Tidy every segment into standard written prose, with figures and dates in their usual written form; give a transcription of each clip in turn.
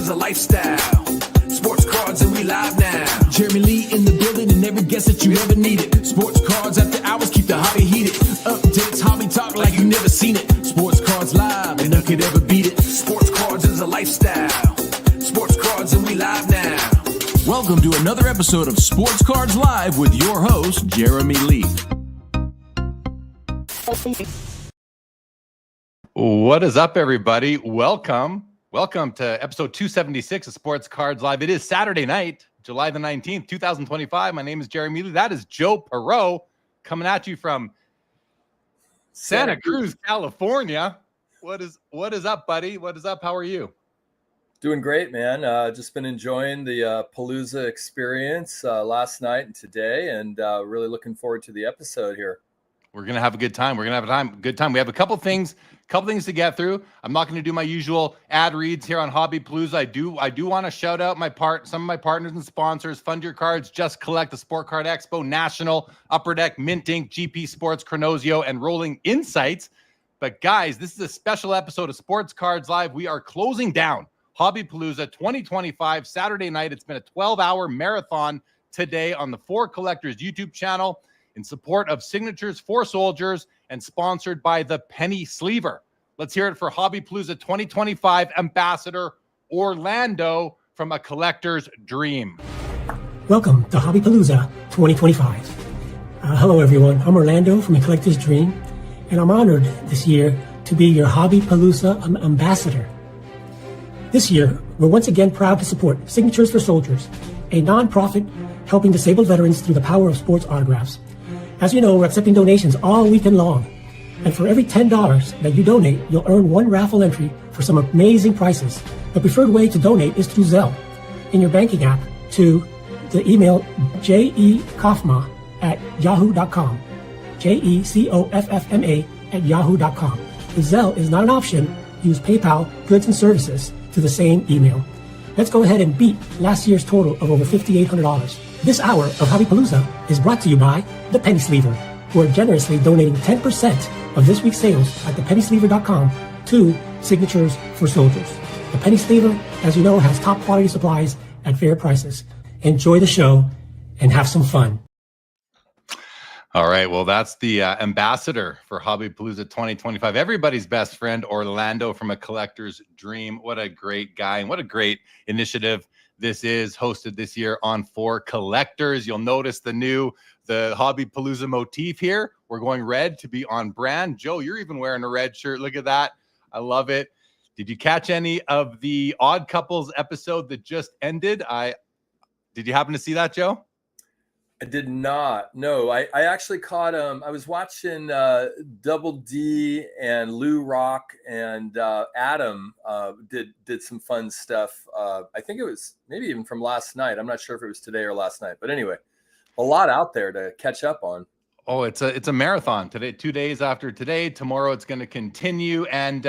is a lifestyle. Sports cards and we live now. Jeremy Lee in the building and every guest that you ever needed. Sports cards after hours keep the hobby heated. Updates, hobby talk like you never seen it. Sports cards live and none could ever beat it. Sports cards is a lifestyle. Sports cards and we live now. Welcome to another episode of Sports Cards Live with your host, Jeremy Lee. What is up, everybody? Welcome to episode 276 of Sports Cards Live. It is Saturday night, July the 19th, 2025. My name is Jeremy Lee. That is Joe Poirot coming at you from Santa Cruz, California. What is up, buddy? What is up? How are you? Doing great, man. Just been enjoying the Palooza experience last night and today, and really looking forward to the episode here. We're going to have a good time. We have a couple things to get through. I'm not going to do my usual ad reads here on Hobbypalooza. I do want to shout out some of my partners and sponsors: Fund Your Cards, Just Collect, the Sport Card Expo, National, Upper Deck, Mint Ink, GP Sports, Chronosio, and Rolling Insights. But guys, this is a special episode of Sports Cards Live. We are closing down Hobbypalooza 2025 Saturday night. It's been a 12-hour marathon today on the For Collectors YouTube channel in support of Signatures for Soldiers and sponsored by the Penny Sleever. Let's hear it for Hobbypalooza 2025 Ambassador Orlando from A Collector's Dream. Welcome to Hobbypalooza 2025. Hello, everyone. I'm Orlando from A Collector's Dream, and I'm honored this year to be your Hobbypalooza ambassador. This year, we're once again proud to support Signatures for Soldiers, a nonprofit helping disabled veterans through the power of sports autographs. As you know, we're accepting donations all weekend long. And for every $10 that you donate, you'll earn one raffle entry for some amazing prizes. The preferred way to donate is through Zelle in your banking app to the email jekofma@yahoo.com. JECOFFMA@yahoo.com. The Zelle is not an option. Use PayPal, goods and services to the same email. Let's go ahead and beat last year's total of over $5,800. This hour of Hobbypalooza is brought to you by the Penny Sleever, who are generously donating 10% of this week's sales at thepennysleever.com to Signatures for Soldiers. The Penny Sleever, as you know, has top quality supplies at fair prices. Enjoy the show and have some fun. All right, well, that's the ambassador for Hobbypalooza 2025. Everybody's best friend, Orlando from A Collector's Dream. What a great guy and what a great initiative this is, hosted this year on For Collectors. You'll notice the Hobbypalooza motif here. We're going red to be on brand. Joe, you're even wearing a red shirt. Look at that. I love it. Did you catch any of the Odd Couples episode that just ended? Did you happen to see that, Joe? I did not. No, I actually caught I was watching Double D and Lou Rock and Adam did some fun stuff. I think it was maybe even from last night. I'm not sure if it was today or last night, but anyway, a lot out there to catch up on. Oh, it's a marathon today. 2 days after today, tomorrow it's going to continue, and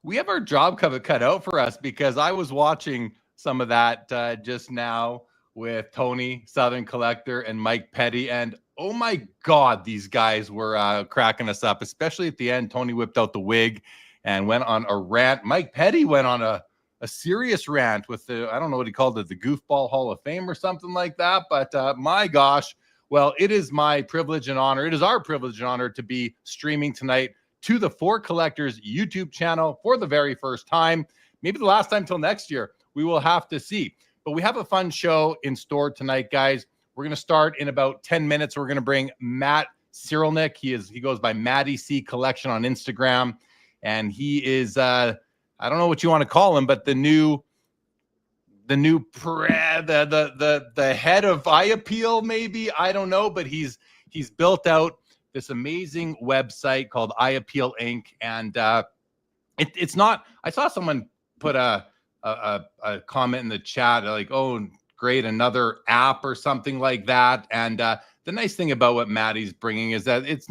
we have our job cut out for us because I was watching some of that just now with Tony, Southern Collector, and Mike Petty. And oh my God, these guys were cracking us up, especially at the end. Tony whipped out the wig and went on a rant. Mike Petty went on a serious rant with I don't know what he called it, the Goofball Hall of Fame or something like that. But my gosh, well, it is my privilege and honor. It is our privilege and honor to be streaming tonight to the For Collectors YouTube channel for the very first time. Maybe the last time till next year. We will have to see. But we have a fun show in store tonight, guys. We're going to start in about 10 minutes. We're going to bring Matt Cirulnick. He goes by Matty C Collection on Instagram. And he is, I don't know what you want to call him, but the head of Eye Appeal, maybe. I don't know. But he's built out this amazing website called Eye Appeal Inc. And it's not, I saw someone put a comment in the chat like, oh, great, another app or something like that. And the nice thing about what Matty's bringing is that it's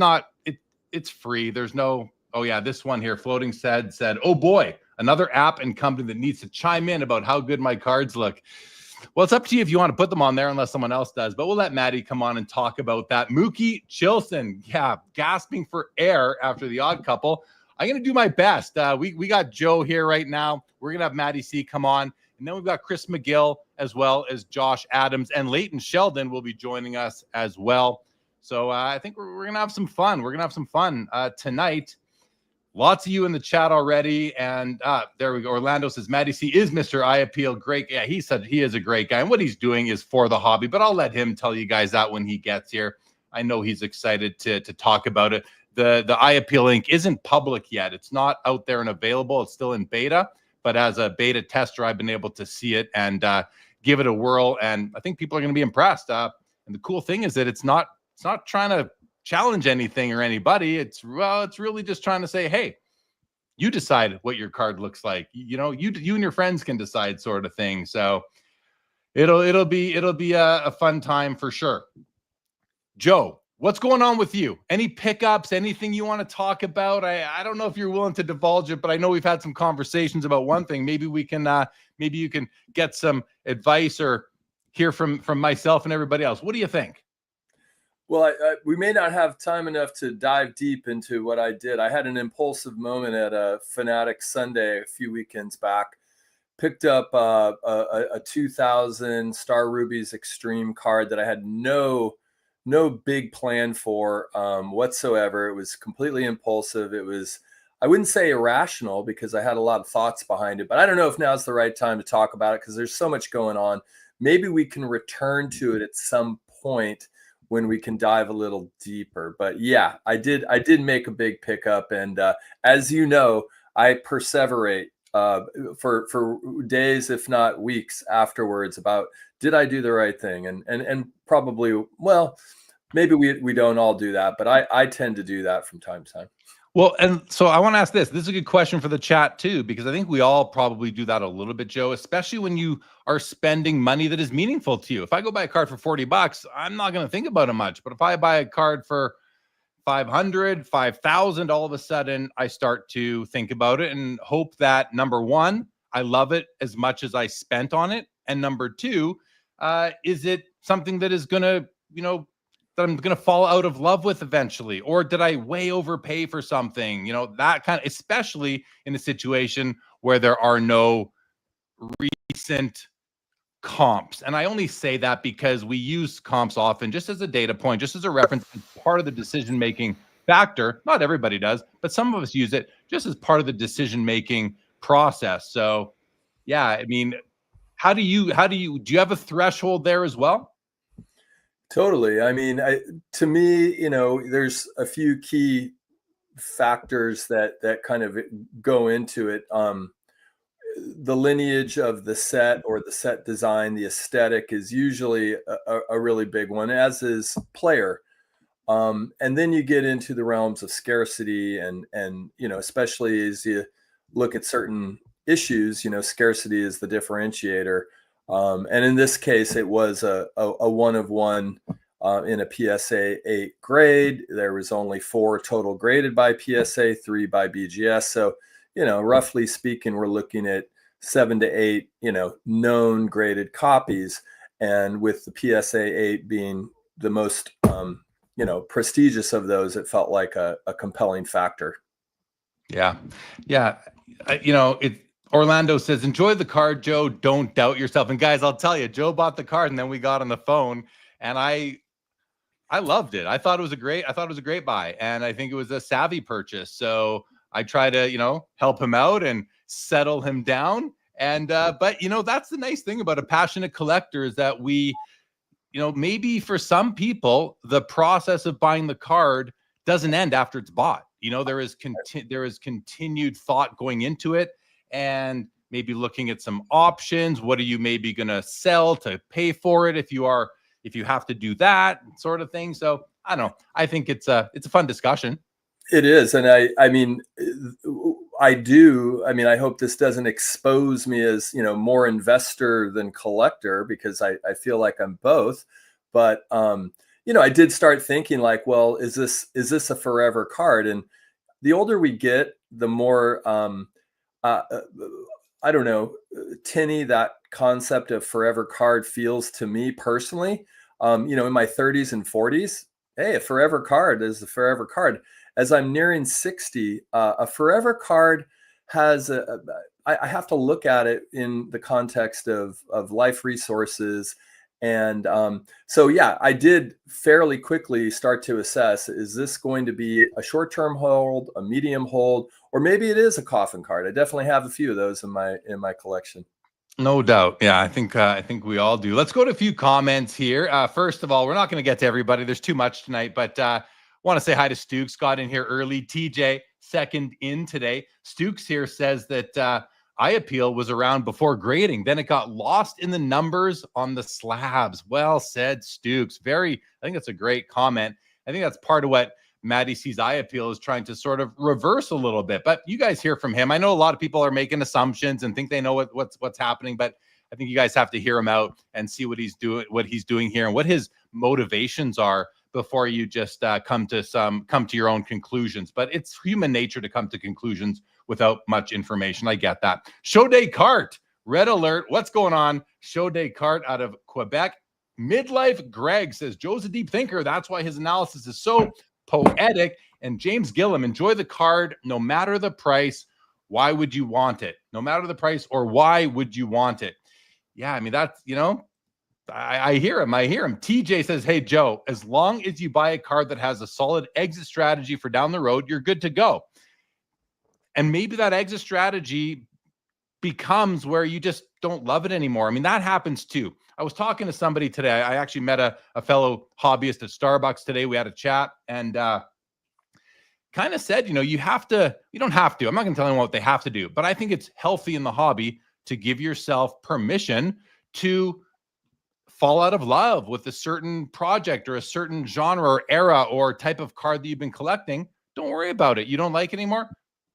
free. There's no, oh yeah, this one here, Floating said, oh boy, another app and company that needs to chime in about how good my cards look. Well, it's up to you if you want to put them on there unless someone else does, but we'll let Matty come on and talk about that. Mookie Chilson, yeah, gasping for air after the Odd Couple. I'm going to do my best. We got Joe here right now. We're going to have Matty C come on And then we've got Chris McGill as well as Josh Adams, and Leighton Sheldon will be joining us as well. So I think we're going to have some fun. We're going to have some fun tonight. Lots of you in the chat already. And there we go. Orlando says, Matty C is Mr. I Appeal. Great. Yeah, he said he is a great guy. And what he's doing is for the hobby. But I'll let him tell you guys that when he gets here. I know he's excited to talk about it. The I Appeal link isn't public yet. It's not out there and available. It's still in beta. But as a beta tester, I've been able to see it and give it a whirl. And I think people are going to be impressed. And the cool thing is that it's not trying to challenge anything or anybody. It's really just trying to say, hey, you decide what your card looks like. You know, you and your friends can decide, sort of thing. So it'll be a fun time for sure. Joe, what's going on with you? Any pickups? Anything you want to talk about? I don't know if you're willing to divulge it, but I know we've had some conversations about one thing. Maybe we can maybe you can get some advice or hear from myself and everybody else. What do you think? Well, we may not have time enough to dive deep into what I did. I had an impulsive moment at a Fanatic Sunday a few weekends back. Picked up a 2000 Star Rubies Extreme card that I had no big plan for whatsoever. It was completely impulsive. It was, I wouldn't say irrational because I had a lot of thoughts behind it, but I don't know if now's the right time to talk about it because there's so much going on. Maybe we can return to it at some point when we can dive a little deeper. But yeah, I did make a big pickup. And as you know, I perseverate for days, if not weeks afterwards about, did I do the right thing? And probably, well, maybe we don't all do that, but I tend to do that from time to time. Well, and so I want to ask this. This is a good question for the chat too, because I think we all probably do that a little bit, Joe, especially when you are spending money that is meaningful to you. If I go buy a card for $40, I'm not going to think about it much. But if I buy a card for 500, 5,000, all of a sudden I start to think about it and hope that, number one, I love it as much as I spent on it. And number two, is it something that is going to, that I'm going to fall out of love with eventually? Or did I way overpay for something? That kind of, especially in a situation where there are no recent comps. And I only say that because we use comps often just as a data point, just as a reference, part of the decision-making factor. Not everybody does, but some of us use it just as part of the decision-making process. So yeah, I mean, do you have a threshold there as well? Totally. I mean, to me, there's a few key factors that kind of go into it. The lineage of the set or the set design, the aesthetic is usually a really big one, as is player. And then you get into the realms of scarcity and especially as you look at certain issues, scarcity is the differentiator. And in this case, it was a one of one in a PSA 8 grade. There was only 4 total graded by PSA, 3 by BGS. So, roughly speaking, we're looking at 7 to 8, known graded copies. And with the PSA 8 being the most, prestigious of those, it felt like a compelling factor. Yeah. Yeah. Orlando says, enjoy the card, Joe. Don't doubt yourself. And guys, I'll tell you, Joe bought the card and then we got on the phone and I loved it. I thought it was a great buy. And I think it was a savvy purchase. So I try to, help him out and settle him down. And, but that's the nice thing about a passionate collector is that we, maybe for some people, the process of buying the card doesn't end after it's bought. There is continued thought going into it. And maybe looking at some options. What are you maybe going to sell to pay for it if you have to do that sort of thing? So I don't know. I think it's a fun discussion. It is. And I hope this doesn't expose me as, more investor than collector, because I feel like I'm both. But, I did start thinking like, well, is this a forever card? And the older we get, the more, I don't know, tinny that concept of forever card feels to me personally. In my 30s and 40s, hey, a forever card is a forever card. As I'm nearing 60, a forever card has I have to look at it in the context of life resources. And so, yeah, I did fairly quickly start to assess, is this going to be a short-term hold, a medium hold, or maybe it is a coffin card? I definitely have a few of those in my collection. No doubt. Yeah, I think we all do. Let's go to a few comments here. First of all, we're not going to get to everybody. There's too much tonight, but want to say hi to Stukes. Got in here early. TJ, second in today. Stukes here says that eye appeal was around before grading. Then it got lost in the numbers on the slabs. Well said, Stukes. I think that's a great comment. I think that's part of what Matty C's eye appeal is trying to sort of reverse a little bit. But you guys hear from him. I know a lot of people are making assumptions and think they know what's happening, but I think you guys have to hear him out and see what he's doing here and what his motivations are before you just come to your own conclusions. But it's human nature to come to conclusions without much information. I get that. Show Descartes, red alert. What's going on? Show Descartes out of Quebec. Midlife Greg says Joe's a deep thinker. That's why his analysis is so poetic. And James Gillum, enjoy the card no matter the price. Why would you want it? No matter the price, or why would you want it? Yeah, I mean, that's, I hear him. TJ says, hey, Joe, as long as you buy a card that has a solid exit strategy for down the road, you're good to go. And maybe that exit strategy becomes where you just don't love it anymore. I mean, that happens too. I was talking to somebody today. I actually met a fellow hobbyist at Starbucks today. We had a chat and kind of said, you don't have to. I'm not going to tell anyone what they have to do, but I think it's healthy in the hobby to give yourself permission to fall out of love with a certain project or a certain genre or era or type of card that you've been collecting. Don't worry about it. You don't like it anymore?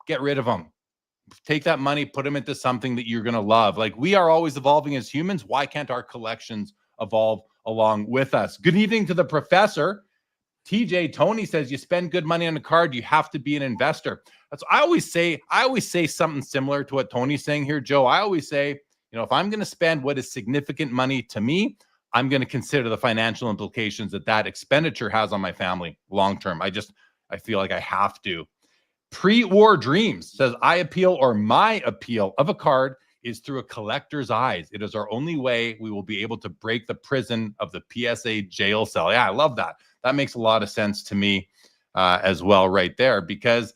Get rid of them. Take that money, put them into something that you're going to love. Like, we are always evolving as humans. Why can't our collections evolve along with us? Good evening to the professor. TJ Tony says you spend good money on a card, you have to be an investor. That's I always say something similar to what Tony's saying here, Joe. I always say, if I'm going to spend what is significant money to me, I'm going to consider the financial implications that expenditure has on my family long term. I feel like I have to. Pre-War Dreams says, eye appeal or my appeal of a card is through a collector's eyes. It is our only way we will be able to break the prison of the PSA jail cell. Yeah, I love that. That makes a lot of sense to me as well right there, because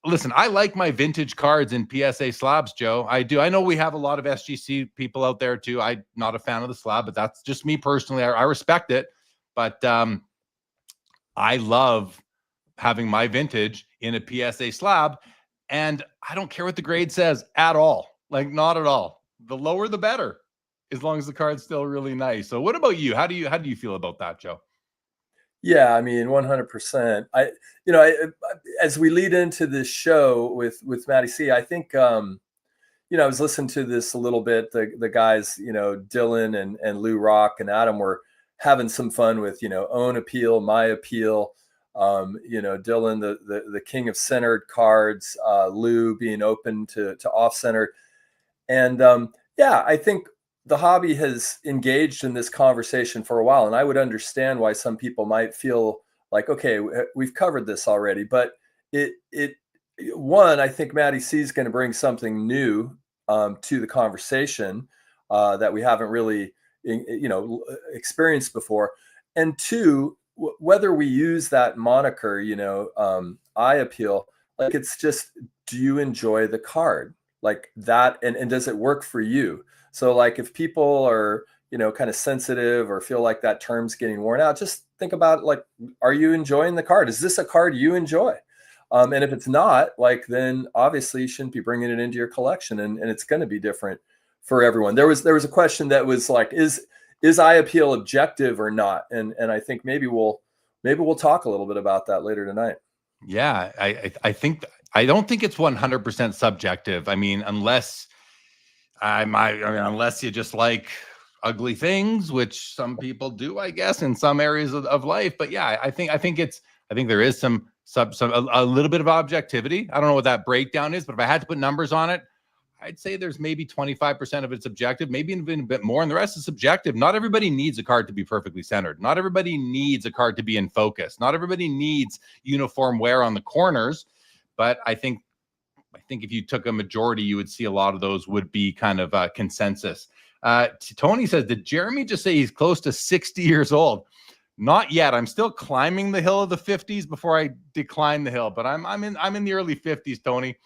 listen, I like my vintage cards in PSA slabs, Joe. I do. I know we have a lot of SGC people out there too. I'm not a fan of the slab, but that's just me personally. I respect it, but I love having my vintage in a PSA slab, and I don't care what the grade says at all. Like, not at all. The lower the better, as long as the card's still really nice. So what about you? How do you feel about that, Joe? Yeah, I mean, 100%. As we lead into this show with Matty C, I think I was listening to this a little bit. The guys, Dylan and Lou Rock and Adam were having some fun with own appeal, my appeal. Dylan, the king of centered cards, Lou being open to off-centered. And I think the hobby has engaged in this conversation for a while, and I would understand why some people might feel like, okay, we've covered this already. But I think Matty C is going to bring something new to the conversation that we haven't really, experienced before. And two, whether we use that moniker, eye appeal, like, it's just, do you enjoy the card like that? And does it work for you? So, like, if people are, kind of sensitive or feel like that term's getting worn out, just think about, like, are you enjoying the card? Is this a card you enjoy? And if it's not, like, then obviously you shouldn't be bringing it into your collection, and it's going to be different for everyone. There was a question that was like, is eye appeal objective or not? And I think maybe we'll talk a little bit about that later tonight. Yeah, I don't think it's 100% subjective. I mean, unless you just like ugly things, which some people do, I guess, in some areas of life. But yeah, I think there is some a little bit of objectivity. I don't know what that breakdown is, but if I had to put numbers on it, I'd say there's maybe 25% of it's objective, maybe even a bit more, and the rest is subjective. Not everybody needs a card to be perfectly centered. Not everybody needs a card to be in focus. Not everybody needs uniform wear on the corners. But I think I think if you took a majority, you would see a lot of those would be kind of consensus. Tony says, did Jeremy just say he's close to 60 years old? Not yet. I'm still climbing the hill of the 50s before I decline the hill, but I'm in the early 50s, Tony.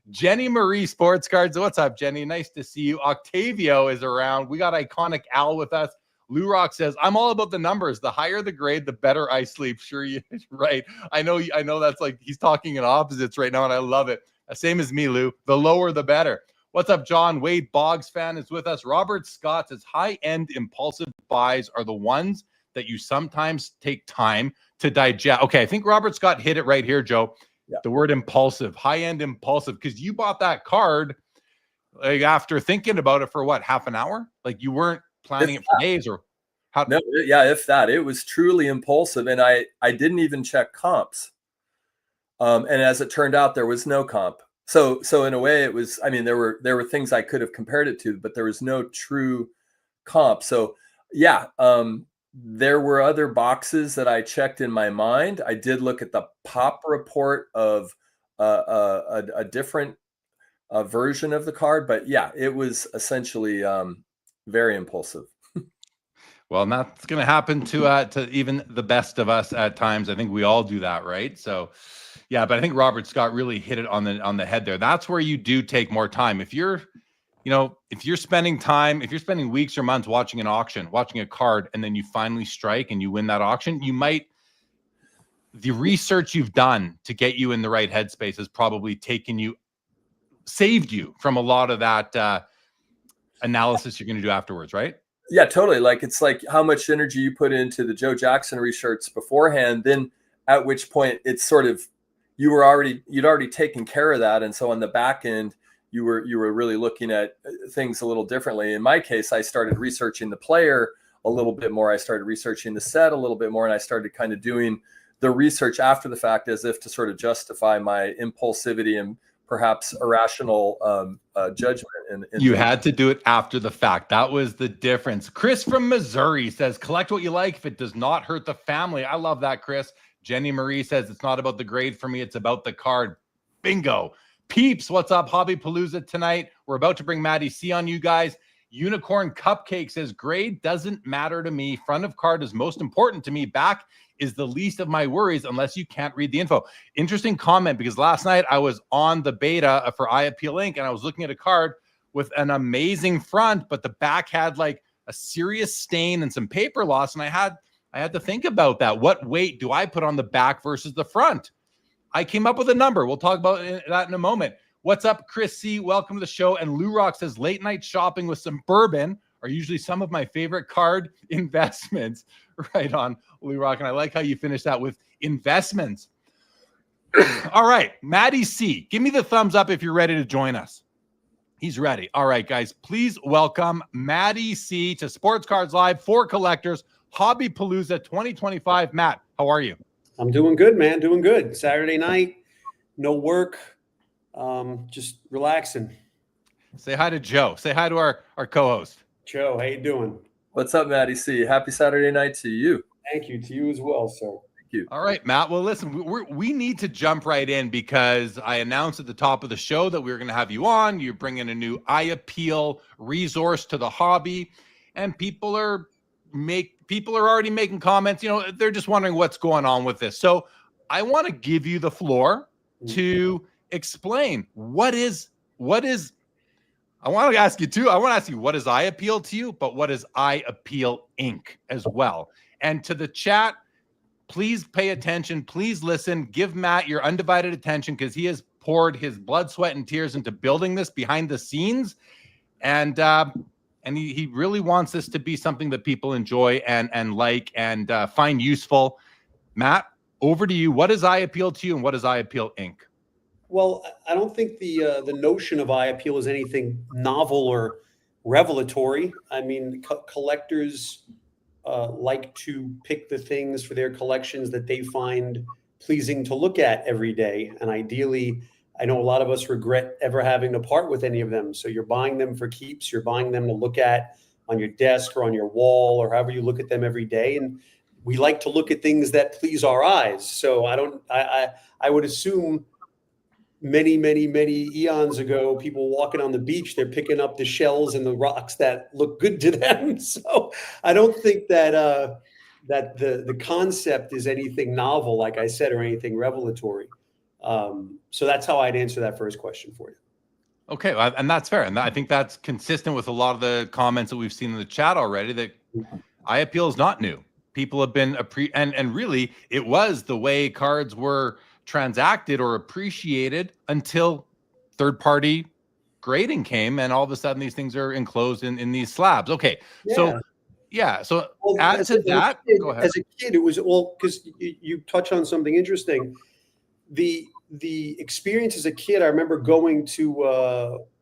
Jenny Marie Sports Cards. What's up, Jenny? Nice to see you. Octavio is around. We got Iconic Al with us. Lou Rock says, I'm all about the numbers. The higher the grade, the better I sleep. Sure, you right. I know that's like he's talking in opposites right now, and I love it. Same as me, Lou. The lower, the better. What's up, John? Wade Boggs fan is with us. Robert Scott says, high-end impulsive buys are the ones that you sometimes take time to digest. Okay, I think Robert Scott hit it right here, Joe. Yeah. The word impulsive, high-end impulsive, because you bought that card like after thinking about it for what, half an hour? Like you weren't planning it for days or how? No, yeah, if that. It was truly impulsive, and I didn't even check comps. And as it turned out, there was no comp. So in a way, it was. I mean, there were things I could have compared it to, but there was no true comp. So yeah, there were other boxes that I checked in my mind. I did look at the pop report of a different version of the card, but yeah, it was essentially very impulsive. Well, and that's going to happen to even the best of us at times. I think we all do that, right? So, yeah, but I think Robert Scott really hit it on the head there. That's where you do take more time. If you're spending weeks or months watching an auction, watching a card, and then you finally strike and you win that auction, the research you've done to get you in the right headspace has probably saved you from a lot of that analysis you're going to do afterwards, right? Yeah, totally. Like it's like how much energy you put into the Joe Jackson research beforehand, then at which point it's sort of you'd already taken care of that, and so on the back end you were really looking at things a little differently. In my case, I started researching the player a little bit more. I started researching the set a little bit more, and I started kind of doing the research after the fact as if to sort of justify my impulsivity and perhaps irrational judgment. And you had to do it after the fact. That was the difference. Chris from Missouri says, collect what you like if it does not hurt the family. I love that, Chris. Jenny Marie says, it's not about the grade for me. It's about the card. Bingo. Peeps, what's up? Hobbypalooza tonight. We're about to bring Matty C on you guys. Unicorn Cupcake says, grade doesn't matter to me. Front of card is most important to me. Back is the least of my worries unless you can't read the info. Interesting comment, because last night I was on the beta for Eye Appeal Inc. and I was looking at a card with an amazing front, but the back had like a serious stain and some paper loss. And I had to think about that. What weight do I put on the back versus the front? I came up with a number. We'll talk about that in a moment. What's up, Chris C? Welcome to the show. And Lou Rock says, late night shopping with some bourbon are usually some of my favorite card investments. Right on, Lou Rock. And I like how you finished that with investments. All right, Matty C, give me the thumbs up if you're ready to join us. He's ready. All right, guys, please welcome Matty C to Sports Cards Live for Collectors, Hobbypalooza 2025. Matt, how are you? I'm doing good, man. Doing good. Saturday night, no work, just relaxing. Say hi to Joe. Say hi to our co-host. Joe, how you doing? What's up, Matty C? Happy Saturday night to you. Thank you. To you as well, sir. Thank you. All right, Matt. Well, listen, we need to jump right in because I announced at the top of the show that we were going to have you on. You're bringing a new Eye Appeal resource to the hobby, and people are already making comments. They're just wondering what's going on with this. So I want to give you the floor to explain what is. I want to ask you too. I want to ask you, what is Eye Appeal to you, but what is Eye Appeal Inc. as well? And to the chat, please pay attention. Please listen. Give Matt your undivided attention because he has poured his blood, sweat, and tears into building this behind the scenes. And he really wants this to be something that people enjoy and like and find useful. Matt, over to you. What is Eye Appeal to you, and what is Eye Appeal Inc.? Well, I don't think the notion of Eye Appeal is anything novel or revelatory. I mean, collectors like to pick the things for their collections that they find pleasing to look at every day. And ideally, I know a lot of us regret ever having to part with any of them. So you're buying them for keeps. You're buying them to look at on your desk or on your wall or however you look at them every day. And we like to look at things that please our eyes. So I would assume many, many, many eons ago, people walking on the beach, they're picking up the shells and the rocks that look good to them. So I don't think that that the concept is anything novel, like I said, or anything revelatory. So that's how I'd answer that first question for you. Okay, and that's fair, and I think that's consistent with a lot of the comments that we've seen in the chat already. That eye appeal is not new. People have been and really, it was the way cards were transacted or appreciated until third-party grading came, and all of a sudden these things are enclosed in these slabs. Okay, so Well, add to that. Go ahead. As a kid, it was because you touch on something interesting. The experience as a kid, I remember going to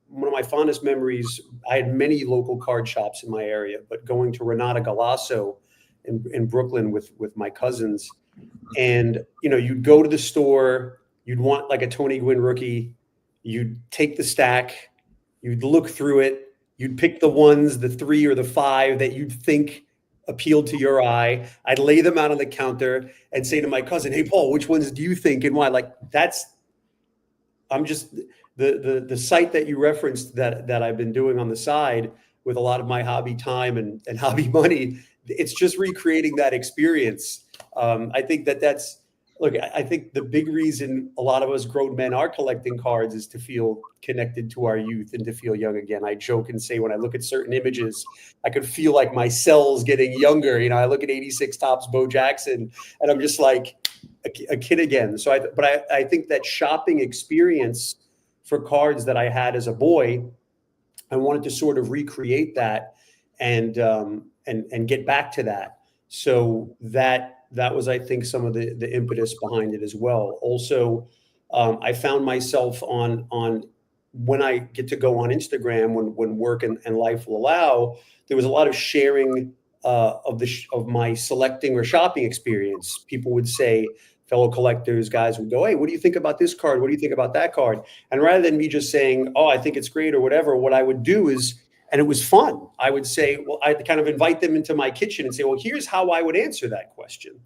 one of my fondest memories. I had many local card shops in my area, but going to Renata Galasso in Brooklyn with my cousins, and you'd go to the store, you'd want like a Tony Gwynn rookie, you'd take the stack, you'd look through it, you'd pick the ones, the 3 or the 5 that you'd think appealed to your eye. I'd lay them out on the counter and say to my cousin, "Hey, Paul, which ones do you think and why?" Like I'm just the site that you referenced that I've been doing on the side with a lot of my hobby time and hobby money. It's just recreating that experience. I think I think the big reason a lot of us grown men are collecting cards is to feel connected to our youth and to feel young again. I joke and say when I look at certain images, I could feel like my cells getting younger. I look at 86 Topps Bo Jackson and I'm just like a kid again. So I think that shopping experience for cards that I had as a boy, I wanted to sort of recreate that and get back to that. So that was, I think, some of the impetus behind it as well. Also, I found myself on when I get to go on Instagram, when work and life will allow, there was a lot of sharing of my selecting or shopping experience. People would say, fellow collectors, guys would go, "Hey, what do you think about this card? What do you think about that card?" And rather than me just saying, "Oh, I think it's great," or whatever, what I would do is, and it was fun, I would say, well, I'd kind of invite them into my kitchen and say, "Well, here's how I would answer that question."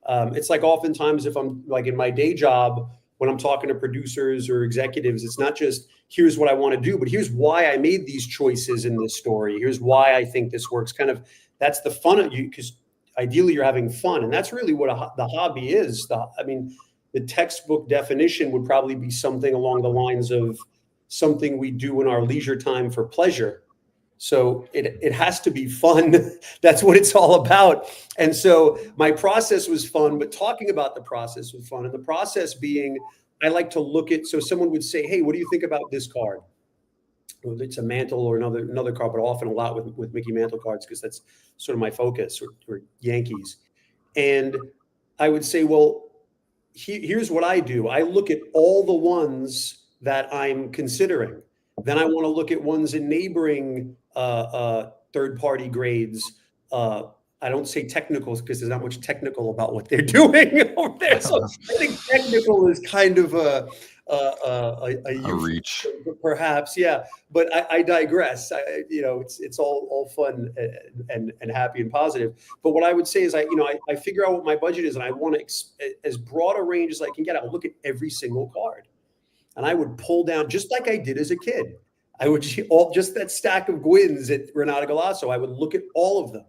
It's like oftentimes if I'm like in my day job, when I'm talking to producers or executives, it's not just here's what I want to do, but here's why I made these choices in this story. Here's why I think this works. Kind of that's the fun of you, because ideally you're having fun. And that's really what the hobby is. The textbook definition would probably be something along the lines of something we do in our leisure time for pleasure. So it has to be fun. That's what it's all about. And so my process was fun, but talking about the process was fun. And the process being, I like to look at, so someone would say, "Hey, what do you think about this card?" Well, it's a Mantle or another card, but often a lot with Mickey Mantle cards, because that's sort of my focus, or Yankees. And I would say, well, here's what I do. I look at all the ones that I'm considering. Then I want to look at ones in neighboring third-party grades. I don't say technicals because there's not much technical about what they're doing over there. So I think technical is kind of a reach, perhaps, yeah. But I digress. It's all fun and happy and positive. But what I would say is, I figure out what my budget is, and I want to as broad a range as I can get. I'll look at every single card, and I would pull down just like I did as a kid. I would just that stack of Gwynns at Renata Galasso. I would look at all of them.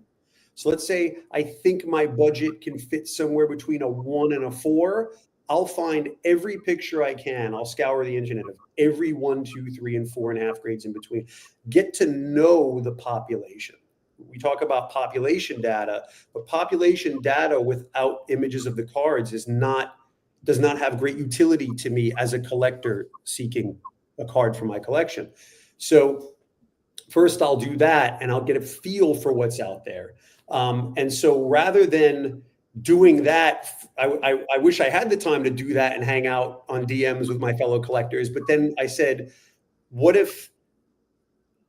So let's say I think my budget can fit somewhere between a 1 and a 4. I'll find every picture I can. I'll scour the internet of every 1, 2, 3, and 4.5 grades in between. Get to know the population. We talk about population data, but population data without images of the cards does not have great utility to me as a collector seeking a card for my collection. So first I'll do that, and I'll get a feel for what's out there. And so rather than doing that, I wish I had the time to do that and hang out on DMs with my fellow collectors. But then I said, what if,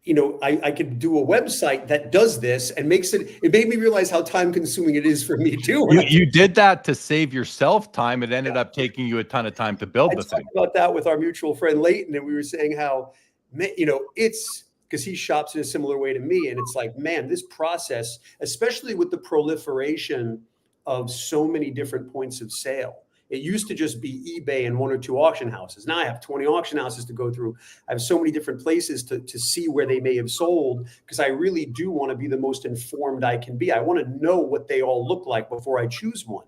I could do a website that does this and it made me realize how time consuming it is for me too. You did that to save yourself time. It ended up taking you a ton of time to build the thing. I talked about that with our mutual friend Leighton, and we were saying how, it's because he shops in a similar way to me. And it's like, man, this process, especially with the proliferation of so many different points of sale, It used to just be eBay and 1 or 2 auction houses. Now I have 20 auction houses to go through. I have so many different places to see where they may have sold, because I really do want to be the most informed I can be. I want to know what they all look like before I choose one.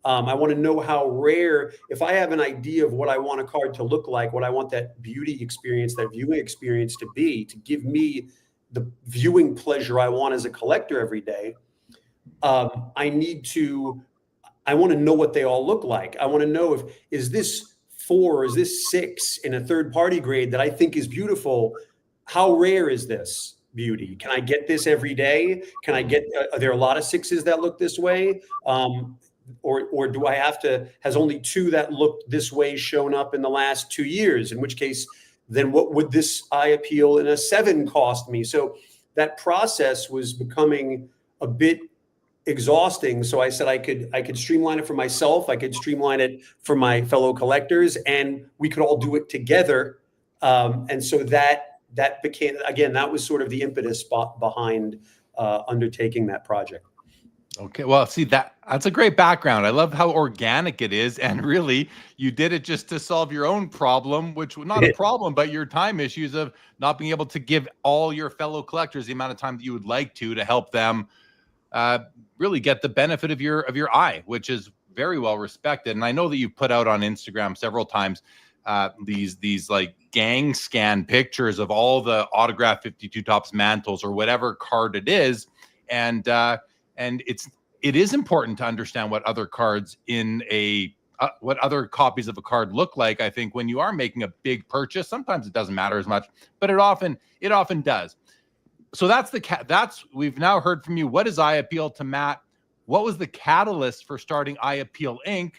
I want to know how rare, if I have an idea of what I want a card to look like, what I want that beauty experience, that viewing experience to be, to give me the viewing pleasure I want as a collector every day. I want to know what they all look like. I want to know is this 4, or is this 6 in a third party grade that I think is beautiful? How rare is this beauty? Can I get this every day? Can I get, are there a lot of 6s that look this way? Or do I has only 2 that looked this way shown up in the last 2 years? In which case, then what would this eye appeal in a 7 cost me? So that process was becoming a bit exhausting. So I said I could streamline it for myself. I could streamline it for my fellow collectors, and we could all do it together. And so that became, again, that was sort of the impetus behind undertaking that project. Okay, well, see, that's a great background. I love how organic it is, and really, you did it just to solve your own problem, which was not a problem, but your time issues of not being able to give all your fellow collectors the amount of time that you would like to help them really get the benefit of your eye, which is very well respected. And I know that you've put out on Instagram several times these like gang scan pictures of all the autographed 52 Tops mantles or whatever card it is, and it is important to understand what other cards in what other copies of a card look like. I think when you are making a big purchase, sometimes it doesn't matter as much, but it often does. So that's we've now heard from you. What is Eye Appeal to Matt? What was the catalyst for starting Eye Appeal Inc.?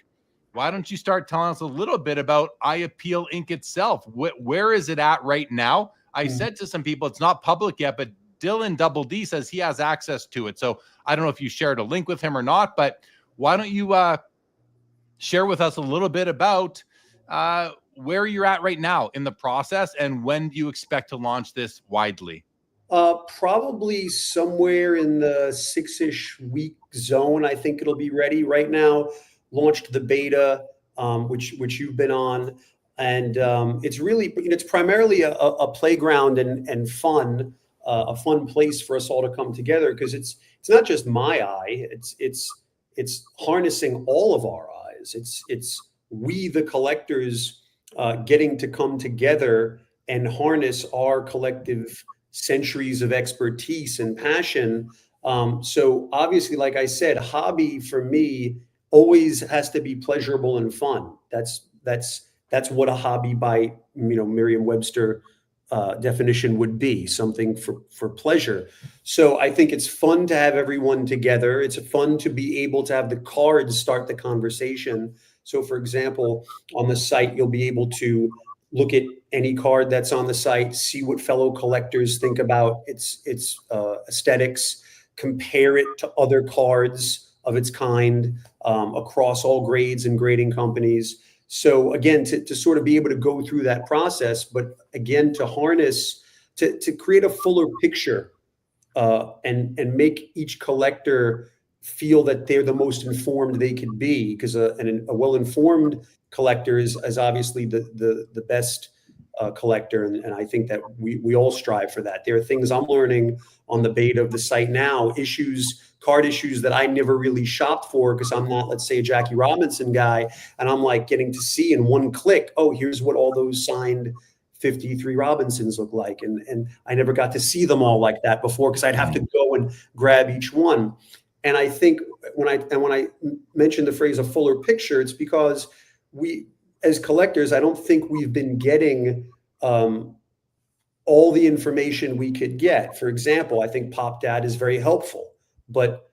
Why don't you start telling us a little bit about Eye Appeal Inc. itself? Where is it at right now? I said to some people, it's not public yet, but Dylan Double D says he has access to it. So I don't know if you shared a link with him or not, but why don't you share with us a little bit about where you're at right now in the process, and when do you expect to launch this widely? Probably somewhere in the 6-ish week zone. I think it'll be ready. Right now, launched the beta, which you've been on, and it's really, it's primarily a playground and fun. A fun place for us all to come together, because it's not just my eye. It's harnessing all of our eyes. It's we, the collectors, getting to come together and harness our collective centuries of expertise and passion. So obviously, like I said, hobby for me always has to be pleasurable and fun. That's what a hobby by Merriam-Webster definition would be, something for pleasure. So I think it's fun to have everyone together. It's fun to be able to have the cards start the conversation. So for example, on the site, you'll be able to look at any card that's on the site, see what fellow collectors think about its aesthetics, compare it to other cards of its kind across all grades and grading companies. So again, to sort of be able to go through that process, but again, to harness, to create a fuller picture and make each collector feel that they're the most informed they could be, because a well-informed collector is obviously the best collector. And I think that we all strive for that. There are things I'm learning on the beta of the site now, card issues that I never really shopped for, because I'm not, let's say, a Jackie Robinson guy, and I'm like getting to see in one click, oh, here's what all those signed 53 Robinsons look like. And I never got to see them all like that before, because I'd have to go and grab each one. And I think when I mentioned the phrase a fuller picture, it's because we, as collectors, I don't think we've been getting all the information we could get. For example, I think Pop Dad is very helpful, but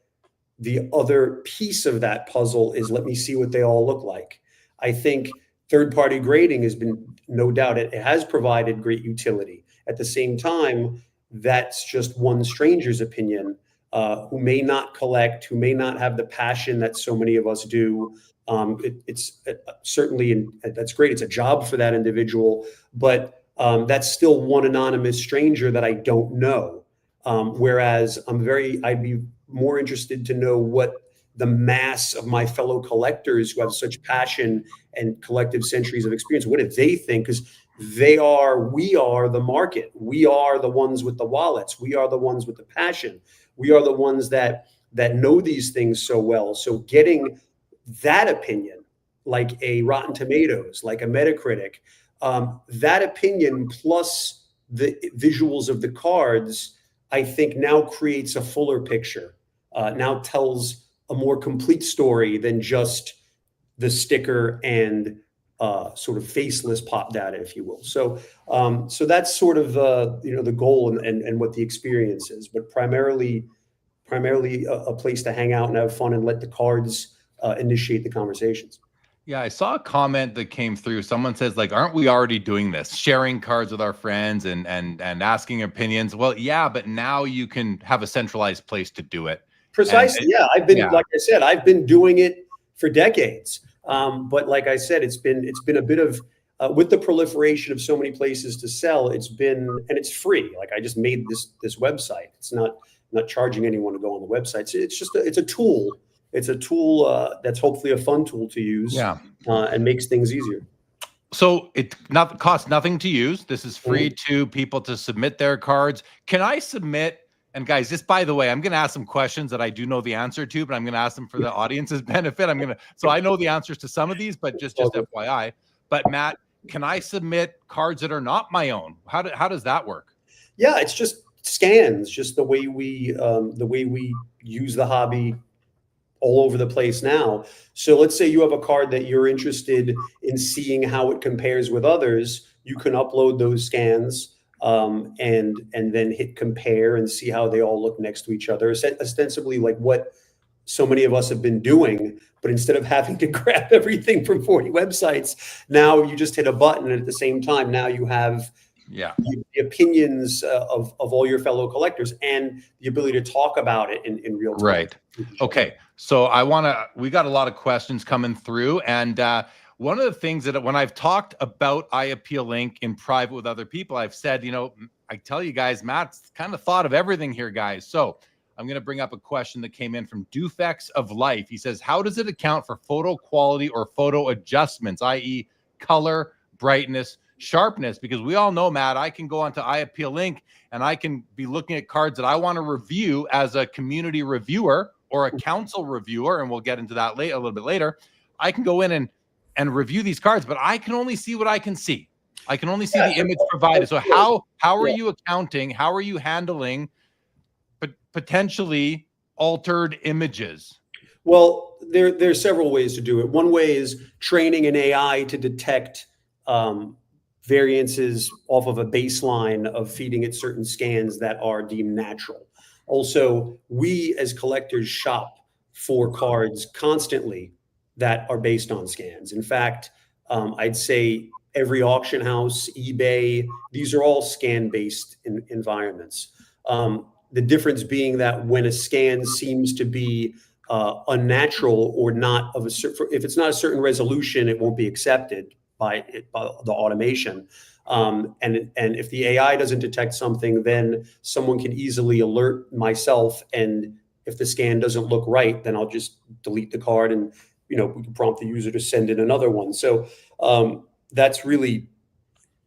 the other piece of that puzzle is, let me see what they all look like. I think third-party grading has been, no doubt, it has provided great utility. At the same time, that's just one stranger's opinion, who may not collect, who may not have the passion that so many of us do. It's certainly, that's great. It's a job for that individual, but that's still one anonymous stranger that I don't know. Whereas I'd be more interested to know what the mass of my fellow collectors who have such passion and collective centuries of experience. What do they think? Because we are the market. We are the ones with the wallets. We are the ones with the passion. We are the ones that know these things so well. So getting that opinion, like a Rotten Tomatoes, like a Metacritic, that opinion plus the visuals of the cards, I think now creates a fuller picture, now tells a more complete story than just the sticker and sort of faceless pop data, if you will. So that's sort of the goal and what the experience is, but primarily a place to hang out and have fun and let the cards initiate the conversations. Yeah, I saw a comment that came through. Someone says, like, aren't we already doing this, sharing cards with our friends and asking opinions? Well, yeah, but now you can have a centralized place to do it. Precisely. Like I said, I've been doing it for decades. But like I said, it's been a bit of with the proliferation of so many places to sell. It's free. Like I just made this website. It's not charging anyone to go on the website. So it's a tool. It's a tool that's hopefully a fun tool to use. Yeah. And makes things easier. So it costs nothing to use. This is free to people to submit their cards. Can I submit? And guys, just by the way, I'm going to ask some questions that I do know the answer to, but I'm going to ask them for the audience's benefit. So I know the answers to some of these, but just FYI. But Matt, can I submit cards that are not my own? How does that work? Yeah, it's just scans, just the way we use the hobby all over the place now. So let's say you have a card that you're interested in seeing how it compares with others. You can upload those scans. And then hit compare and see how they all look next to each other. Ostensibly, like what so many of us have been doing, but instead of having to grab everything from 40 websites, now you just hit a button, and at the same time, now you have the opinions of all your fellow collectors and the ability to talk about it in real time. Right. Okay. So we got a lot of questions coming through, and one of the things that when I've talked about iAppeal Link in private with other people, I've said, I tell you guys, Matt's kind of thought of everything here, guys. So I'm going to bring up a question that came in from Dufex of Life. He says, how does it account for photo quality or photo adjustments, i.e. color, brightness, sharpness? Because we all know, Matt, I can go onto iAppeal Link and I can be looking at cards that I want to review as a community reviewer or a council reviewer, and we'll get into that a little bit later. I can go in and review these cards, but I can only see what I can see. I can only see the image provided. So how are you accounting? How are you handling potentially altered images? Well, there's several ways to do it. One way is training an AI to detect variances off of a baseline of feeding it certain scans that are deemed natural. Also, we as collectors shop for cards constantly that are based on scans. In fact, I'd say every auction house, eBay, these are all scan-based environments. The difference being that when a scan seems to be unnatural or not of if it's not a certain resolution, it won't be accepted by the automation. And if the AI doesn't detect something, then someone can easily alert myself. And if the scan doesn't look right, then I'll just delete the card and we can prompt the user to send in another one. So that's really,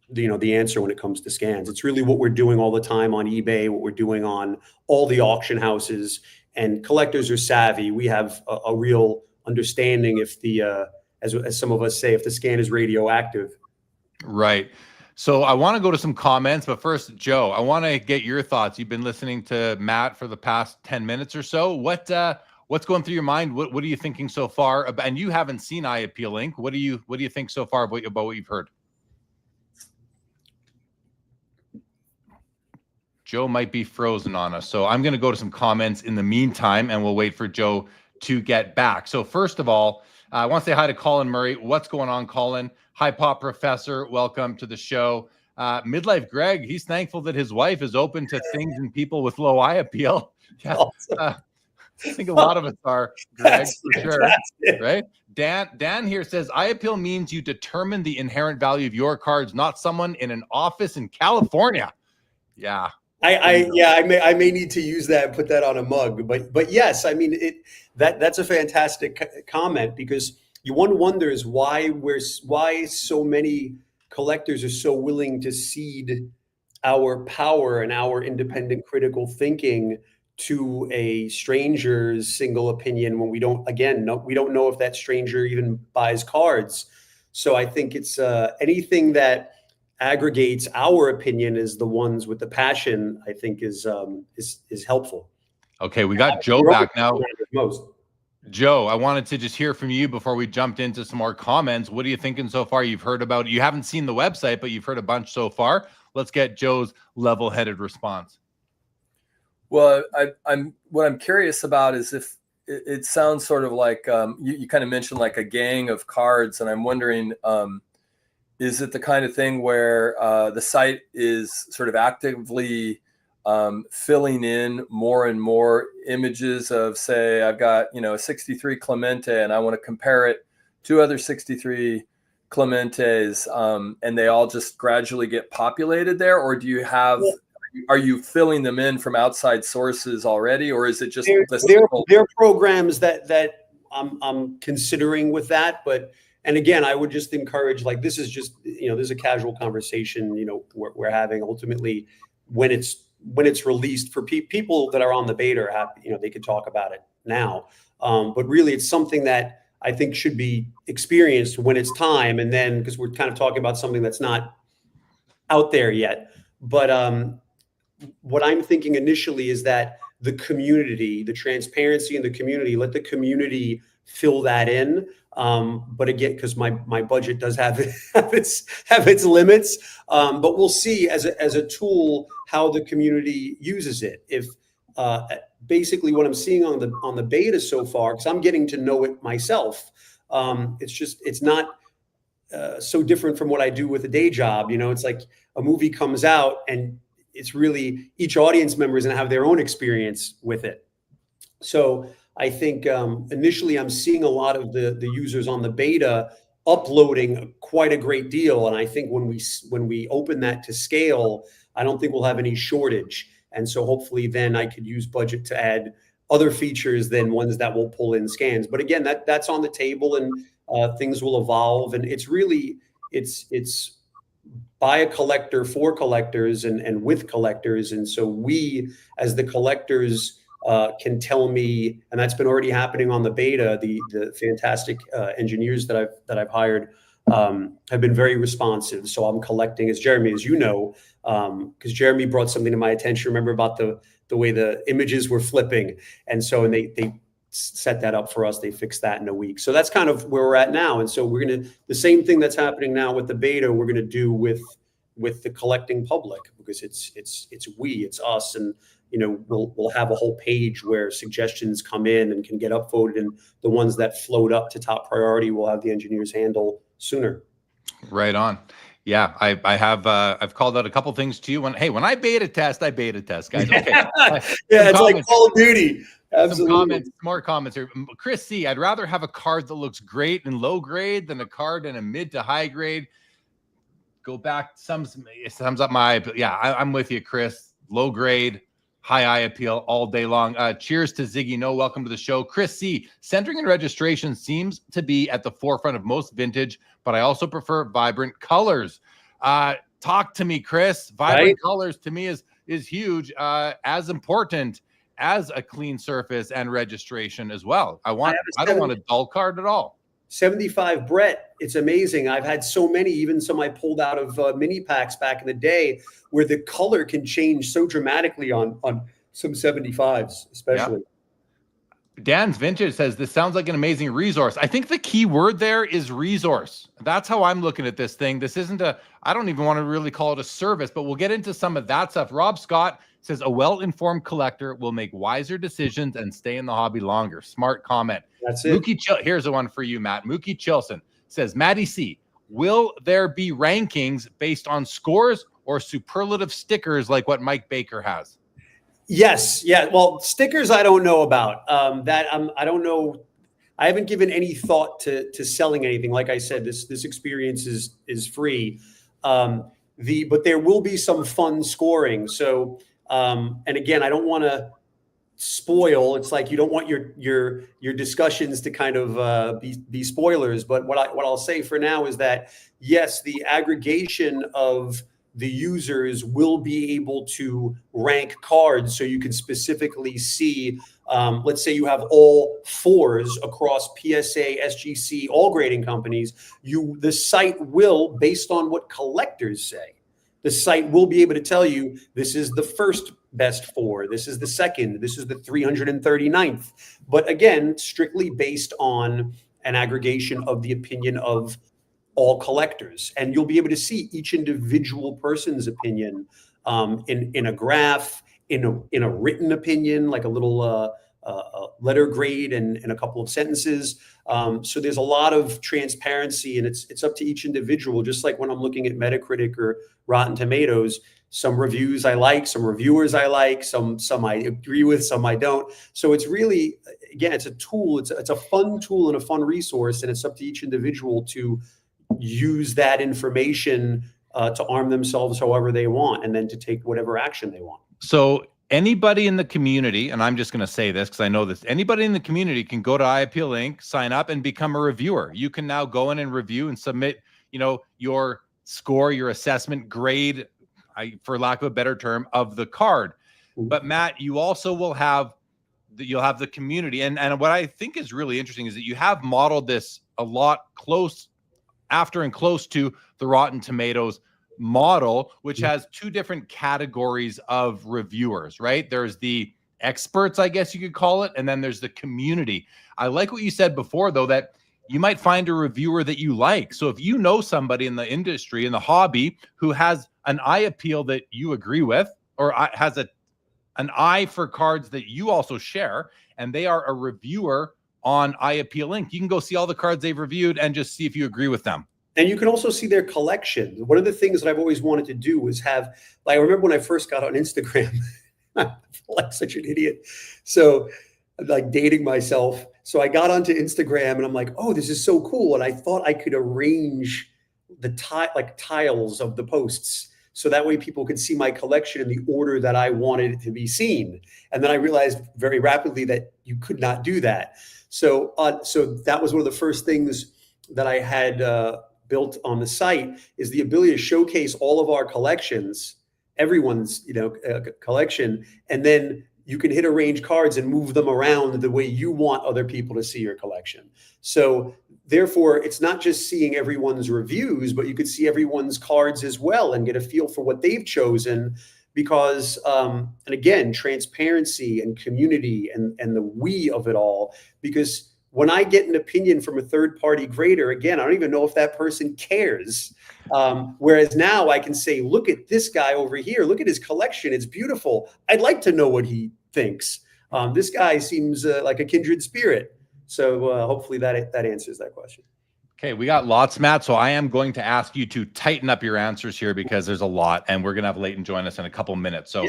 the answer when it comes to scans. It's really what we're doing all the time on eBay, what we're doing on all the auction houses, and collectors are savvy. We have a real understanding if as some of us say, if the scan is radioactive. Right. So I want to go to some comments, but first, Joe, I want to get your thoughts. You've been listening to Matt for the past 10 minutes or so. What's going through your mind? What are you thinking so far? And you haven't seen iAppeal Link. What do you think so far about what you've heard? Joe might be frozen on us. So I'm going to go to some comments in the meantime, and we'll wait for Joe to get back. So first of all, I want to say hi to Colin Murray. What's going on, Colin? Hi, Pop Professor. Welcome to the show. Midlife Greg, he's thankful that his wife is open to things and people with low eye appeal. Yeah. I think a lot of us are, Greg, for sure. Right? Dan here says, eye appeal means you determine the inherent value of your cards, not someone in an office in California. Yeah. I may need to use that and put that on a mug, but yes, I mean that's a fantastic comment, because one wonders why so many collectors are so willing to cede our power and our independent critical thinking to a stranger's single opinion when we don't know if that stranger even buys cards. So I think it's anything that aggregates our opinion as the ones with the passion, I think is helpful. Okay, we got Joe back now. Joe, I wanted to just hear from you before we jumped into some more comments. What are you thinking so far? You've heard about, you haven't seen the website, but you've heard a bunch so far. Let's get Joe's level-headed response. Well, what I'm curious about is if it sounds sort of like you kind of mentioned like a gang of cards, and I'm wondering, is it the kind of thing where the site is sort of actively filling in more and more images of, say, I've got, a 63 Clemente and I want to compare it to other 63 Clementes, and they all just gradually get populated there? Or do you have, are you filling them in from outside sources already, or is it just there are programs that I'm considering with that, but and again, I would just encourage, like, this is just, this is a casual conversation, we're having. Ultimately, when it's released for people that are on the beta are happy, they could talk about it now. But really, it's something that I think should be experienced when it's time. And then, because we're kind of talking about something that's not out there yet. But what I'm thinking initially is that the community, the transparency in the community, let the community fill that in. But again, because my budget does have its limits, but we'll see as a tool how the community uses it. If basically what I'm seeing on the beta so far, because I'm getting to know it myself, it's not so different from what I do with a day job. It's like a movie comes out and it's really each audience member is going to have their own experience with it. So I think initially I'm seeing a lot of the users on the beta uploading quite a great deal. And I think when we open that to scale, I don't think we'll have any shortage. And so hopefully then I could use budget to add other features than ones that will pull in scans. But again, that's on the table, and things will evolve. And it's really, it's by a collector for collectors and with collectors. And so we, as the collectors, can tell me, and that's been already happening on the beta. The fantastic engineers that I've hired have been very responsive. So I'm collecting, as Jeremy, as you know, because Jeremy brought something to my attention. Remember about the way the images were flipping, and they set that up for us. They fixed that in a week. So that's kind of where we're at now. And so we're gonna the same thing that's happening now with the beta. We're gonna do with the collecting public, because it's us, and we'll have a whole page where suggestions come in and can get upvoted, and the ones that float up to top priority will have the engineers handle sooner. Right on. Yeah, I've called out a couple things to you. When I beta test, guys. Okay. Yeah, it's like Call of Duty. Absolutely. More comments here. Chris C, I'd rather have a card that looks great in low grade than a card in a mid to high grade. Go back, sums up my, yeah, I'm with you, Chris. Low grade, high eye appeal all day long. Cheers to Ziggy. No, welcome to the show. Chris C, centering and registration seems to be at the forefront of most vintage, but I also prefer vibrant colors. Talk to me, Chris. Vibrant colors to me is huge, as important as a clean surface and registration as well. I don't want a dull card at all. 75 Brett, it's amazing. I've had so many, even some I pulled out of mini packs back in the day, where the color can change so dramatically on some 75s, especially. Yeah. Dan's Vintage says, this sounds like an amazing resource. I think the key word there is resource. That's how I'm looking at this thing. This isn't I don't even want to really call it a service, but we'll get into some of that stuff. Rob Scott says, a well-informed collector will make wiser decisions and stay in the hobby longer. Smart comment. That's it. Here's the one for you, Matt. Mookie Chilson says, Matty C, will there be rankings based on scores or superlative stickers like what Mike Baker has? Yes. Yeah. Well, stickers, I don't know about I don't know. I haven't given any thought to selling anything. Like I said, this experience is free. But there will be some fun scoring. So And again, I don't want to spoil. It's like you don't want your discussions to kind of be spoilers. But what I'll say for now is that yes, the aggregation of the users will be able to rank cards, so you can specifically see. Let's say you have all 4s across PSA, SGC, all grading companies. The site will, based on what collectors say, the site will be able to tell you this is the first best 4, this is the second, this is the 339th. But again, strictly based on an aggregation of the opinion of all collectors. And you'll be able to see each individual person's opinion in a graph, in a written opinion, like a little letter grade and a couple of sentences. So there's a lot of transparency, and it's up to each individual. Just like when I'm looking at Metacritic or Rotten Tomatoes, some reviews I like, some reviewers I like, some I agree with, some I don't. So it's really, again, it's a tool. It's a fun tool and a fun resource, and it's up to each individual to use that information to arm themselves however they want, and then to take whatever action they want. So anybody in the community, and I'm just going to say this because I know this, anybody in the community can go to iAppeal Inc., sign up, and become a reviewer. You can now go in and review and submit, your score, your assessment grade, for lack of a better term, of the card. But Matt, you also will have you'll have the community, and what I think is really interesting is that you have modeled this a lot close to the Rotten Tomatoes model, which has 2 different categories of reviewers, right? There's the experts, I guess you could call it, and then there's the community. I like what you said before, though, that you might find a reviewer that you like. So if you know somebody in the industry, in the hobby, who has an eye appeal that you agree with, or has an eye for cards that you also share, and they are a reviewer on iAppeal Inc., you can go see all the cards they've reviewed and just see if you agree with them. And you can also see their collection. One of the things that I've always wanted to do was have, like, I remember when I first got on Instagram, I feel like such an idiot. So like dating myself. So I got onto Instagram and I'm like, oh, this is so cool. And I thought I could arrange the tiles of the posts, so that way people could see my collection in the order that I wanted it to be seen. And then I realized very rapidly that you could not do that. So that was one of the first things that I had built on the site, is the ability to showcase all of our collections, everyone's collection, and then you can hit arrange cards and move them around the way you want other people to see your collection. So therefore, it's not just seeing everyone's reviews, but you could see everyone's cards as well and get a feel for what they've chosen. Because, and again, transparency and community and the we of it all. Because when I get an opinion from a third-party grader, again, I don't even know if that person cares. Whereas now I can say, look at this guy over here. Look at his collection. It's beautiful. I'd like to know what he thinks. This guy seems like a kindred spirit. So hopefully that answers that question. Okay, we got lots, Matt. So I am going to ask you to tighten up your answers here, because there's a lot, and we're going to have Leighton join us in a couple minutes. So,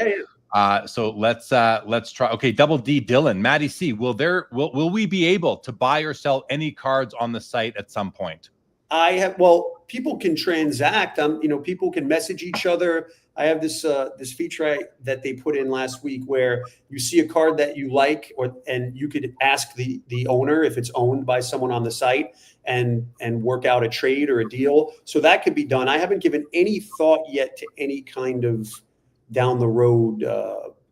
so let's try. Okay, Double D Dylan, Matty C. Will we be able to buy or sell any cards on the site at some point? People can transact. People can message each other. I have this feature that they put in last week where you see a card that you like, and you could ask the owner if it's owned by someone on the site, and work out a trade or a deal. So that could be done. I haven't given any thought yet to any kind of down the road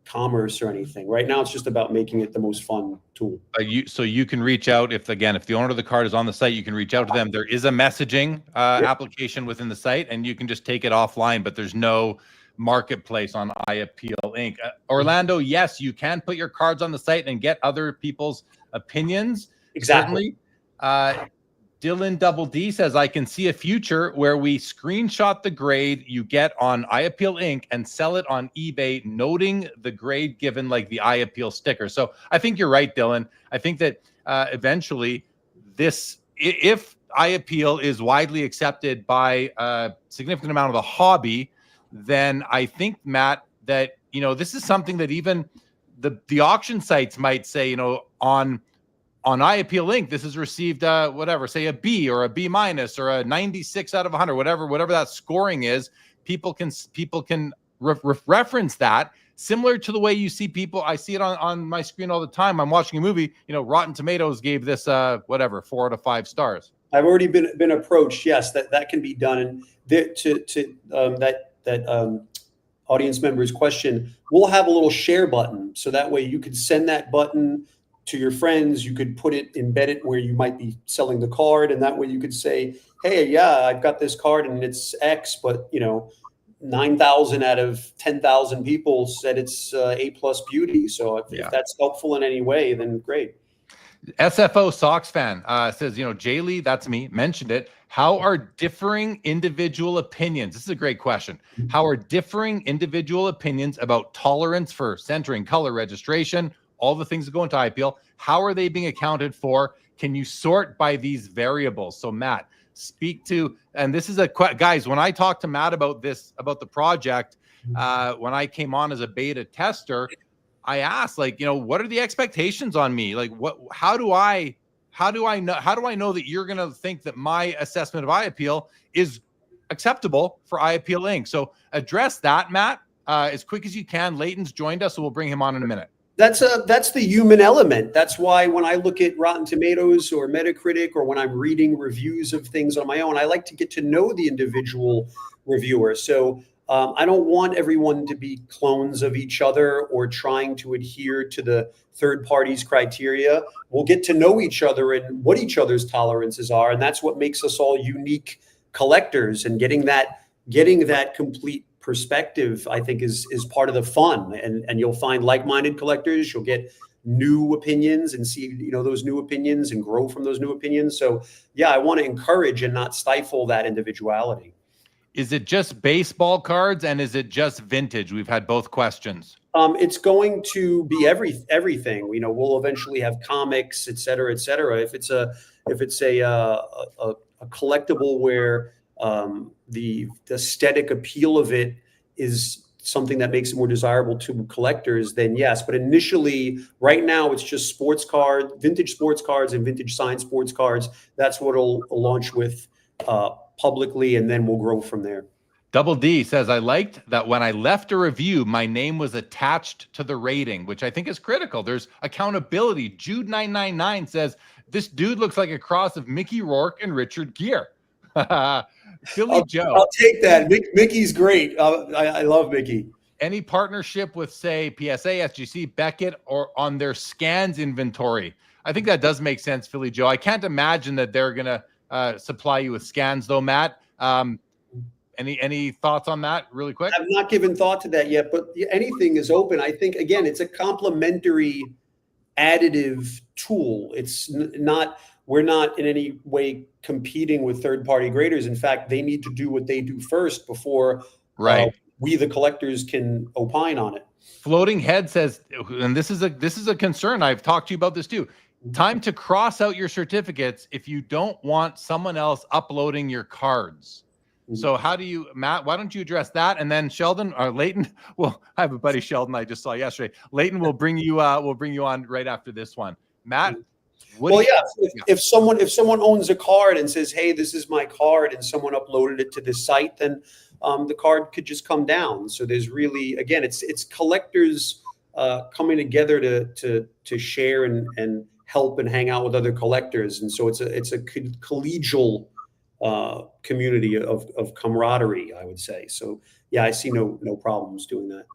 commerce or anything. Right now, it's just about making it the most fun tool. So you can reach out if the owner of the card is on the site, you can reach out to them. There is a messaging application within the site, and you can just take it offline, but there's no marketplace on iAppeal Inc. Orlando, yes, you can put your cards on the site and get other people's opinions. Exactly. Certainly. Dylan Double D says, I can see a future where we screenshot the grade you get on iAppeal Inc. and sell it on eBay, noting the grade given, like the iAppeal sticker. So I think you're right, Dylan. I think that eventually if iAppeal is widely accepted by a significant amount of the hobby, then I think, Matt, that, this is something that even the auction sites might say, on iAppeal Inc., this has received say a B or a B- or a 96 out of 100, whatever that scoring is. People can reference that similar to the way you see people. I see it on my screen all the time. I'm watching a movie, Rotten Tomatoes gave this, 4 out of 5 stars. I've already been approached. Yes, that can be done. And that audience member's question, we'll have a little share button. So that way you could send that button to your friends. You could embed it where you might be selling the card. And that way you could say, hey, yeah, I've got this card and it's X, but 9,000 out of 10,000 people said it's A+ beauty. So if that's helpful in any way, then great. SFO Sox fan says, Jay Lee, that's me, mentioned it. How are differing individual opinions? This is a great question. How are differing individual opinions about tolerance for centering, color, registration, all the things that go into IPL? How are they being accounted for? Can you sort by these variables? So Matt, speak to, and this is guys, when I talked to Matt about the project, when I came on as a beta tester, I asked, what are the expectations on me? How do I know that you're going to think that my assessment of iAppeal is acceptable for iAppeal Inc.? So address that, Matt, as quick as you can. Leighton's joined us, so we'll bring him on in a minute. That's the human element. That's why when I look at Rotten Tomatoes or Metacritic, or when I'm reading reviews of things on my own, I like to get to know the individual reviewer. So I don't want everyone to be clones of each other or trying to adhere to the third party's criteria. We'll get to know each other and what each other's tolerances are. And that's what makes us all unique collectors, and getting that complete perspective, I think, is part of the fun. And you'll find like-minded collectors. You'll get new opinions and see, those new opinions and grow from those new opinions. So yeah, I want to encourage and not stifle that individuality. Is it just baseball cards, and is it just vintage? We've had both questions. It's going to be everything. We'll eventually have comics, et cetera, et cetera. If it's a collectible where the aesthetic appeal of it is something that makes it more desirable to collectors, then yes. But initially, right now, it's just vintage sports cards and vintage signed sports cards. That's what it'll launch with publicly, and then we'll grow from there. Double D says, I liked that when I left a review, my name was attached to the rating, which I think is critical. There's accountability. Jude999 says, this dude looks like a cross of Mickey Rourke and Richard Gere. Philly Joe. I'll take that. Mickey's great. I love Mickey. Any partnership with, say, PSA, SGC, Beckett, or on their scans inventory? I think that does make sense, Philly Joe. I can't imagine that they're going to supply you with scans, though, Matt. Any thoughts on that really quick? I've not given thought to that yet, but anything is open. I think, again, it's a complementary additive tool. It's not, we're not in any way competing with third-party graders. In fact, they need to do what they do first before we, the collectors, can opine on it. Floating Head says, and this is a concern. I've talked to you about this too. Time to cross out your certificates if you don't want someone else uploading your cards. So how do you, Matt, why don't you address that? And then Sheldon or Leighton, well, I have a buddy Sheldon I just saw yesterday. Leighton will bring you on right after this one. Matt? If someone owns a card and says, hey, this is my card, and someone uploaded it to this site, then the card could just come down. So there's really, again, it's collectors coming together to share and help and hang out with other collectors. And so it's a collegial community of camaraderie, I would say. So yeah, I see no problems doing that.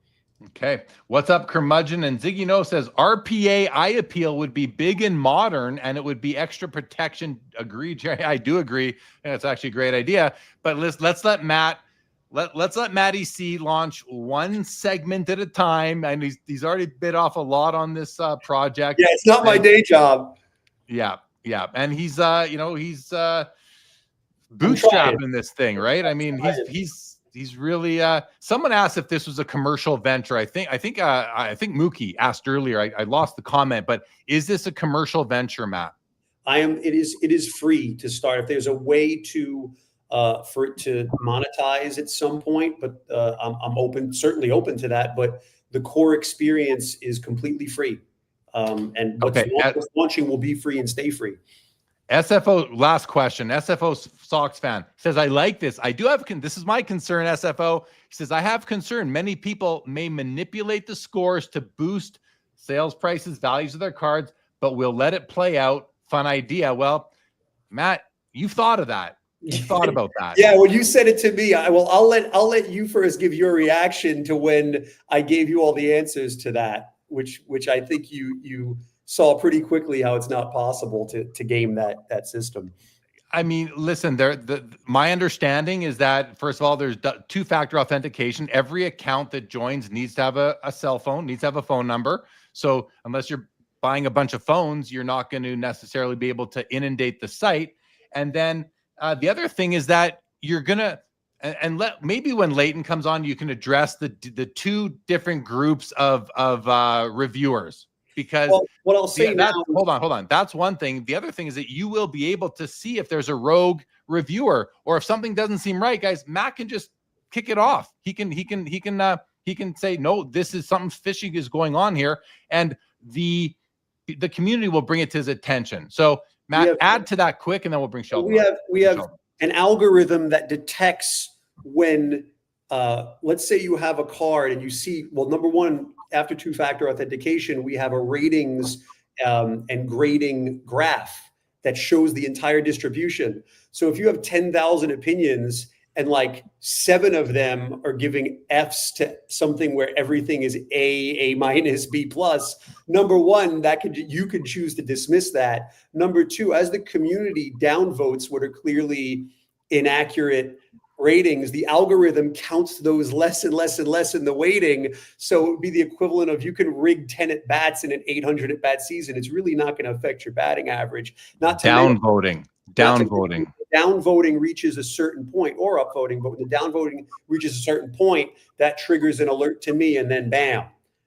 Okay. What's up, Curmudgeon? And Ziggy No says RPA iAppeal would be big and modern, and it would be extra protection. Agree, Jerry? I do agree, and it's actually a great idea. But let's let Matty C launch one segment at a time, and he's already bit off a lot on this project. Yeah, it's not my day job. Yeah, and he's bootstrapping this thing, right? I mean, he's really. Someone asked if this was a commercial venture. I think Mookie asked earlier. I lost the comment, but is this a commercial venture, Matt? It is free to start. If there's a way to for it to monetize at some point, but I'm certainly open to that. But the core experience is completely free, and what's launching will be free and stay free. SFO, last question. SFO Sox fan says, I like this. I do have, this is my concern, SFO. He says, I have concern. Many people may manipulate the scores to boost sales prices, values of their cards, but we'll let it play out. Fun idea. Well, Matt, you've thought of that. You thought about that. Yeah, well, you said it to me. I'll let you first give your reaction to when I gave you all the answers to that, which I think you saw pretty quickly how it's not possible to game that system. I mean, listen, my understanding is that, first of all, there's two-factor authentication. Every account that joins needs to have a cell phone, needs to have a phone number. So unless you're buying a bunch of phones, you're not going to necessarily be able to inundate the site. And then the other thing is that you're going to, maybe when Leighton comes on, you can address the two different groups of reviewers. Because what I'll say now, hold on. That's one thing. The other thing is that you will be able to see if there's a rogue reviewer, or if something doesn't seem right, guys. Matt can just kick it off. He can say, no, this is something fishy is going on here, and the community will bring it to his attention. So Matt, add to that quick, and then we'll bring Sheldon. We have an algorithm that detects when, let's say you have a card and you see, well, number one, after two-factor authentication, we have a ratings and grading graph that shows the entire distribution. So if you have 10,000 opinions and like 7 of them are giving Fs to something where everything is A minus, B plus, number one, you could choose to dismiss that. Number two, as the community downvotes what are clearly inaccurate ratings, the algorithm counts those less and less and less in the weighting. So it would be the equivalent of, you can rig 10 at bats in an 800 at bat season. It's really not going to affect your batting average. Downvoting. Downvoting reaches a certain point, or upvoting, but when the downvoting reaches a certain point, that triggers an alert to me, and then bam.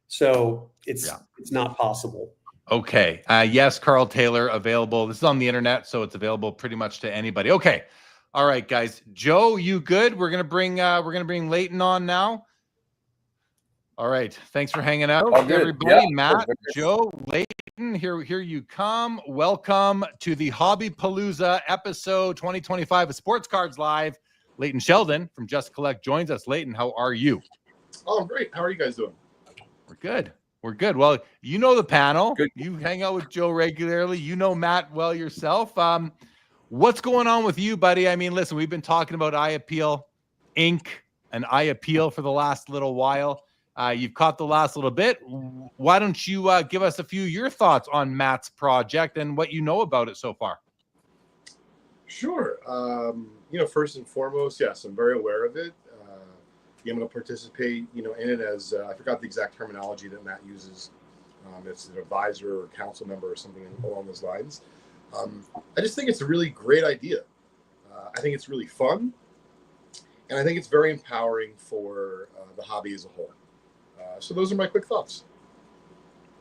So it's not possible. Okay. Yes, Carl Taylor available. This is on the internet, so it's available pretty much to anybody. Okay. All right, guys. Joe, you good? We're gonna bring Leighton on now. All right. Thanks for hanging out, everybody. Yeah. Matt, Joe, Leighton, here you come. Welcome to the Hobbypalooza episode 2025 of Sports Cards Live. Leighton Sheldon from Just Collect joins us. Leighton, how are you? Oh, I'm great. How are you guys doing? We're good. Well, you know the panel. Good. You hang out with Joe regularly. You know Matt well yourself. What's going on with you, buddy? I mean, listen, we've been talking about Eye Appeal Inc. and Eye Appeal for the last little while. You've caught the last little bit. Why don't you give us a few your thoughts on Matt's project and what you know about it so far? Sure. First and foremost, yes, I'm very aware of it. I'm going to participate, in it as I forgot the exact terminology that Matt uses. It's an advisor or council member or something along those lines. I just think it's a really great idea. I think it's really fun, and I think it's very empowering for the hobby as a whole. So those are my quick thoughts.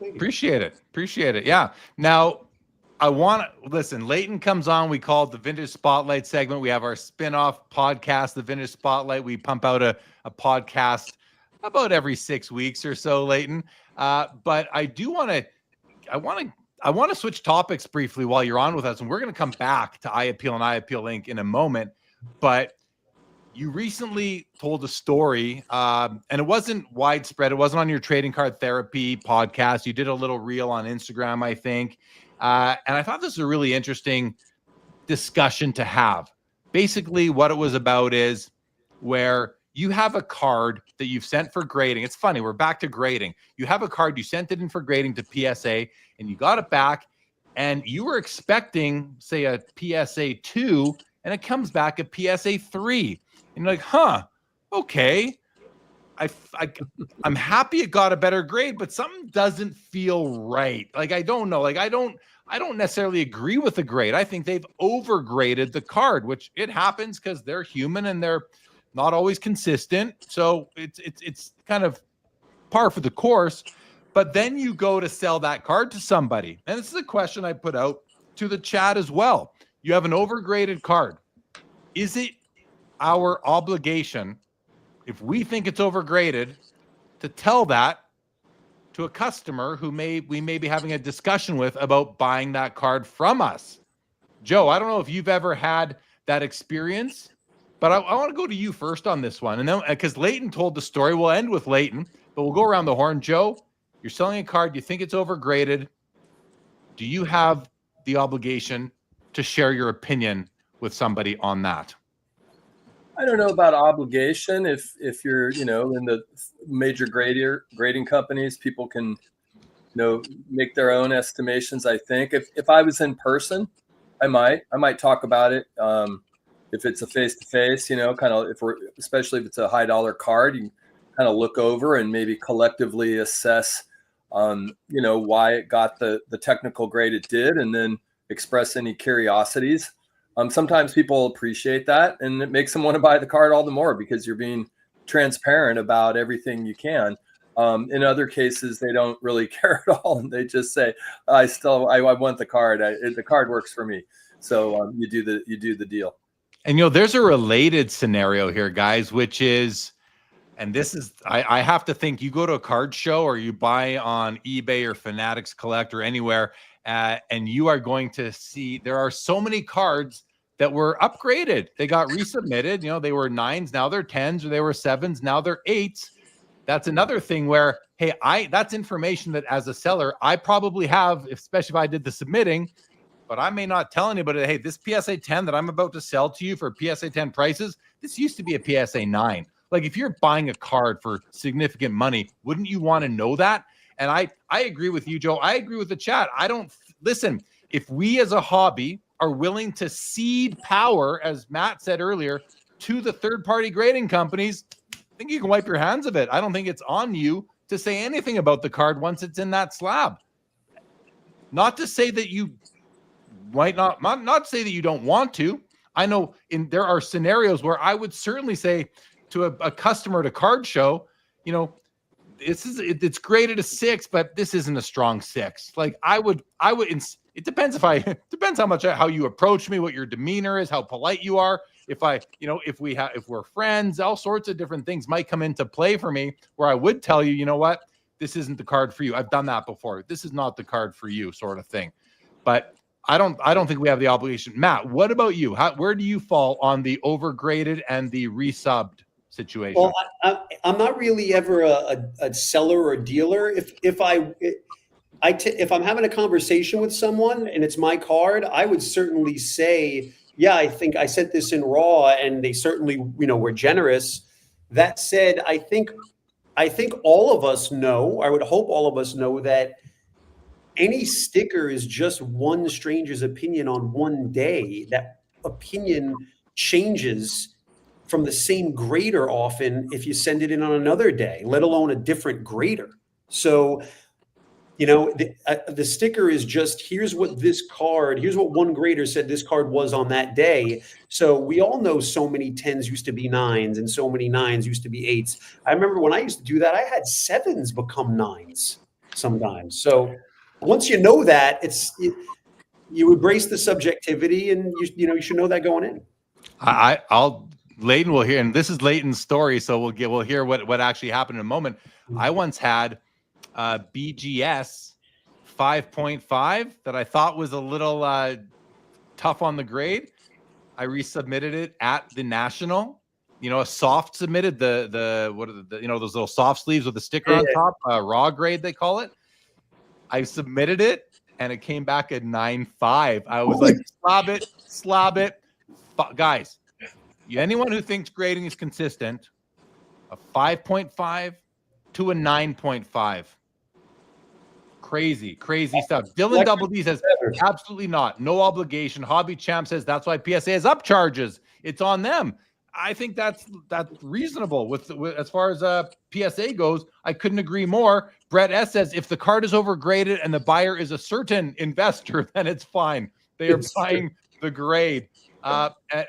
Appreciate it. Yeah. Now, I want to listen. Leighton comes on. We call it the Vintage Spotlight segment. We have our spin-off podcast, the Vintage Spotlight. We pump out a podcast about every 6 weeks or so, Leighton. But I want to switch topics briefly while you're on with us, and we're going to come back to Eye Appeal and Eye Appeal Inc. in a moment. But you recently told a story, and it wasn't widespread. It wasn't on your trading card therapy podcast. You did a little reel on Instagram, I think. And I thought this was a really interesting discussion to have. Basically, what it was about is where you have a card that you've sent for grading. It's funny, we're back to grading. You have a card, you sent it in for grading to PSA, and you got it back, and you were expecting, say, a PSA 2, and it comes back a PSA 3. And you're like, okay. I'm happy it got a better grade, but something doesn't feel right. Like, I don't know. Like, I don't necessarily agree with the grade. I think they've overgraded the card, which it happens because they're human and they're not always consistent. So it's kind of par for the course. But then you go to sell that card to somebody. And this is a question I put out to the chat as well. You have an overgraded card. Is it our obligation, if we think it's overgraded, to tell that to a customer who we may be having a discussion with about buying that card from us? Joe, I don't know if you've ever had that experience, but I want to go to you first on this one. And then, because Leighton told the story, we'll end with Leighton, but we'll go around the horn. Joe, you're selling a card, you think it's overgraded. Do you have the obligation to share your opinion with somebody on that? I don't know about obligation. If you're, in the major grading companies, people can, make their own estimations. I think if I was in person, I might talk about it. If it's a face-to-face, kind of, especially if it's a high dollar card, you can kind of look over and maybe collectively assess, why it got the technical grade it did, and then express any curiosities. Sometimes people appreciate that, and it makes them want to buy the card all the more because you're being transparent about everything you can. In other cases, they don't really care at all, and they just say, I want the card. The card works for me. So you do the deal. And there's a related scenario here, guys, which is, and this is, I have to think, you go to a card show or you buy on eBay or Fanatics Collect or anywhere, and you are going to see there are so many cards that were upgraded. They got resubmitted. They were 9s, now they're 10s, or they were 7s, now they're 8s. That's another thing where, hey, that's information that as a seller, I probably have, especially if I did the submitting, but I may not tell anybody, hey, this PSA 10 that I'm about to sell to you for PSA 10 prices, this used to be a PSA 9. Like, if you're buying a card for significant money, wouldn't you want to know that? And I agree with you, Joe. I agree with the chat. Listen, if we as a hobby are willing to cede power, as Matt said earlier, to the third-party grading companies, I think you can wipe your hands of it. I don't think it's on you to say anything about the card once it's in that slab. Not to say that you might not to say that you don't want to. I know there are scenarios where I would certainly say to a customer at a card show, it's graded a 6, but this isn't a strong 6. Like, it depends how you approach me, what your demeanor is, how polite you are. If we're friends, all sorts of different things might come into play for me where I would tell you, what, this isn't the card for you. I've done that before. This is not the card for you, sort of thing. But I don't think we have the obligation. Matt, what about you? Where do you fall on the overgraded and the resubbed situation? Well, I'm not really ever a seller or a dealer. If I'm having a conversation with someone and it's my card, I would certainly say, yeah, I think I sent this in raw, and they certainly, were generous. That said, I think all of us know, I would hope all of us know, that any sticker is just one stranger's opinion on one day. That opinion changes from the same grader often if you send it in on another day, let alone a different grader. So, the sticker is just, here's what one grader said this card was on that day. So we all know so many 10s used to be 9s and so many 9s used to be 8s. I remember when I used to do that, I had 7s become 9s sometimes. So once you know that, you embrace the subjectivity, and you should know that going in. Leighton will hear, and this is Leighton's story, so we'll hear what actually happened in a moment. I once had BGS 5.5 that I thought was a little tough on the grade. I resubmitted it at the National. A soft submitted the what are those little soft sleeves with the sticker on top, raw grade they call it. I submitted it and it came back at 9.5. I was like, slob it. Guys, anyone who thinks grading is consistent, a 5.5 to a 9.5. Crazy stuff. Dylan Double D says, absolutely not. No obligation. Hobby Champ says that's why PSA has up charges. It's on them. I think that's reasonable with as far as PSA goes. I couldn't agree more. Brett S says, if the card is overgraded and the buyer is a certain investor, then it's fine. They are buying the grade.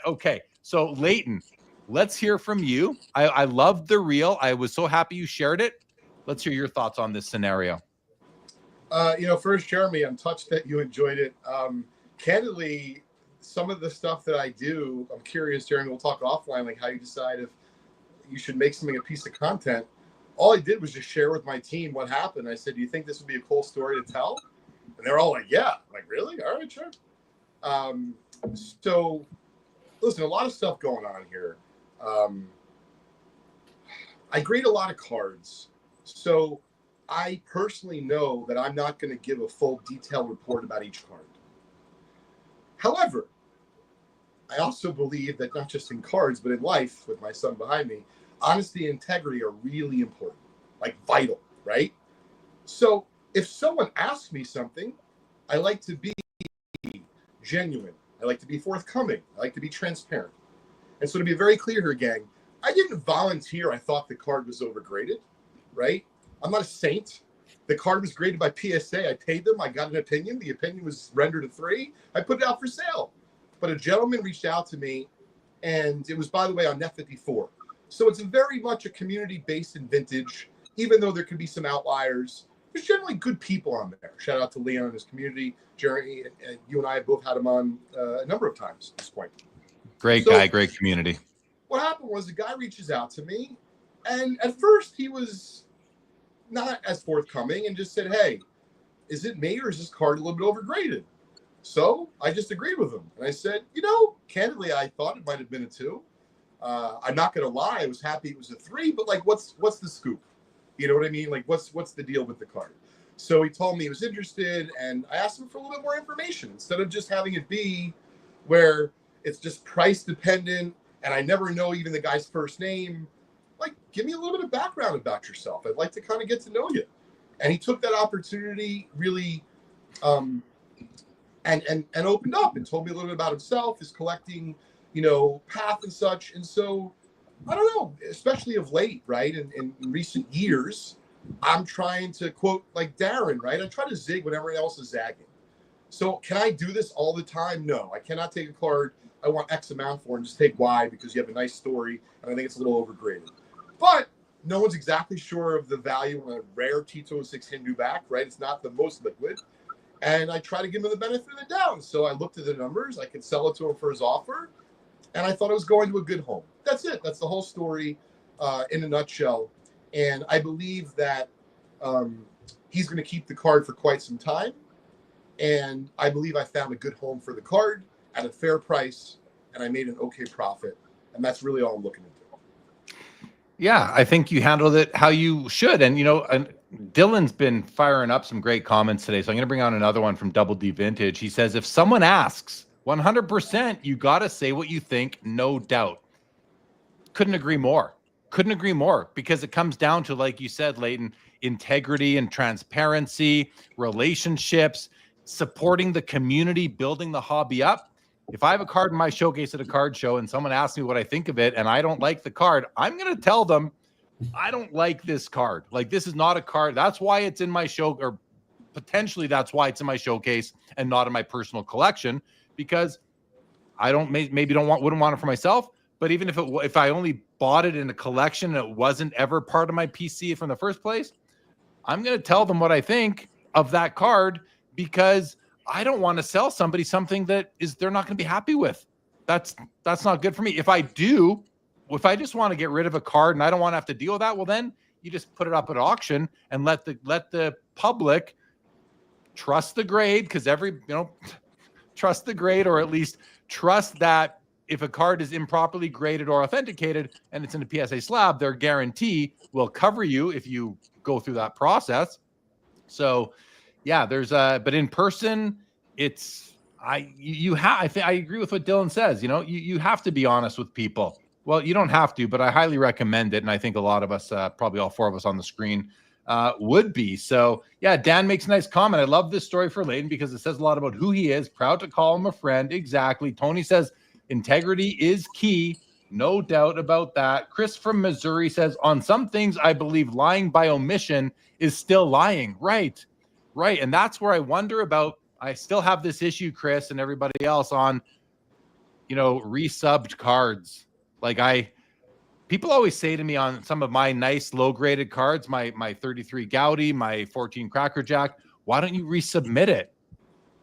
Okay. So Leighton, let's hear from you. I loved the reel. I was so happy you shared it. Let's hear your thoughts on this scenario. First, Jeremy, I'm touched that you enjoyed it. Candidly, some of the stuff that I do, I'm curious, Jeremy, we'll talk offline, like how you decide if you should make something a piece of content. All I did was just share with my team what happened. I said, do you think this would be a cool story to tell? And they're all like, yeah. I'm like, really? All right, sure. So, listen, a lot of stuff going on here. I grade a lot of cards. So I personally know that I'm not going to give a full detailed report about each card. However, I also believe that not just in cards, but in life, with my son behind me, honesty and integrity are really important, like vital, right? So if someone asks me something, I like to be genuine. I like to be forthcoming. I like to be transparent. And so to be very clear here, gang, I didn't volunteer. I thought the card was overgraded, right? I'm not a saint. The card was graded by PSA. I paid them. I got an opinion. The opinion was rendered a 3. I put it out for sale. But a gentleman reached out to me, and it was, by the way, on Net 54. So it's very much a community-based in vintage, even though there could be some outliers. There's generally good people on there. Shout out to Leon and his community. Jeremy, and you and I have both had him on a number of times at this point. Great guy, great community. What happened was the guy reaches out to me, and at first he was not as forthcoming and just said, hey, is it me or is this card a little bit overgraded? So I just agreed with him. And I said, candidly, I thought it might have been a 2. I'm not going to lie. I was happy it was a 3, but like, what's the scoop? You know what I mean? Like, what's the deal with the card? So he told me he was interested, and I asked him for a little bit more information instead of just having it be where it's just price dependent and I never know even the guy's first name. Like, give me a little bit of background about yourself. I'd like to kind of get to know you. And he took that opportunity really and opened up and told me a little bit about himself, his collecting, path and such. And so, I don't know, especially of late, right? In recent years, I'm trying to quote like Darren, right? I try to zig when everyone else is zagging. So can I do this all the time? No, I cannot take a card I want X amount for and just take Y because you have a nice story and I think it's a little overgraded. But no one's exactly sure of the value of a rare T206 Hindu back, right? It's not the most liquid. And I try to give him the benefit of the doubt. So I looked at the numbers. I could sell it to him for his offer. And I thought it was going to a good home. That's it. That's the whole story in a nutshell. And I believe that he's going to keep the card for quite some time. And I believe I found a good home for the card at a fair price. And I made an okay profit. And that's really all I'm looking to do. Yeah, I think you handled it how you should. And, and Dylan's been firing up some great comments today. So I'm going to bring on another one from Double D Vintage. He says, if someone asks, 100%, you got to say what you think, no doubt. Couldn't agree more. Couldn't agree more, because it comes down to, like you said, Leighton, integrity and transparency, relationships, supporting the community, building the hobby up. If I have a card in my showcase at a card show and someone asks me what I think of it and I don't like the card, I'm going to tell them, I don't like this card. Like, this is not a card. That's why it's in my show, or potentially that's why it's in my showcase and not in my personal collection, because I wouldn't want it for myself. But even if I only bought it in a collection and it wasn't ever part of my PC from the first place, I'm going to tell them what I think of that card, because I don't want to sell somebody something that they're not going to be happy with. That's not good for me. If I just want to get rid of a card and I don't want to have to deal with that, well, then you just put it up at auction and let the public trust the grade, because trust the grade, or at least trust that if a card is improperly graded or authenticated and it's in a PSA slab, their guarantee will cover you if you go through that process. So yeah, but in person, I agree with what Dylan says. You have to be honest with people. Well, you don't have to, but I highly recommend it. And I think a lot of us, probably all 4 of us on the screen, would be. So yeah, Dan makes a nice comment. I love this story for Leighton because it says a lot about who he is. Proud to call him a friend. Exactly. Tony says integrity is key. No doubt about that. Chris from Missouri says, on some things, I believe lying by omission is still lying. Right. And that's where I wonder about. I still have this issue, Chris, and everybody else, on, resubbed cards. Like people always say to me on some of my nice low graded cards, my 33 Gaudi, my 14 Cracker Jack, why don't you resubmit it?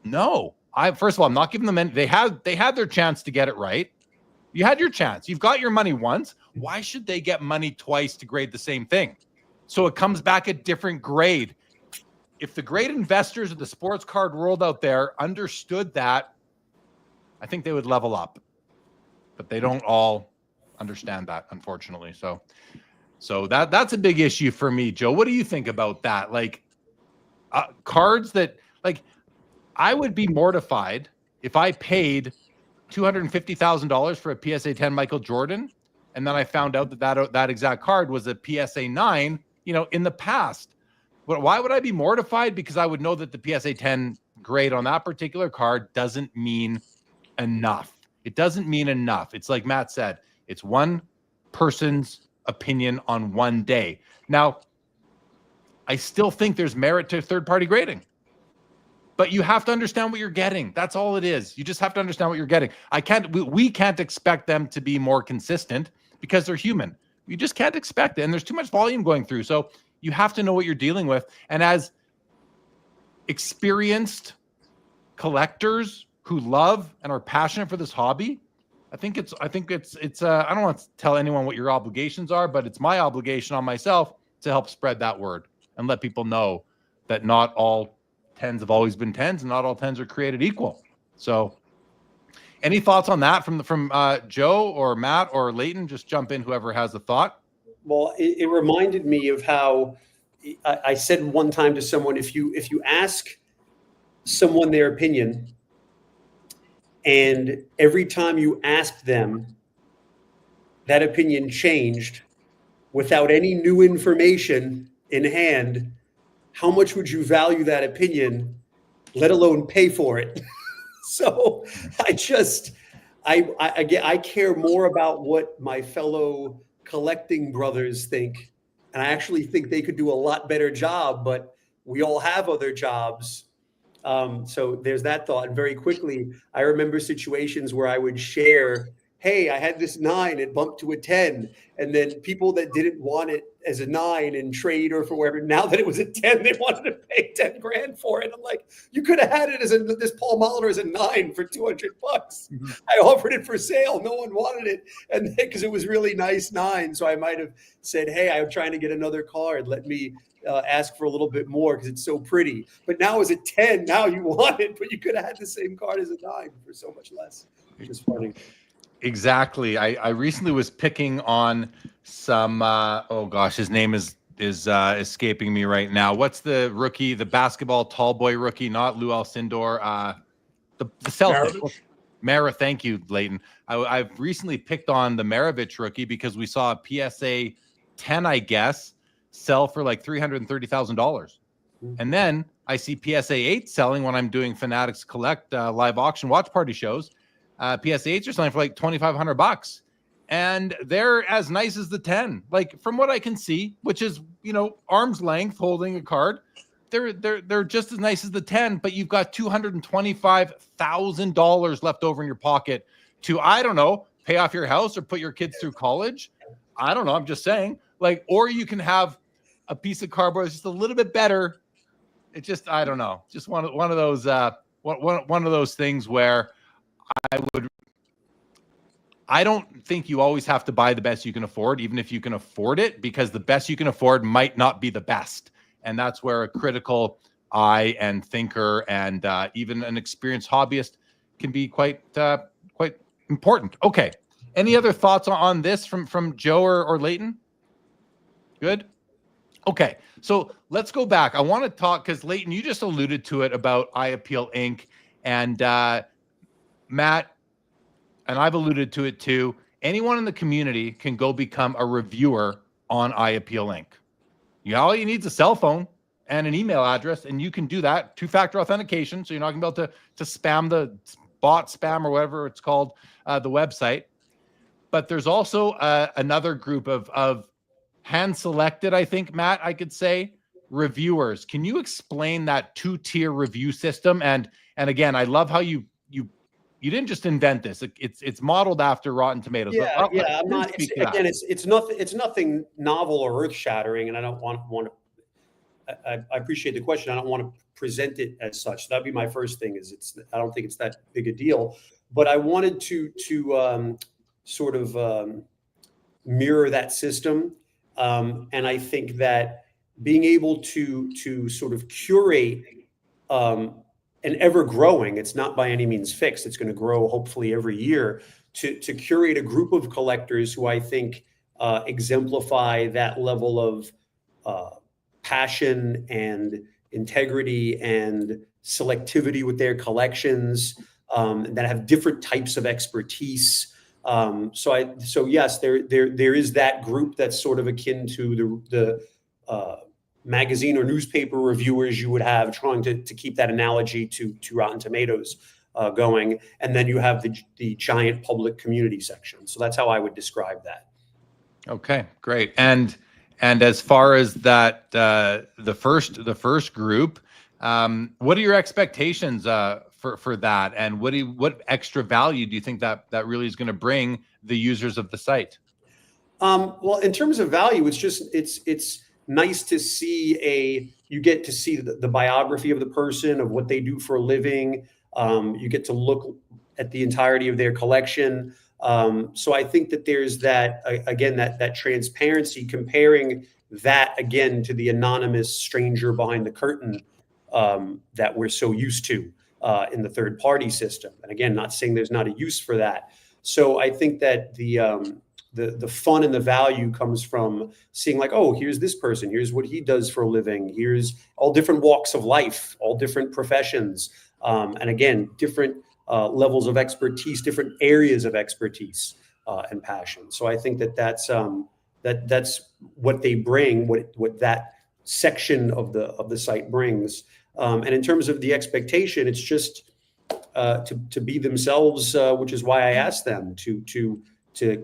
No, first of all, I'm not giving them any. They had their chance to get it right. You had your chance. You've got your money once. Why should they get money twice to grade the same thing? So it comes back a different grade. If the great investors of the sports card world out there understood that, I think they would level up, but they don't all understand that, unfortunately. So that's a big issue for me, Joe. What do you think about that? Like cards that, like, I would be mortified if I paid $250,000 for a PSA 10 Michael Jordan, and then I found out that exact card was a PSA 9, in the past. But why would I be mortified? Because I would know that the PSA 10 grade on that particular card doesn't mean enough. It doesn't mean enough. It's like Matt said, it's one person's opinion on one day. Now, I still think there's merit to third-party grading, but you have to understand what you're getting. That's all it is. You just have to understand what you're getting. We can't expect them to be more consistent because they're human. You just can't expect it. And there's too much volume going through. So you have to know what you're dealing with. And as experienced collectors who love and are passionate for this hobby, I think it's I don't want to tell anyone what your obligations are, but it's my obligation on myself to help spread that word and let people know that not all 10s have always been 10s and not all 10s are created equal. So any thoughts on that from Joe or Matt or Leighton? Just jump in, whoever has a thought. Well, it reminded me of how I said one time to someone, if you ask someone their opinion, and every time you asked them, that opinion changed without any new information in hand, how much would you value that opinion, let alone pay for it? So I care more about what my fellow collecting brothers think. And I actually think they could do a lot better job, but we all have other jobs. So there's that thought. And very quickly, I remember situations where I would share, hey, I had this 9, it bumped to a 10. And then people that didn't want it as a 9 in trade or for wherever, now that it was a 10, they wanted to pay 10 grand for it. I'm like, you could have had it as this Paul Molitor as a 9 for $200. Mm-hmm. I offered it for sale. No one wanted it. And because it was really nice 9. So I might have said, hey, I'm trying to get another card. Let me ask for a little bit more because it's so pretty. But now as a 10, now you want it, but you could have had the same card as a 9 for so much less, which is funny. Exactly. I recently was picking on some, oh gosh, his name is escaping me right now. What's the rookie, the basketball tall boy rookie, not Lou Alcindor, the Celtics. Mara, thank you, Leighton. I've recently picked on the Maravich rookie because we saw a PSA 10, I guess, sell for like $330,000. And then I see PSA 8 selling when I'm doing Fanatics Collect live auction watch party shows. PSA 8s are selling for like $2,500, and they're as nice as the 10. Like from what I can see, which is arm's length holding a card, they're just as nice as the 10. But you've got $225,000 left over in your pocket to, I don't know, pay off your house or put your kids through college. I don't know. I'm just saying, like, or you can have a piece of cardboard that's just a little bit better. It just, I don't know, just one of those one of those things where I don't think you always have to buy the best you can afford, even if you can afford it, because the best you can afford might not be the best. And that's where a critical eye and thinker and even an experienced hobbyist can be quite important. Okay. Any other thoughts on this from Joe or Leighton? Good. Okay. So let's go back. I want to talk, because Leighton, you just alluded to it about Eye Appeal Inc. And Matt, and I've alluded to it too, anyone in the community can go become a reviewer on Eye Appeal Inc. All you need is a cell phone and an email address, and you can do that. 2-factor authentication, so you're not going to be able to spam the bot spam or whatever it's called, the website. But there's also another group of hand-selected, I think, Matt, I could say, reviewers. Can you explain that 2-tier review system? And again, I love how you didn't just invent this. It's modeled after Rotten Tomatoes. Yeah, I'm not. It's nothing novel or earth-shattering, and I don't want to. I appreciate the question. I don't want to present it as such. That'd be my first thing. I don't think it's that big a deal, but I wanted to sort of mirror that system, and I think that being able to sort of curate and ever growing. It's not by any means fixed. It's going to grow hopefully every year to curate a group of collectors who I think exemplify that level of passion and integrity and selectivity with their collections, that have different types of expertise. So yes, there is that group that's sort of akin to the magazine or newspaper reviewers you would have, trying to keep that analogy to Rotten Tomatoes going, and then you have the giant public community section. So that's how I would describe that. Okay, great. And as far as that, the first group, what are your expectations for that, and what extra value do you think that really is going to bring the users of the site? Well, in terms of value, it's nice to see you get to see the biography of the person, of what they do for a living. You get to look at the entirety of their collection. So I think that there's that, again, that transparency, comparing that again to the anonymous stranger behind the curtain that we're so used to in the third party system. And again, not saying there's not a use for that. So I think that the fun and the value comes from seeing, like, oh, here's this person, here's what he does for a living, here's all different walks of life, all different professions, and again, different levels of expertise, different areas of expertise and passion. So I think that's what they bring, what that section of the site brings. And in terms of the expectation, it's just to be themselves, which is why I asked them to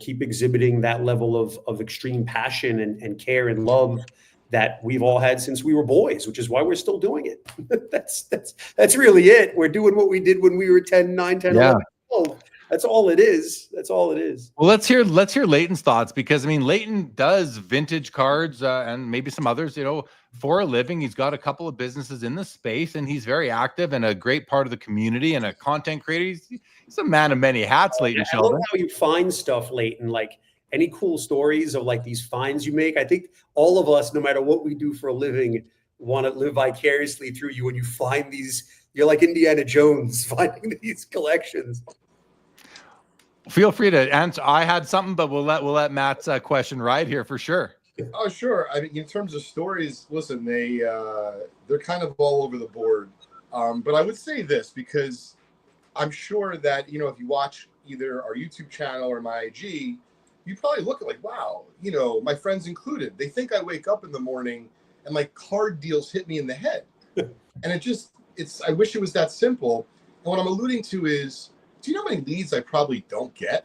keep exhibiting that level of extreme passion and care and love that we've all had since we were boys, which is why we're still doing it. That's really it. We're doing what we did when we were 10, 9, 10, 11, 12. That's all it is. That's all it is. Well, let's hear Leighton's thoughts, because I mean, Leighton does vintage cards and maybe some others, for a living. He's got a couple of businesses in the space, and he's very active and a great part of the community and a content creator. He's a man of many hats, Leighton Sheldon. I love how you find stuff, Leighton. Like, any cool stories of like these finds you make? I think all of us, no matter what we do for a living, want to live vicariously through you when you find these. You're like Indiana Jones finding these collections. Feel free to answer. I had something, but we'll let Matt's question ride here for sure. Oh, sure. I mean, in terms of stories, listen, they're kind of all over the board. But I would say this, because I'm sure that, if you watch either our YouTube channel or my IG, you probably look at like, wow, my friends included, they think I wake up in the morning and like card deals hit me in the head. And I wish it was that simple. And what I'm alluding to is, do you know how many leads I probably don't get?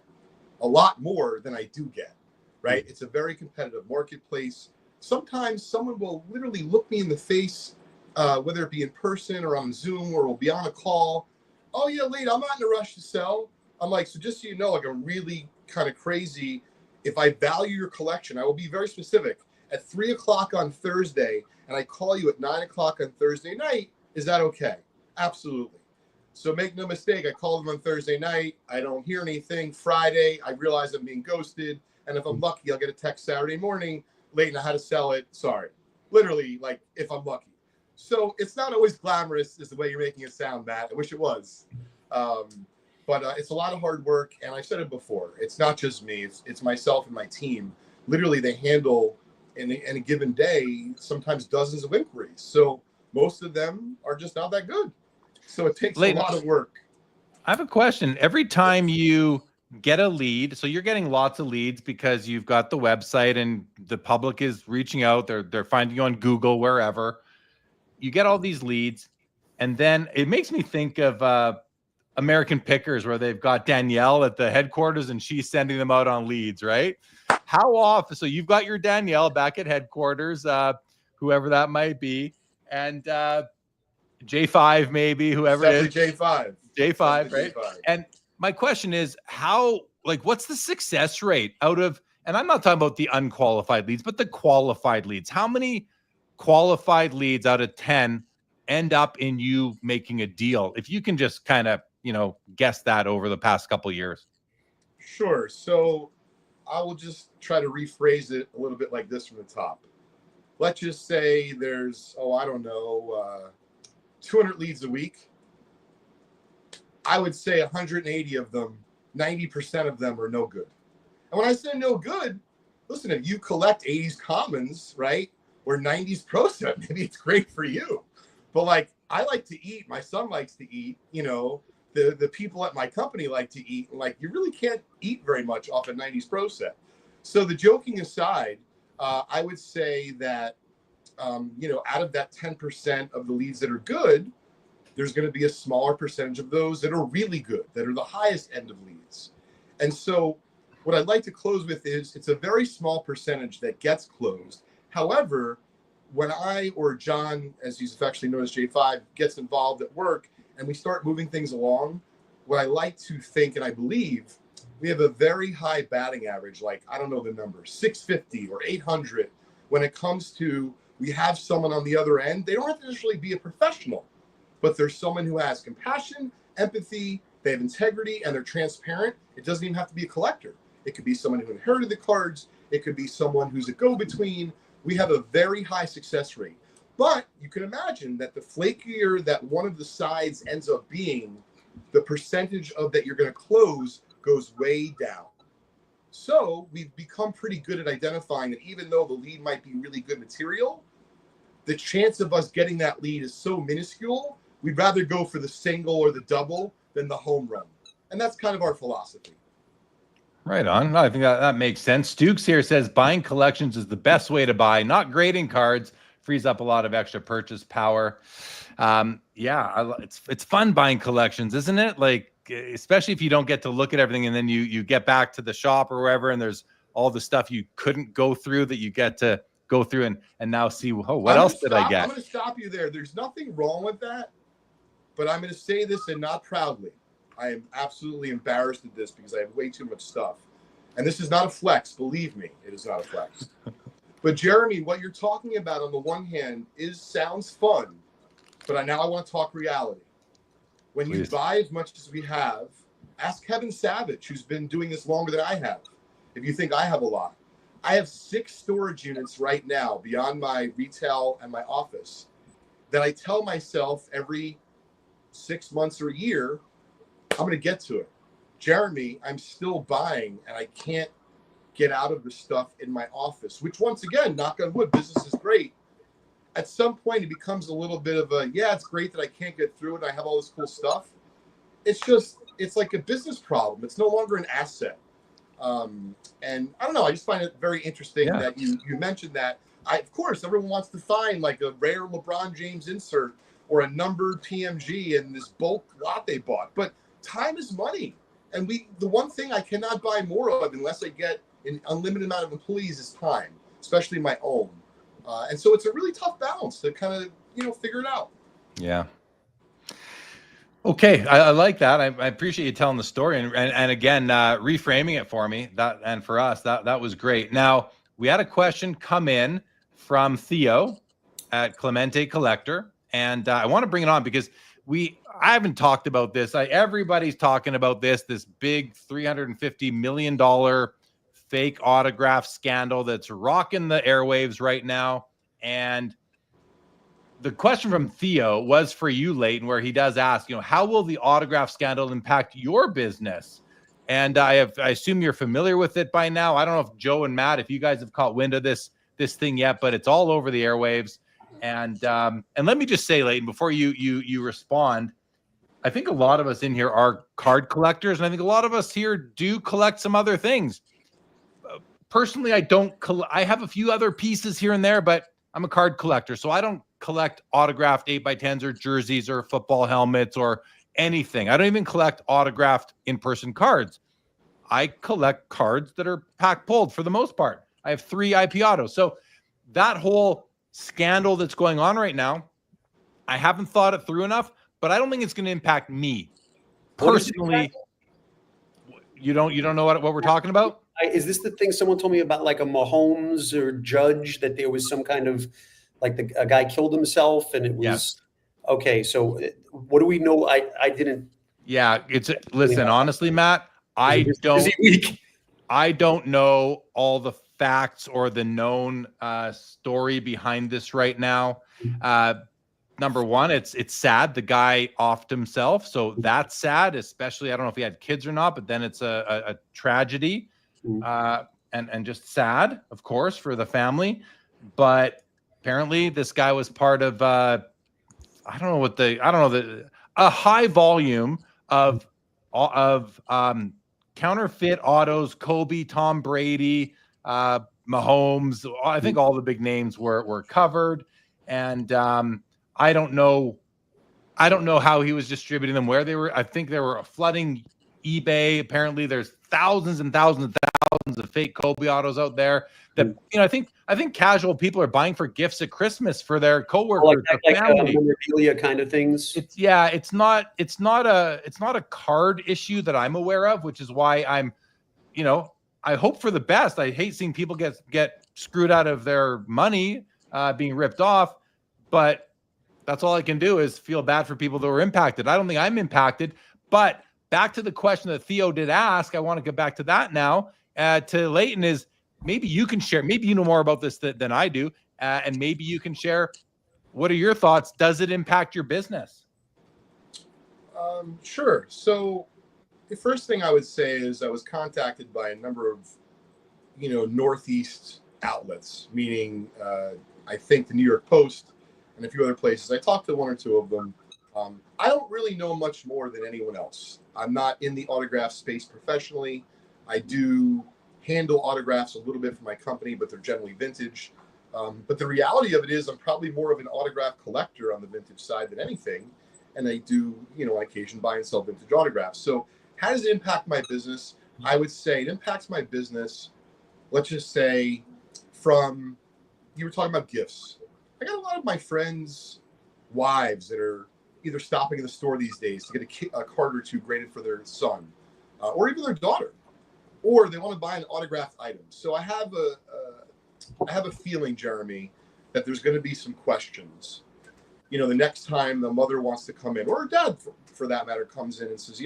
A lot more than I do get, right? It's a very competitive marketplace. Sometimes someone will literally look me in the face, whether it be in person or on Zoom, or we'll be on a call. Oh yeah, Leighton, I'm not in a rush to sell. I'm like, so just so you know, like, I'm really kind of crazy. If I value your collection, I will be very specific. At 3 o'clock on Thursday, and I call you at 9 o'clock on Thursday night, is that okay? Absolutely. So make no mistake, I call them on Thursday night. I don't hear anything. Friday, I realize I'm being ghosted. And if I'm lucky, I'll get a text Saturday morning. Leighton, I had to sell it. Sorry. Literally, like, if I'm lucky. So it's not always glamorous, is the way you're making it sound, Matt. I wish it was. But it's a lot of hard work. And I've said it before. It's not just me. It's myself and my team. Literally, they handle, in a given day, sometimes dozens of inquiries. So most of them are just not that good. So it takes a lot of work. I have a question. Every time you get a lead, so you're getting lots of leads because you've got the website and the public is reaching out. They're finding you on Google, wherever. You get all these leads, and then it makes me think of American Pickers, where they've got Danielle at the headquarters and she's sending them out on leads, right? How often? So you've got your Danielle back at headquarters, whoever that might be, and J5 maybe, whoever it is. J5. J5, right? J5. And my question is, what's the success rate out of, and I'm not talking about the unqualified leads, but the qualified leads. How many qualified leads out of 10 end up in you making a deal? If you can just kind of, guess that over the past couple of years. Sure. So I will just try to rephrase it a little bit like this from the top. Let's just say there's, 200 leads a week. I would say 180 of them, 90% of them are no good. And when I say no good, listen, if you collect 80s commons, right, or 90s pro set, maybe it's great for you. But like, I like to eat, my son likes to eat, you know, the people at my company like to eat, and like, you really can't eat very much off a 90s pro set. So the joking aside, I would say that, you know, out of that 10% of the leads that are good, there's going to be a smaller percentage of those that are really good, that are the highest end of leads. And so what I'd like to close with is it's a very small percentage that gets closed. However, when I or John, as he's affectionately known as J5, gets involved at work and we start moving things along, what I like to think and I believe, we have a very high batting average, like, I don't know the number, 650 or 800, when it comes to we have someone on the other end. They don't have to necessarily be a professional, but there's someone who has compassion, empathy, they have integrity, and they're transparent. It doesn't even have to be a collector. It could be someone who inherited the cards. It could be someone who's a go-between. We have a very high success rate. But you can imagine that the flakier that one of the sides ends up being, the percentage of that you're going to close goes way down. So we've become pretty good at identifying that even though the lead might be really good material, the chance of us getting that lead is so minuscule, we'd rather go for the single or the double than the home run. And that's kind of our philosophy. Right on. No, I think that makes sense. Stukes here says buying collections is the best way to buy, not grading cards. Frees up a lot of extra purchase power. Yeah, it's fun buying collections, isn't it? Like, especially if you don't get to look at everything and then you get back to the shop or wherever and there's all the stuff you couldn't go through that you get to go through and now see, oh, what else did I get? I'm going to stop you there. There's nothing wrong with that, but I'm going to say this, and not proudly. I am absolutely embarrassed at this because I have way too much stuff. And this is not a flex. Believe me, it is not a flex. But Jeremy, what you're talking about on the one hand sounds fun, but now I want to talk reality. When you buy as much as we have, ask Kevin Savage, who's been doing this longer than I have, if you think I have a lot. I have 6 storage units right now beyond my retail and my office that I tell myself every 6 months or a year, I'm going to get to it. Jeremy, I'm still buying and I can't get out of the stuff in my office, which once again, knock on wood, business is great. At some point, it becomes a little bit of a, yeah, it's great that I can't get through it. I have all this cool stuff. It's like a business problem. It's no longer an asset. And I don't know, I just find it very interesting that you mentioned that. Of course, everyone wants to find like a rare LeBron James insert or a numbered PMG in this bulk lot they bought. But time is money. And the one thing I cannot buy more of unless I get an unlimited amount of employees is time, especially my own. And so it's a really tough balance to kind of, figure it out. Yeah. Okay. I like that. I appreciate you telling the story and again, reframing it for me and for us, that was great. Now we had a question come in from Theo at Clemente Collector. And I want to bring it on because I haven't talked about this. Everybody's talking about this big $350 million fake autograph scandal that's rocking the airwaves right now. And the question from Theo was for you, Leighton, where he does ask, how will the autograph scandal impact your business? And I assume you're familiar with it by now. I don't know if Joe and Matt, if you guys have caught wind of this thing yet, but it's all over the airwaves. And let me just say, Leighton, before you respond, I think a lot of us in here are card collectors, and I think a lot of us here do collect some other things. Personally, I have a few other pieces here and there, but I'm a card collector, so I don't collect autographed 8x10s or jerseys or football helmets or anything. I don't even collect autographed in-person cards. I collect cards that are pack pulled for the most part. I have 3 IP autos. So that whole scandal that's going on right now, I haven't thought it through enough, but I don't think it's going to impact me personally. You don't know what we're talking about? Is this the thing someone told me about, like a Mahomes or Judge, that there was some kind of like a guy killed himself and it was okay. So what do we know? I didn't. Yeah, listen, honestly, Matt, I don't know all the facts or the known story behind this right now. number one, it's sad. The guy offed himself, so that's sad. Especially, I don't know if he had kids or not, but then it's a tragedy, and just sad, of course, for the family. But apparently, this guy was part of a high volume of counterfeit autos. Kobe, Tom Brady, Mahomes. I think all the big names were covered, and I don't know how he was distributing them, where they were. I think they were flooding eBay. Apparently, there's thousands and thousands and thousands of fake Kobe autos out there that, I think casual people are buying for gifts at Christmas for their coworkers, like family. memorabilia kind of things. It's not a card issue that I'm aware of, which is why I hope for the best. I hate seeing people get screwed out of their money, being ripped off, but that's all I can do is feel bad for people that were impacted. I don't think I'm impacted, but back to the question that Theo did ask, I want to get back to that now. To Leighton, is maybe you can share, maybe you know more about this than I do, and maybe you can share, what are your thoughts? Does it impact your business? Sure. So the first thing I would say is I was contacted by a number of, Northeast outlets, meaning I think the New York Post and a few other places. I talked to one or two of them. I don't really know much more than anyone else. I'm not in the autograph space professionally. I do handle autographs a little bit for my company, but they're generally vintage. But the reality of it is I'm probably more of an autograph collector on the vintage side than anything. And I do, on occasion buy and sell vintage autographs. So how does it impact my business? I would say it impacts my business, let's just say, from, you were talking about gifts. I got a lot of my friends' wives that are either stopping in the store these days to get a card or two graded for their son, or even their daughter, or they want to buy an autographed item. So I have a feeling, Jeremy, that there's going to be some questions. The next time the mother wants to come in, or her dad, for that matter, comes in and says,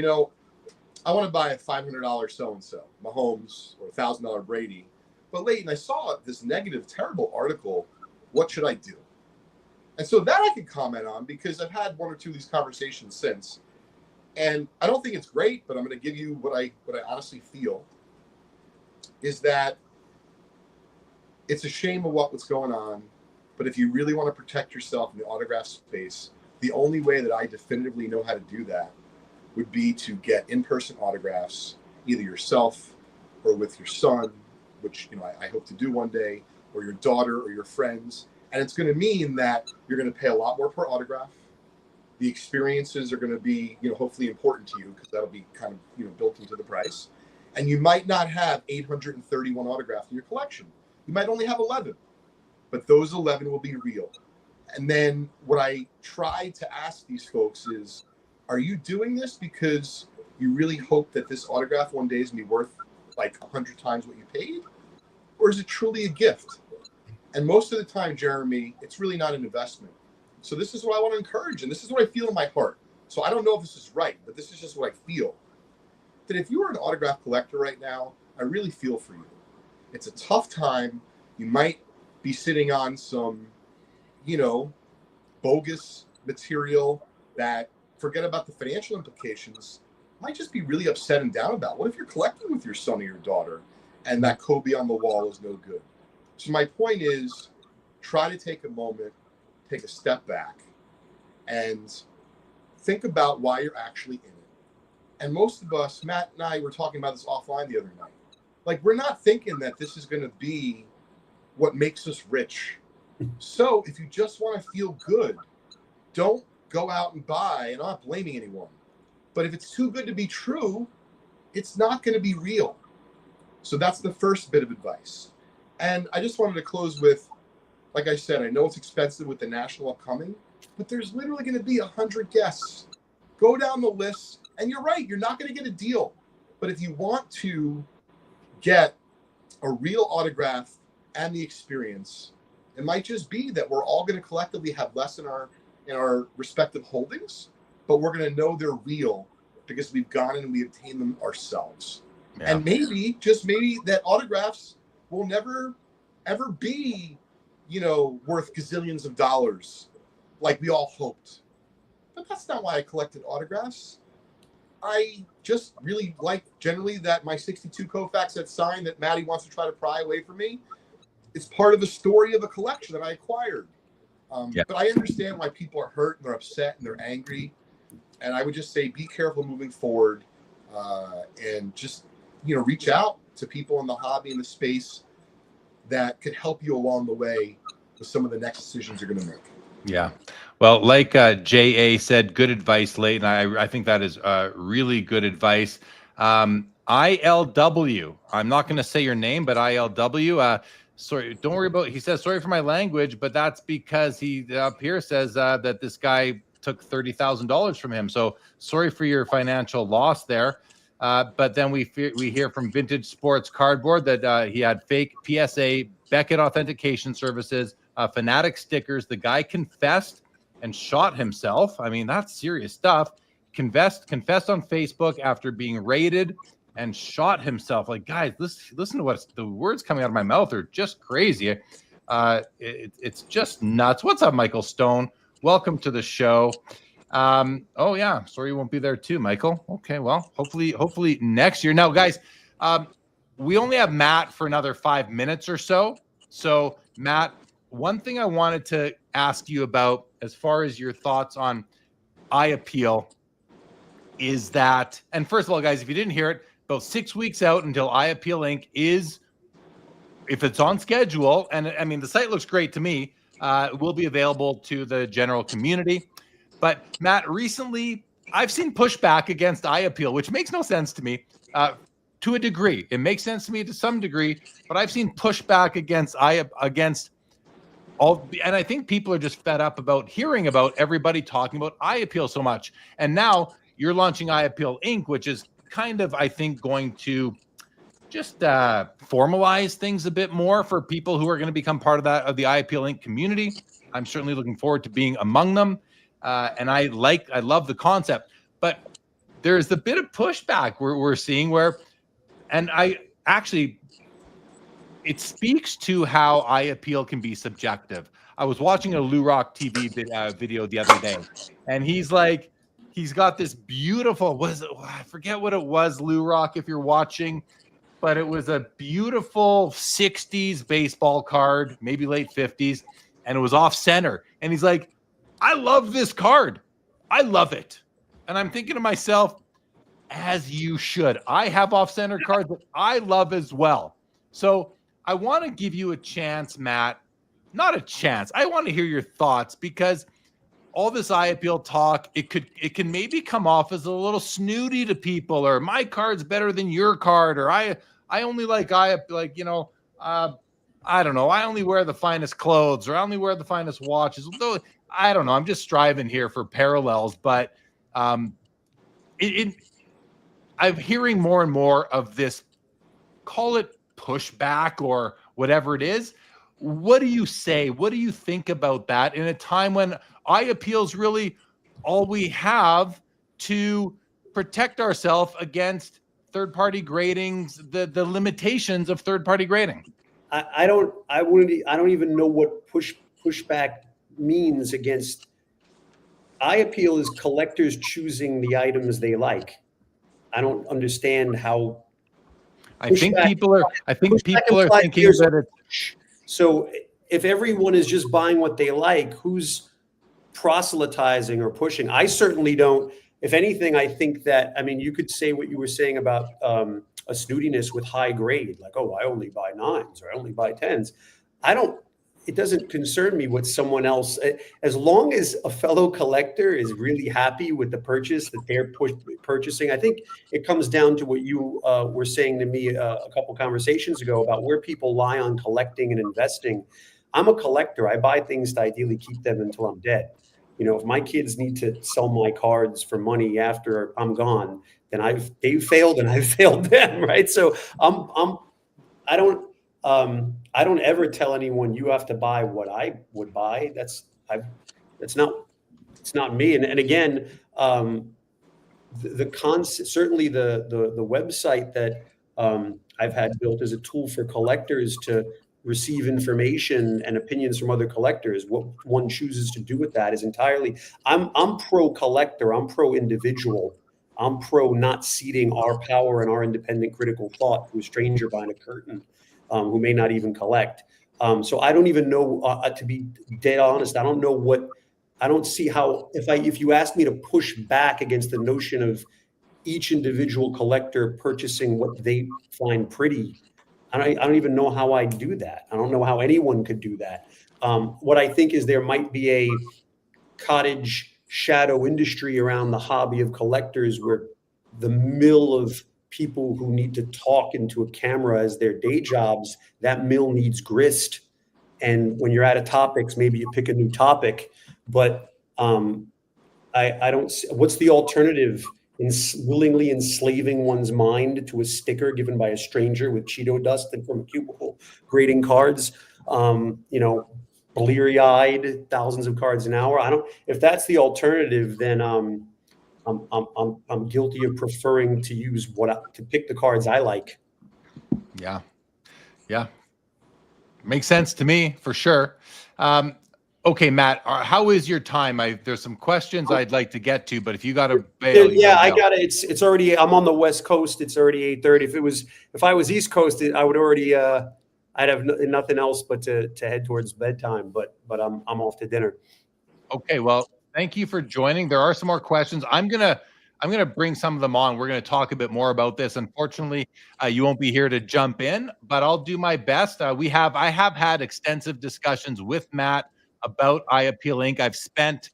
I want to buy a $500 so-and-so, Mahomes, or $1,000 Brady. But Leighton, I saw this negative, terrible article. What should I do? And so that I can comment on, because I've had one or two of these conversations since. And I don't think it's great, but I'm going to give you what I honestly feel is that it's a shame of what's going on. But if you really want to protect yourself in the autograph space, the only way that I definitively know how to do that would be to get in-person autographs, either yourself or with your son, which I hope to do one day, or your daughter or your friends. And it's going to mean that you're going to pay a lot more per autograph. The experiences are going to be, hopefully important to you, because that'll be kind of, built into the price. And you might not have 831 autographs in your collection. You might only have 11, but those 11 will be real. And then what I try to ask these folks is, are you doing this because you really hope that this autograph one day is going to be worth like 100 times what you paid? Or is it truly a gift? And most of the time, Jeremy, it's really not an investment. So this is what I want to encourage, and this is what I feel in my heart. So I don't know if this is right, but this is just what I feel. That if you are an autograph collector right now, I really feel for you. It's a tough time. You might be sitting on some, bogus material that, forget about the financial implications, might just be really upset and down about. What if you're collecting with your son or your daughter and that Kobe on the wall is no good? So my point is, try to take a moment, take a step back, and think about why you're actually in it. And most of us, Matt and I were talking about this offline the other night. Like, we're not thinking that this is going to be what makes us rich. So if you just want to feel good, don't go out and buy, and I'm not blaming anyone, but if it's too good to be true, it's not going to be real. So that's the first bit of advice. And I just wanted to close with, like I said, I know it's expensive with the national upcoming, but there's literally going to be 100 guests. Go down the list, and you're right, you're not going to get a deal. But if you want to get a real autograph and the experience, it might just be that we're all going to collectively have less in our respective holdings, but we're going to know they're real because we've gone in and we obtained them ourselves. Yeah. And maybe, just maybe, that autographs will never, ever be, worth gazillions of dollars. like we all hoped. But that's not why I collected autographs. I just really like generally that my 62 Koufax that's signed that Matty wants to try to pry away from me. It's part of the story of a collection that I acquired. But I understand why people are hurt and they're upset and they're angry. And I would just say, be careful moving forward, and just, reach out to people in the hobby and the space that could help you along the way with some of the next decisions you're going to make. Yeah. Well, like J.A. said, good advice, Leighton. I think that is really good advice. ILW, I'm not going to say your name, but ILW, sorry, don't worry about, he says, sorry for my language, but that's because he up here says that this guy took $30,000 from him. So sorry for your financial loss there. But then we hear from Vintage Sports Cardboard that he had fake PSA, Beckett authentication services, Fanatic stickers. The guy confessed and shot himself. I mean, that's serious stuff. Confessed on Facebook after being raided and shot himself. Like, guys, listen to what the words coming out of my mouth are just crazy. It's just nuts. What's up, Michael Stone? Welcome to the show. Oh yeah, sorry you won't be there too, Michael. Okay, well, hopefully next year. Now, guys, we only have Matt for another 5 minutes or so. So, Matt, one thing I wanted to ask you about, as far as your thoughts on eye appeal, is that, and first of all, guys, if you didn't hear it, about 6 weeks out until Eye Appeal Inc. is, if it's on schedule, and I mean, the site looks great to me, will be available to the general community. But Matt, recently, I've seen pushback against Eye Appeal, which makes no sense to me, to a degree. It makes sense to me to some degree, but I've seen pushback against all, and I think people are just fed up about hearing about everybody talking about Eye Appeal so much. And now you're launching Eye Appeal Inc., which is kind of, I think, going to just formalize things a bit more for people who are going to become part of the Eye Appeal Inc. community. I'm certainly looking forward to being among them. And I love the concept, but there's a bit of pushback we're seeing where, and it speaks to how Eye Appeal can be subjective. I was watching a Lou Rock TV video the other day, and he's got this beautiful, I forget what it was, Lou Rock, if you're watching, but it was a beautiful 60s baseball card, maybe late 50s, and it was off center. And he's like, I love this card. I love it. And I'm thinking to myself, as you should. I have off-center cards that I love as well. So I want to give you a chance, Matt. Not a chance. I want to hear your thoughts, because all this Eye Appeal talk, it can maybe come off as a little snooty to people, or my card's better than your card, or I only like I don't know. I only wear the finest clothes, or I only wear the finest watches. I don't know. I'm just striving here for parallels, but I'm hearing more and more of this, call it pushback or whatever it is. What do you say? What do you think about that in a time when Eye Appeal is really all we have to protect ourselves against third-party gradings, the limitations of third-party grading? I don't even know what pushback means against. Eye Appeal is collectors choosing the items they like. I don't understand how. I think people are thinking that it's. So if everyone is just buying what they like, who's proselytizing or pushing? I certainly don't. If anything, I think that, I mean, you could say what you were saying about a snootiness with high grade, like, oh, I only buy 9s or I only buy 10s. It doesn't concern me what someone else, as long as a fellow collector is really happy with the purchase that they're purchasing. I think it comes down to what you were saying to me a couple conversations ago about where people lie on collecting and investing. I'm a collector. I buy things to ideally keep them until I'm dead. You know, if my kids need to sell my cards for money after I'm gone, then they've failed and I've failed them, right? So I don't ever tell anyone you have to buy what I would buy. It's not me. And again, the concept, certainly the website that I've had built as a tool for collectors to receive information and opinions from other collectors. What one chooses to do with that is entirely. I'm pro collector. I'm pro individual. I'm pro not ceding our power and our independent critical thought to a stranger behind a curtain who may not even collect. So I don't even know, to be dead honest, I don't see how, if you ask me to push back against the notion of each individual collector purchasing what they find pretty, I don't even know how I do that. I don't know how anyone could do that. What I think is there might be a cottage shadow industry around the hobby of collectors where the mill of people who need to talk into a camera as their day jobs, that mill needs grist. And when you're out of topics, maybe you pick a new topic. But I don't see, what's the alternative in willingly enslaving one's mind to a sticker given by a stranger with Cheeto dust and from a cubicle grading cards, bleary-eyed, thousands of cards an hour. If that's the alternative, then I'm guilty of preferring to use to pick the cards I like. Yeah. Makes sense to me for sure. Okay, Matt, how is your time? There's some questions I'd like to get to, but if you got to bail, I got it. It's already. I'm on the West Coast. It's already 8:30. If I was East Coast, I would already. I'd have nothing else but to head towards bedtime. But I'm off to dinner. Okay, well, thank you for joining. There are some more questions. I'm gonna bring some of them on. We're gonna talk a bit more about this. Unfortunately, you won't be here to jump in, but I'll do my best. I have had extensive discussions with Matt about iAppeal Inc. I've spent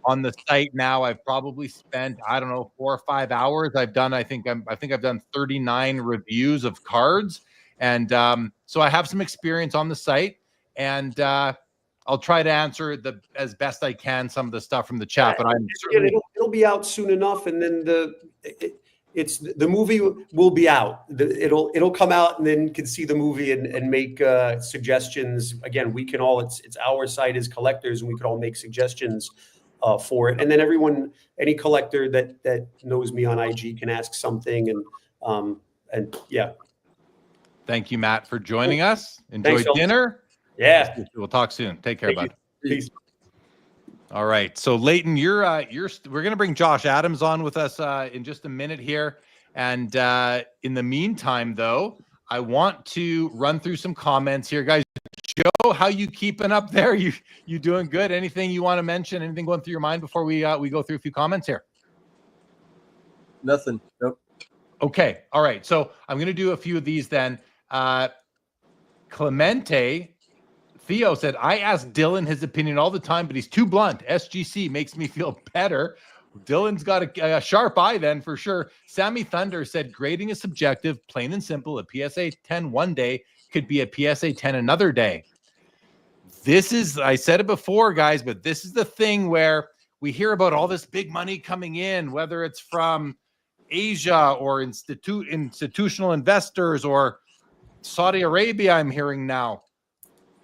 on the site now. I've probably spent 4 or 5 hours. I think I've done 39 reviews of cards, and so I have some experience on the site, and I'll try to answer as best I can some of the stuff from the chat. But it'll be out soon enough, and then the movie will be out. It'll come out, and then you can see the movie and make suggestions. Again, we can all. It's our site as collectors, and we could all make suggestions for it. And then any collector that knows me on IG can ask something. And yeah. Thank you, Matt, for joining us. Enjoy dinner. Yeah. We'll talk soon. Take care, bud. Peace. All right. So Leighton, we're going to bring Josh Adams on with us in just a minute here. And in the meantime, though, I want to run through some comments here, guys. Joe, how you keeping up there? You doing good? Anything you want to mention? Anything going through your mind before we go through a few comments here? Nothing. Nope. Okay. All right. So I'm going to do a few of these then. Clemente Theo said, I ask Dylan his opinion all the time, but he's too blunt. SGC makes me feel better. Dylan's got a sharp eye then for sure. Sammy Thunder said, grading is subjective, plain and simple. A PSA 10 one day could be a PSA 10 another day. I said it before, guys, but this is the thing where we hear about all this big money coming in, whether it's from Asia or institutional investors or Saudi Arabia, I'm hearing now.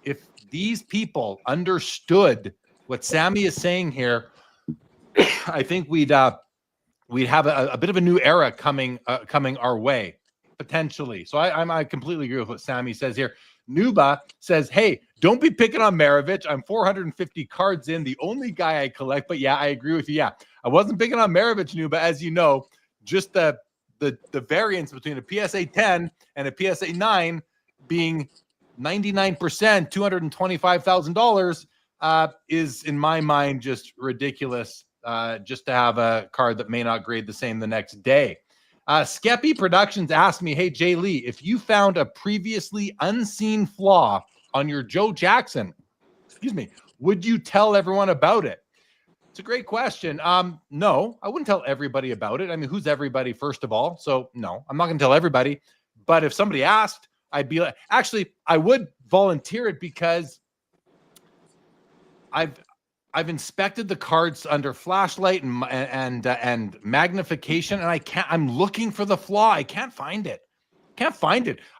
If these people understood what Sammy is saying here, I think we'd have a bit of a new era coming our way, potentially. So I completely agree with what Sammy says here. Nuba says, hey, don't be picking on Maravich. I'm 450 cards in, the only guy I collect. But yeah, I agree with you. Yeah, I wasn't picking on Maravich, Nuba, as you know, just the variance between a PSA 10 and a PSA 9 being 99%, $225,000 is in my mind just ridiculous. Just to have a card that may not grade the same the next day. Skeppy Productions asked me, hey, Jay Lee, if you found a previously unseen flaw on your Joe Jackson, would you tell everyone about it? It's a great question. No, I wouldn't tell everybody about it. I mean, who's everybody, first of all? So no, I'm not going to tell everybody. But if somebody asked, I'd be like, actually, I would volunteer it because I've inspected the cards under flashlight and magnification, and I'm looking for the flaw. I can't find it.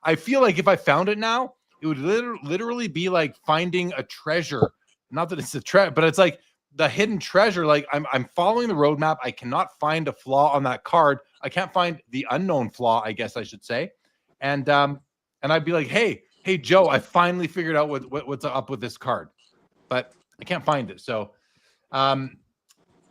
I feel like if I found it now, it would literally be like finding a treasure. Not that it's a treasure, but it's like the hidden treasure. Like I'm following the roadmap. I cannot find a flaw on that card. I can't find the unknown flaw, I guess I should say. And I'd be like, hey, hey, Joe, I finally figured out what's up with this card, but I can't find it. So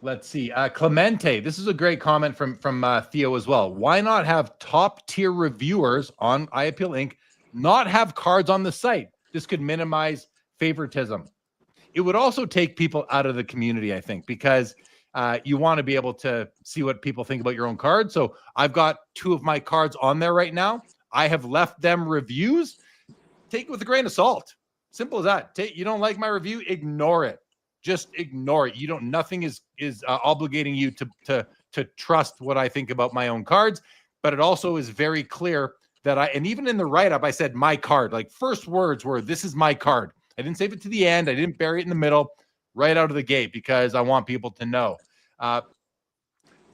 let's see. Clemente, this is a great comment from Theo as well. Why not have top tier reviewers on iAppeal Inc. not have cards on the site? This could minimize favoritism. It would also take people out of the community, I think, because you want to be able to see what people think about your own cards. So I've got 2 of my cards on there right now. I have left them reviews. Take it with a grain of salt. Simple as that. You don't like my review, ignore it. Just ignore it. Nothing is obligating you to trust what I think about my own cards. But it also is very clear that and even in the write-up, I said my card. Like, first words were, this is my card. I didn't save it to the end. I didn't bury it in the middle, right out of the gate, because I want people to know.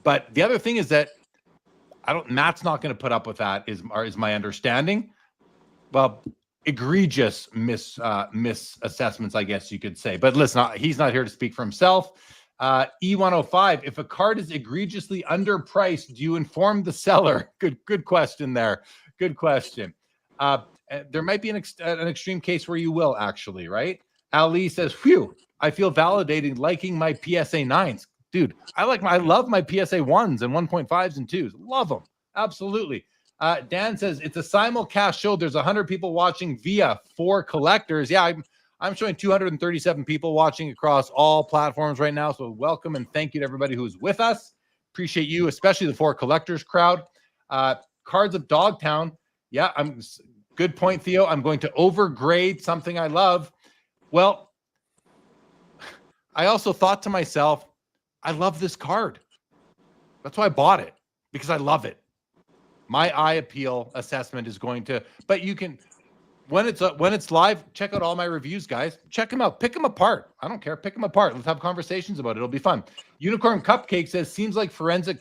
But the other thing is that Matt's not going to put up with that, is my understanding. Well, egregious misassessments, I guess you could say. But listen, he's not here to speak for himself. E105, if a card is egregiously underpriced, do you inform the seller? Good question there. Good question. There might be an extreme case where you will, actually, right? Ali says, phew, I feel validating liking my PSA 9s. Dude, I love my PSA 1s and 1.5s and 2s. Love them. Absolutely. Dan says, it's a simulcast show. There's 100 people watching via 4 collectors. Yeah, I'm showing 237 people watching across all platforms right now. So welcome and thank you to everybody who's with us. Appreciate you, especially the 4 collectors crowd. Cards of Dogtown. Yeah, good point, Theo. I'm going to overgrade something I love. Well, I also thought to myself, I love this card. That's why I bought it, because I love it. My iAppeal assessment is going to, but you can, when it's live, check out all my reviews, guys. Check them out. Pick them apart. I don't care. Pick them apart. Let's have conversations about it. It'll be fun. Unicorn Cupcake says, seems like forensic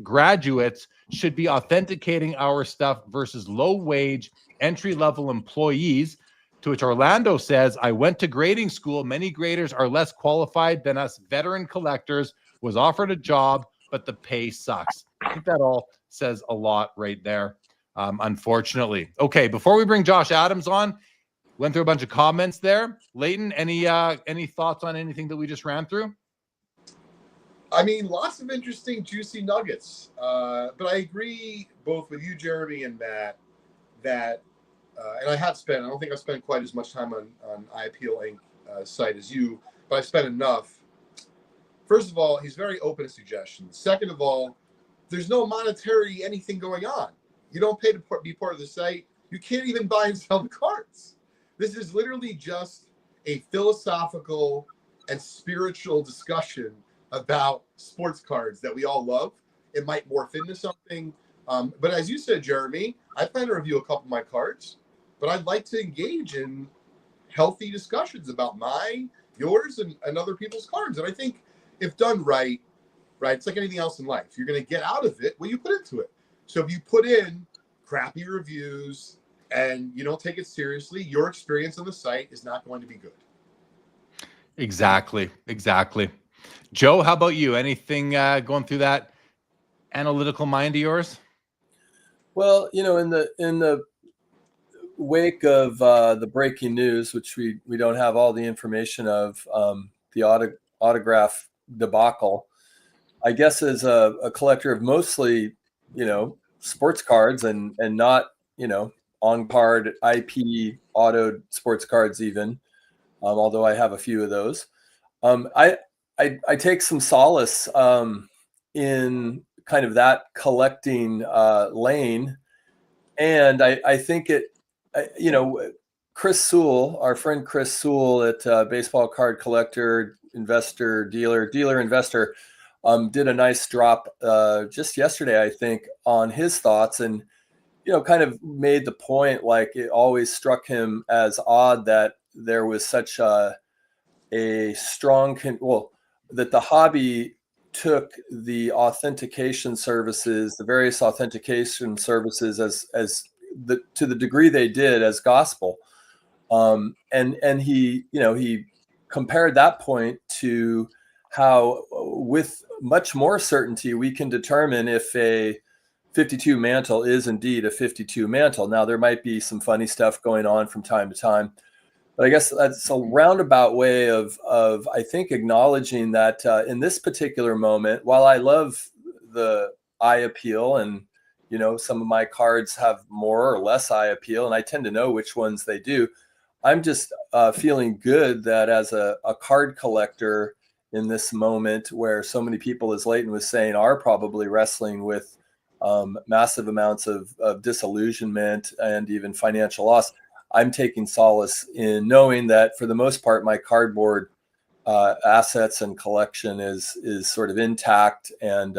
graduates should be authenticating our stuff versus low-wage, entry-level employees. To which Orlando says, I went to grading school. Many graders are less qualified than us veteran collectors. Was offered a job, but the pay sucks. I think that all says a lot right there, unfortunately. Okay, before we bring Josh Adams on, went through a bunch of comments there. Leighton, any thoughts on anything that we just ran through? I mean, lots of interesting, juicy nuggets. But I agree both with you, Jeremy, and Matt, that and I don't think I've spent quite as much time on iAppeal Inc. Site as you, but I've spent enough. First of all, he's very open to suggestions. Second of all, there's no monetary anything going on. You don't pay to be part of the site. You can't even buy and sell the cards. This is literally just a philosophical and spiritual discussion about sports cards that we all love. It might morph into something. But as you said, Jeremy, I plan to review a couple of my cards, but I'd like to engage in healthy discussions about yours, and other people's cards. And I think if done right, it's like anything else in life. You're going to get out of it what you put into it. So if you put in crappy reviews and you don't take it seriously, your experience on the site is not going to be good. Exactly. Joe, how about you? Anything going through that analytical mind of yours? Well, in the wake of the breaking news, which we don't have all the information of, the autograph debacle, I guess as a collector of mostly, sports cards and not, on card IP autoed sports cards even, although I have a few of those. I take some solace in kind of that collecting lane. And I think Chris Sewell, our friend Chris Sewell at Baseball Card Collector, Dealer Investor, did a nice drop just yesterday, I think, on his thoughts, and kind of made the point, like, it always struck him as odd that there was such a strong that the hobby took the authentication services, the various authentication services, as to the degree they did, as gospel. And he compared that point to how, with much more certainty, we can determine if a 52 mantle is indeed a 52 mantle. Now, there might be some funny stuff going on from time to time, but I guess that's a roundabout way of I think, acknowledging that in this particular moment, while I love the eye appeal, and some of my cards have more or less eye appeal, and I tend to know which ones they do, I'm just feeling good that as a card collector in this moment where so many people, as Leighton was saying, are probably wrestling with massive amounts of disillusionment and even financial loss, I'm taking solace in knowing that for the most part, my cardboard assets and collection is sort of intact and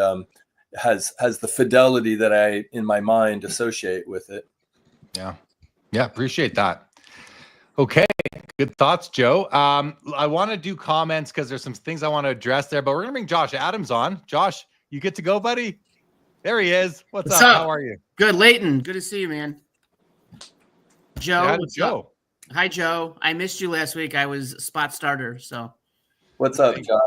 has the fidelity that I, in my mind, associate with it. Yeah. Appreciate that. Okay. Good thoughts, Joe. I want to do comments because there's some things I want to address there, but we're going to bring Josh Adams on. Josh, you get to go, buddy? There he is. What's up? How are you? Good, Leighton. Good to see you, man. Joe, Yeah, what's Joe. up? Hi, Joe. I missed you last week. I was spot starter, so. What's up, Josh?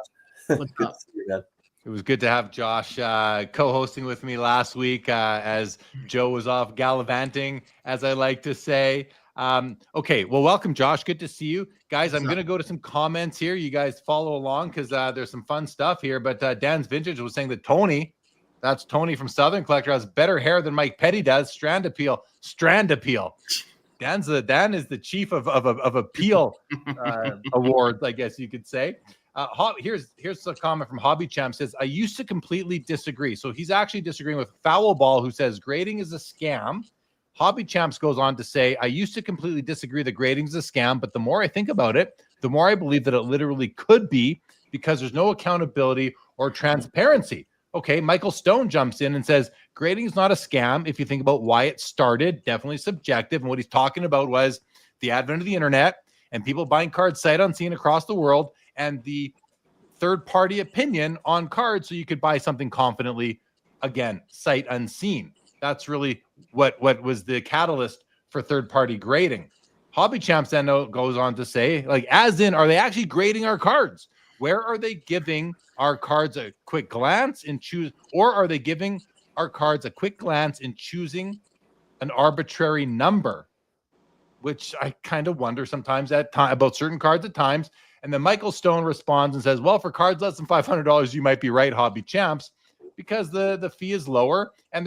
What's Good up? to see you, man. It was good to have Josh co-hosting with me last week as Joe was off gallivanting, as I like to say. Okay, well, welcome, Josh. Good to see you. Guys, I'm going to go to some comments here. You guys follow along because there's some fun stuff here. But Dan's Vintage was saying that Tony, that's Tony from Southern Collector, has better hair than Mike Petty does. Strand appeal. Dan is the chief of appeal awards, I guess you could say. Here's a comment from Hobby Champ. Says, I used to completely disagree. So he's actually disagreeing with Foul Ball, who says grading is a scam. Hobby Champs goes on to say, I used to completely disagree that grading is a scam, but the more I think about it, the more I believe that it literally could be because there's no accountability or transparency. Okay, Michael Stone jumps in and says, grading is not a scam. If you think about why it started, definitely subjective. And what he's talking about was the advent of the internet and people buying cards sight unseen across the world and the third-party opinion on cards so you could buy something confidently, again, sight unseen. That's really what was the catalyst for third-party grading. Hobby Champs then goes on to say, like, as in, are they actually grading our cards? Where are they giving our cards a quick glance and choose, or are they giving our cards a quick glance and choosing an arbitrary number? Which I kind of wonder sometimes about certain cards at times. And then Michael Stone responds and says, well, for cards less than $500, you might be right, Hobby Champs, because the fee is lower and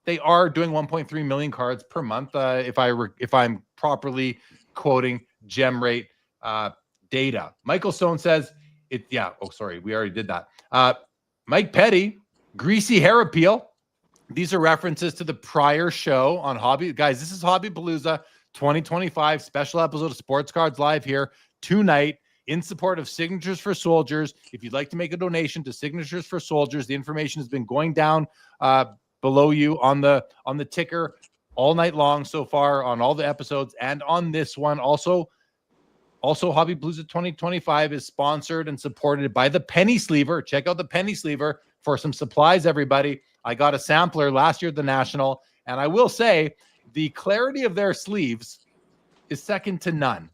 they are doing 1.3 million cards per month. If I'm properly quoting gem rate data. Michael Stone says we already did that. Mike Petty, greasy hair appeal. These are references to the prior show on Hobby. Guys, this is Hobbypalooza 2025 special episode of Sports Cards Live here tonight in support of Signatures for Soldiers. If you'd like to make a donation to Signatures for Soldiers, the information has been going down below you on the ticker all night long so far on all the episodes and on this one. Also Hobbypalooza 2025 is sponsored and supported by the Penny Sleever. Check out the Penny Sleever for some supplies, everybody. I got a sampler last year at the National, and I will say the clarity of their sleeves is second to none.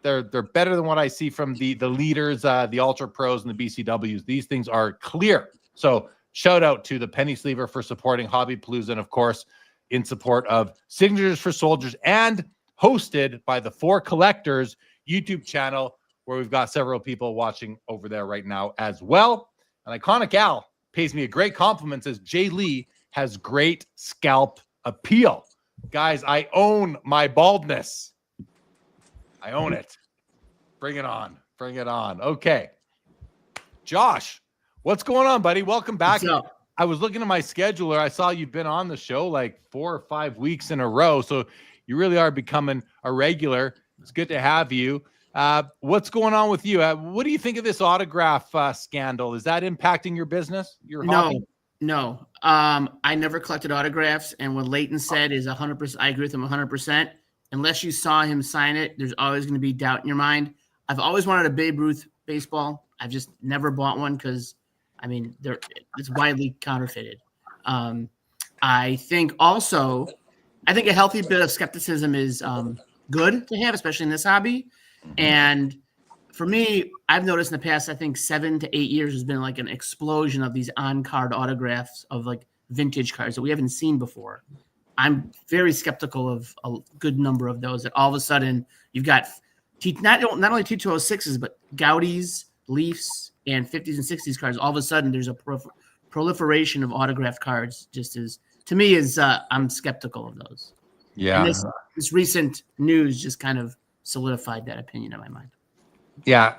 They're better than what I see from the leaders, the Ultra Pros and the BCWs. These things are clear. So shout out to the Penny Sleever for supporting Hobbypalooza, and of course in support of Signatures for Soldiers and hosted by the Four Collectors YouTube channel, where we've got several people watching over there right now as well. And Iconic Al pays me a great compliment, says Jay Lee has great scalp appeal. Guys, I own my baldness. I own it. Bring it on. Bring it on. Okay. Josh, what's going on, buddy? Welcome back. I was looking at my scheduler. I saw you've been on the show like 4 or 5 weeks in a row. So you really are becoming a regular. It's good to have you. What's going on with you? What do you think of this autograph scandal? Is that impacting your business? Your hobby? No. I never collected autographs. And what Leighton said is 100%. I agree with him 100%. Unless you saw him sign it, there's always going to be doubt in your mind. I've always wanted a Babe Ruth baseball. I've just never bought one because, it's widely counterfeited. I think a healthy bit of skepticism is good to have, especially in this hobby. And for me, I've noticed in the past, I think 7 to 8 years has been like an explosion of these on-card autographs of like vintage cards that we haven't seen before. I'm very skeptical of a good number of those, that all of a sudden you've got not only T206s, but Gaudies, Leafs, and 50s and 60s cards. All of a sudden there's a proliferation of autographed cards. Just as, to me, is I'm skeptical of those. Yeah. And this recent news just kind of solidified that opinion in my mind. Yeah.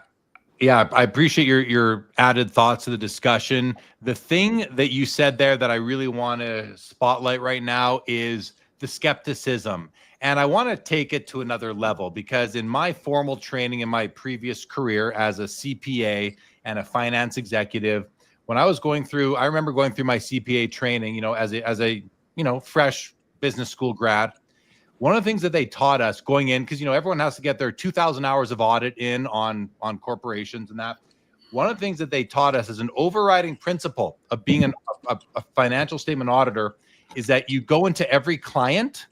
Yeah, I appreciate your added thoughts to the discussion. The thing that you said there that I really want to spotlight right now is the skepticism. And I want to take it to another level, because in my formal training in my previous career as a CPA and a finance executive, when I was I remember going through my CPA training, as a fresh business school grad. One of the things that they taught us going in, because everyone has to get their 2,000 hours of audit in on corporations and that. One of the things that they taught us as an overriding principle of being a financial statement auditor is that you go into every client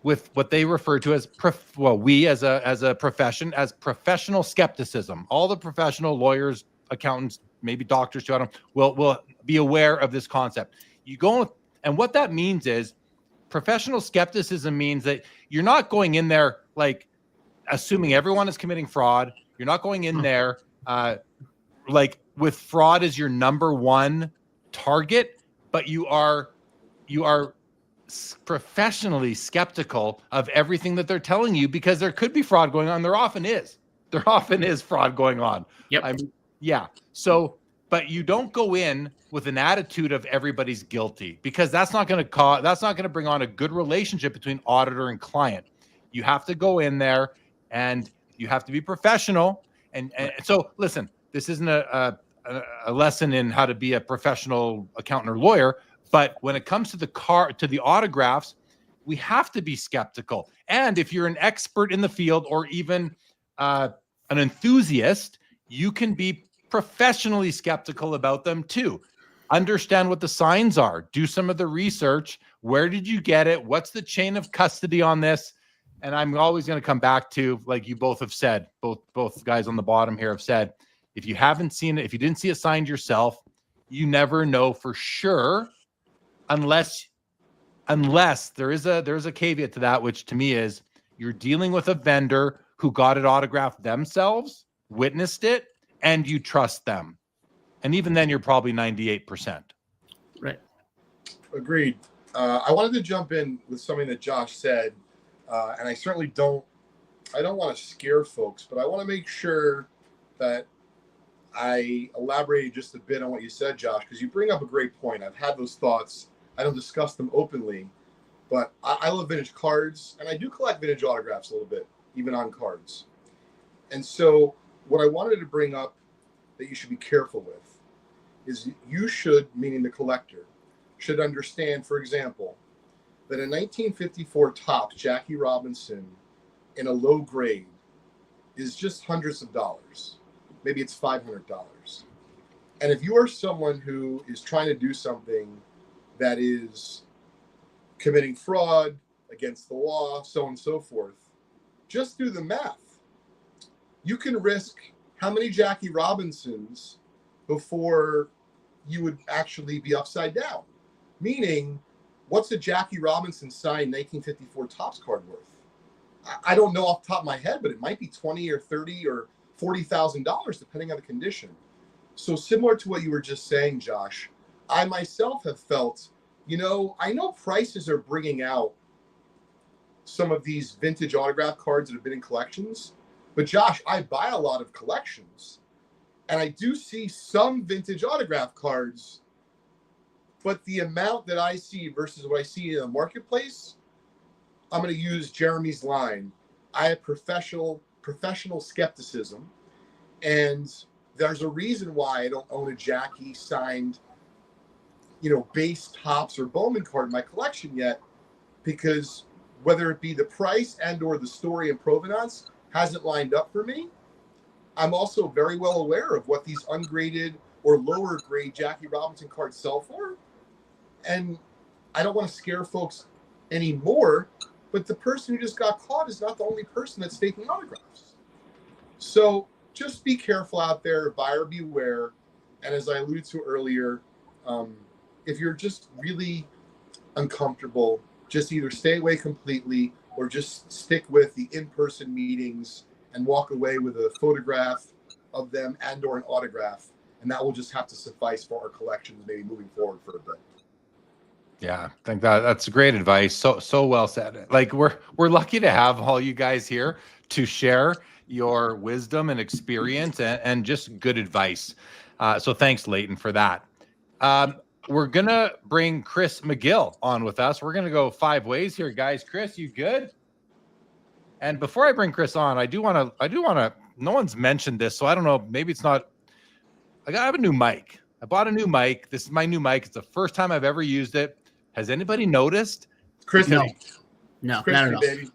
with what they refer to as we as a profession as professional skepticism. All the professional lawyers, accountants, maybe doctors too, will be aware of this concept. You go, and what that means is, professional skepticism means that you're not going in there like assuming everyone is committing fraud. You're not going in there like with fraud as your number one target, but you are professionally skeptical of everything that they're telling you, because there could be fraud going on. There often is fraud going on. Yep. Yeah. So, but you don't go in with an attitude of everybody's guilty, because that's not going to bring on a good relationship between auditor and client. You have to go in there and you have to be professional. And so listen, this isn't a lesson in how to be a professional accountant or lawyer, but when it comes to the autographs, we have to be skeptical. And if you're an expert in the field, or even an enthusiast, you can be professionally skeptical about them too. Understand what the signs are. Do some of the research. Where did you get it? What's the chain of custody on this? And I'm always going to come back to, like you both have said, both guys on the bottom here have said, if you haven't seen it, if you didn't see it signed yourself, you never know for sure, unless there is a caveat to that, which to me is you're dealing with a vendor who got it autographed themselves, witnessed it, and you trust them. And even then, you're probably 98%. Right. Agreed. I wanted to jump in with something that Josh said, and I certainly don't want to scare folks, but I want to make sure that I elaborated just a bit on what you said, Josh, because you bring up a great point. I've had those thoughts. I don't discuss them openly, but I love vintage cards, and I do collect vintage autographs a little bit, even on cards. And so what I wanted to bring up that you should be careful with is you should, meaning the collector, should understand, for example, that a 1954 Topps Jackie Robinson in a low grade is just hundreds of dollars. Maybe it's $500. And if you are someone who is trying to do something that is committing fraud against the law, so on and so forth, just do the math. You can risk how many Jackie Robinsons before you would actually be upside down? Meaning, what's a Jackie Robinson signed 1954 Topps card worth? I don't know off the top of my head, but it might be $20 or $30 or $40,000 depending on the condition. So similar to what you were just saying, Josh, I myself have felt, I know prices are bringing out some of these vintage autograph cards that have been in collections. But Josh, I buy a lot of collections, and I do see some vintage autograph cards, but the amount that I see versus what I see in the marketplace, I'm going to use Jeremy's line. I have professional skepticism, and there's a reason why I don't own a Jackie signed, base Topps or Bowman card in my collection yet, because whether it be the price and or the story and provenance hasn't lined up for me. I'm also very well aware of what these ungraded or lower grade Jackie Robinson cards sell for. And I don't want to scare folks anymore, but the person who just got caught is not the only person that's taking autographs. So just be careful out there, buyer beware. And as I alluded to earlier, if you're just really uncomfortable, just either stay away completely or just stick with the in-person meetings and walk away with a photograph of them and or an autograph. And that will just have to suffice for our collections, maybe moving forward for a bit. Yeah, I think that's great advice. So well said. Like we're lucky to have all you guys here to share your wisdom and experience and just good advice. So thanks, Leighton, for that. We're gonna bring Chris McGill on with us. We're gonna go 5 ways here, guys. Chris, you good? And before I bring Chris on, I do want to. No one's mentioned this, so I don't know. Maybe it's not. I have a new mic. I bought a new mic. This is my new mic. It's the first time I've ever used it. Has anybody noticed? Crispy. No, Crispy, not at all. baby.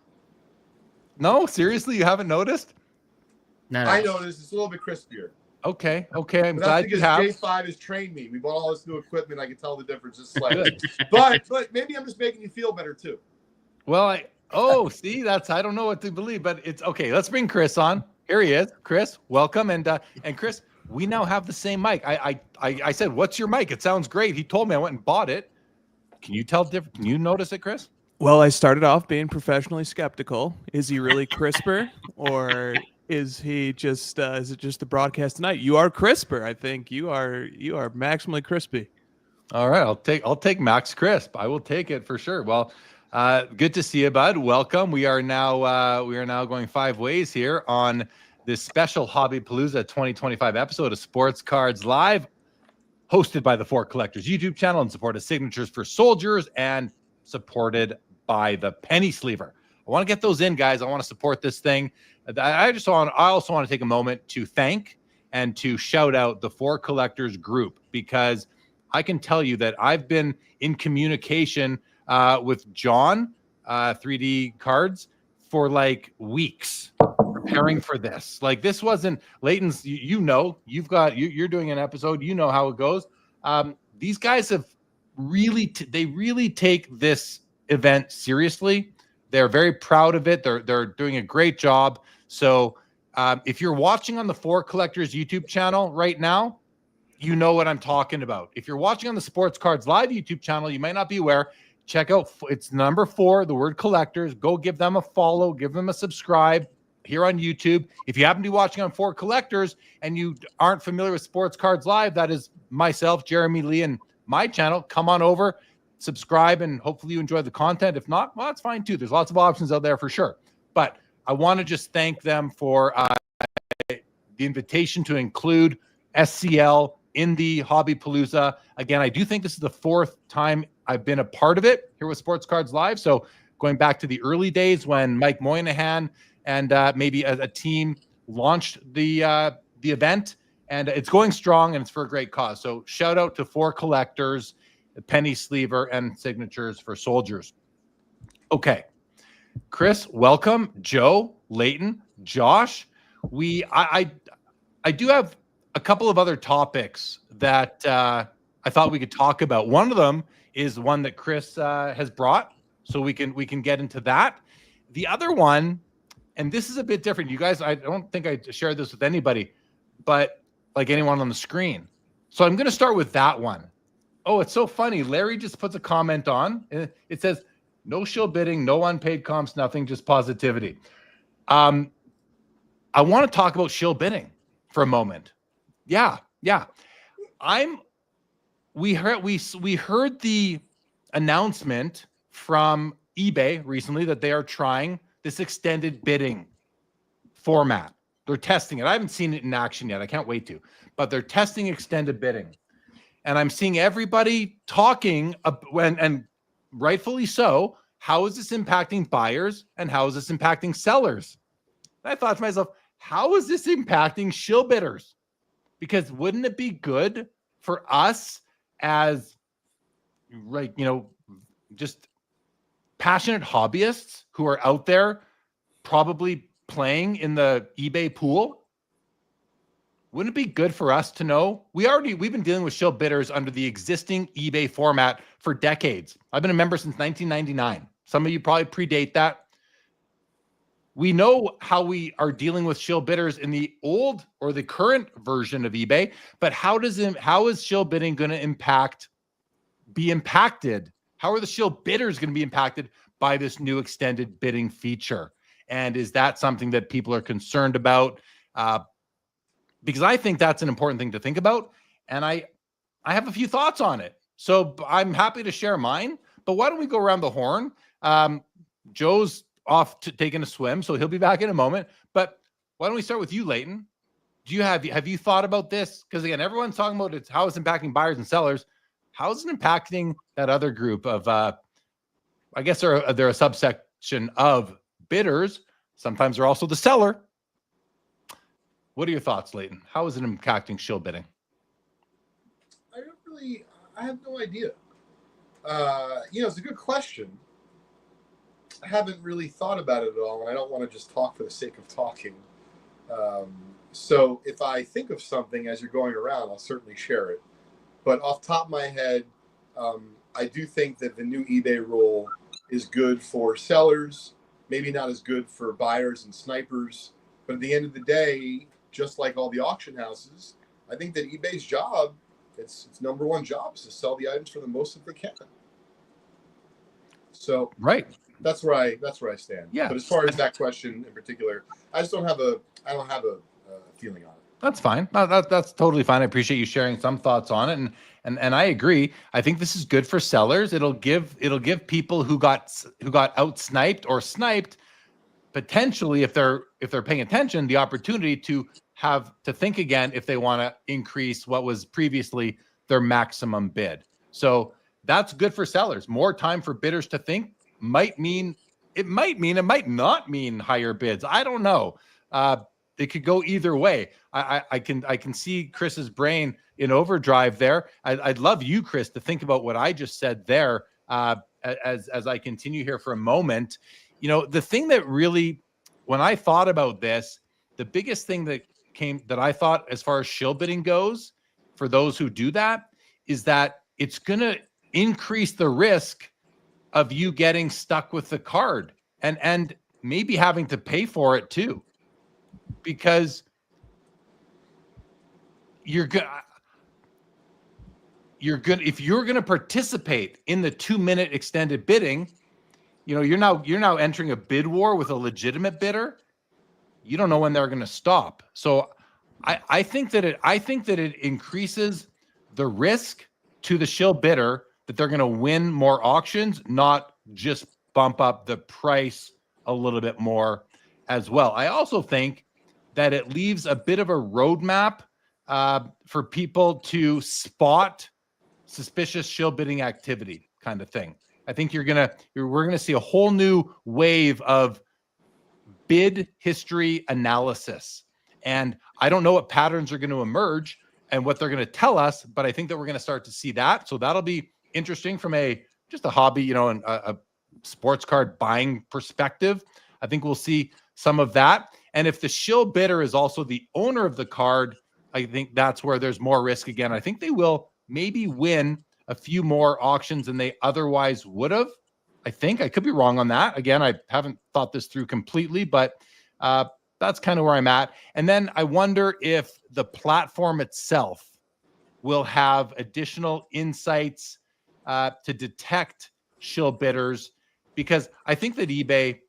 No, seriously, you haven't noticed? Not I at all. noticed it's a little bit crispier. Okay. I'm But glad that's you because have. J5 has trained me. We bought all this new equipment. I can tell the difference just slightly. but maybe I'm just making you feel better too. Well, see, I don't know what to believe, but it's okay. Let's bring Chris on. Here he is. Chris, welcome. And Chris, we now have the same mic. I said, "What's your mic? It sounds great." He told me. I went and bought it. Can you tell different? Can you notice it, Chris? Well, I started off being professionally skeptical. Is he really crisper, or is he just? Is it just the broadcast tonight? You are crisper. I think you are maximally crispy. All right, I'll take Max Crisp. I will take it for sure. Well, good to see you, bud. Welcome. We are now going 5 ways here on this special Hobbypalooza 2025 episode of Sports Cards Live, hosted by the Four Collectors YouTube channel in support of Signatures for Soldiers and supported by the Penny Sleever. I want to get those in, guys. I want to support this thing. I also want to take a moment to thank and to shout out the Four Collectors group, because I can tell you that I've been in communication with John 3D Cards for like weeks preparing for this. Like this wasn't Leighton's, you're doing an episode, you know how it goes. These guys have really take this event seriously. They're very proud of it. They're doing a great job. So if you're watching on the Four Collectors YouTube channel right now, you know what I'm talking about. If you're watching on the Sports Cards Live YouTube channel, you might not be aware. Check out, it's number 4, the word Collectors. Go give them a follow, give them a subscribe here on YouTube. If you happen to be watching on Four Collectors and you aren't familiar with Sports Cards Live, that is myself, Jeremy Lee, and my channel. Come on over, subscribe, and hopefully you enjoy the content. If not, well, that's fine too. There's lots of options out there for sure. But I want to just thank them for the invitation to include SCL in the Hobbypalooza. Again, I do think this is the 4th time I've been a part of it here with Sports Cards Live. So going back to the early days when Mike Moynihan and maybe a team launched the event, and it's going strong and it's for a great cause. So shout out to Four Collectors, Penny Sleever, and Signatures for Soldiers. Okay, Chris, welcome. Joe, Leighton, Josh. I do have a couple of other topics that I thought we could talk about. One of them is one that Chris has brought, so we can get into that. The other one, and this is a bit different. You guys, I don't think I shared this with anybody, but like anyone on the screen. So I'm going to start with that one. Oh, it's so funny. Larry just puts a comment on. It says, no shill bidding, no unpaid comps, nothing, just positivity. I want to talk about shill bidding for a moment. Yeah. We heard the announcement from eBay recently that they are trying this extended bidding format. They're testing it. I haven't seen it in action yet. I can't wait to, but they're testing extended bidding. And I'm seeing everybody talking, and rightfully so, how is this impacting buyers and how is this impacting sellers? And I thought to myself, how is this impacting shill bidders? Because wouldn't it be good for us as, just passionate hobbyists who are out there probably playing in the eBay pool? Wouldn't it be good for us to know? We've been dealing with shill bidders under the existing eBay format for decades. I've been a member since 1999. Some of you probably predate that. We know how we are dealing with shill bidders in the old or the current version of eBay, but how is shill bidding going to impact be impacted? How are the shill bidders going to be impacted by this new extended bidding feature? And is that something that people are concerned about? Because I think that's an important thing to think about. And I have a few thoughts on it. So I'm happy to share mine, but why don't we go around the horn? Joe's off to taking a swim, so he'll be back in a moment. But why don't we start with you, Leighton? Have you thought about this? Because again, everyone's talking about how it's impacting buyers and sellers. How is it impacting that other group of, I guess they're a subsection of bidders. Sometimes they're also the seller. What are your thoughts, Leighton? How is it impacting shill bidding? I have no idea. It's a good question. I haven't really thought about it at all, and I don't want to just talk for the sake of talking. So if I think of something as you're going around, I'll certainly share it. But off the top of my head, I do think that the new eBay rule is good for sellers, maybe not as good for buyers and snipers. But at the end of the day, just like all the auction houses, I think that eBay's job, its number one job, is to sell the items for the most that they can. So right, that's where I stand. Yeah. But as far as that question in particular, I don't have a feeling on it. That's fine. No, that's totally fine. I appreciate you sharing some thoughts on it, and I agree. I think this is good for sellers. It'll give people who got out sniped or sniped, potentially, if they're paying attention, the opportunity to think again if they want to increase what was previously their maximum bid. So that's good for sellers. More time for bidders to think it might not mean higher bids. I don't know. It could go either way. I can see Chris's brain in overdrive there. I'd love you, Chris, to think about what I just said there as I continue here for a moment. The thing that really, when I thought about this, the biggest thing that I thought as far as shill bidding goes, for those who do that, is that it's going to increase the risk of you getting stuck with the card and maybe having to pay for it too. Because if you're going to participate in the 2-minute extended bidding, you're now entering a bid war with a legitimate bidder. You don't know when they're going to stop. So I think that it increases the risk to the shill bidder that they're going to win more auctions, not just bump up the price a little bit more as well. I also think that it leaves a bit of a roadmap for people to spot suspicious shill bidding activity, kind of thing. I think we're gonna see a whole new wave of bid history analysis, and I don't know what patterns are going to emerge and what they're going to tell us, but I think that we're going to start to see that. So that'll be interesting from just a hobby, and a sports card buying perspective. I think we'll see some of that. And if the shill bidder is also the owner of the card, I think that's where there's more risk again. I think they will maybe win a few more auctions than they otherwise would have. I think I could be wrong on that. Again, I haven't thought this through completely, but that's kind of where I'm at. And then I wonder if the platform itself will have additional insights to detect shill bidders, because I think that eBay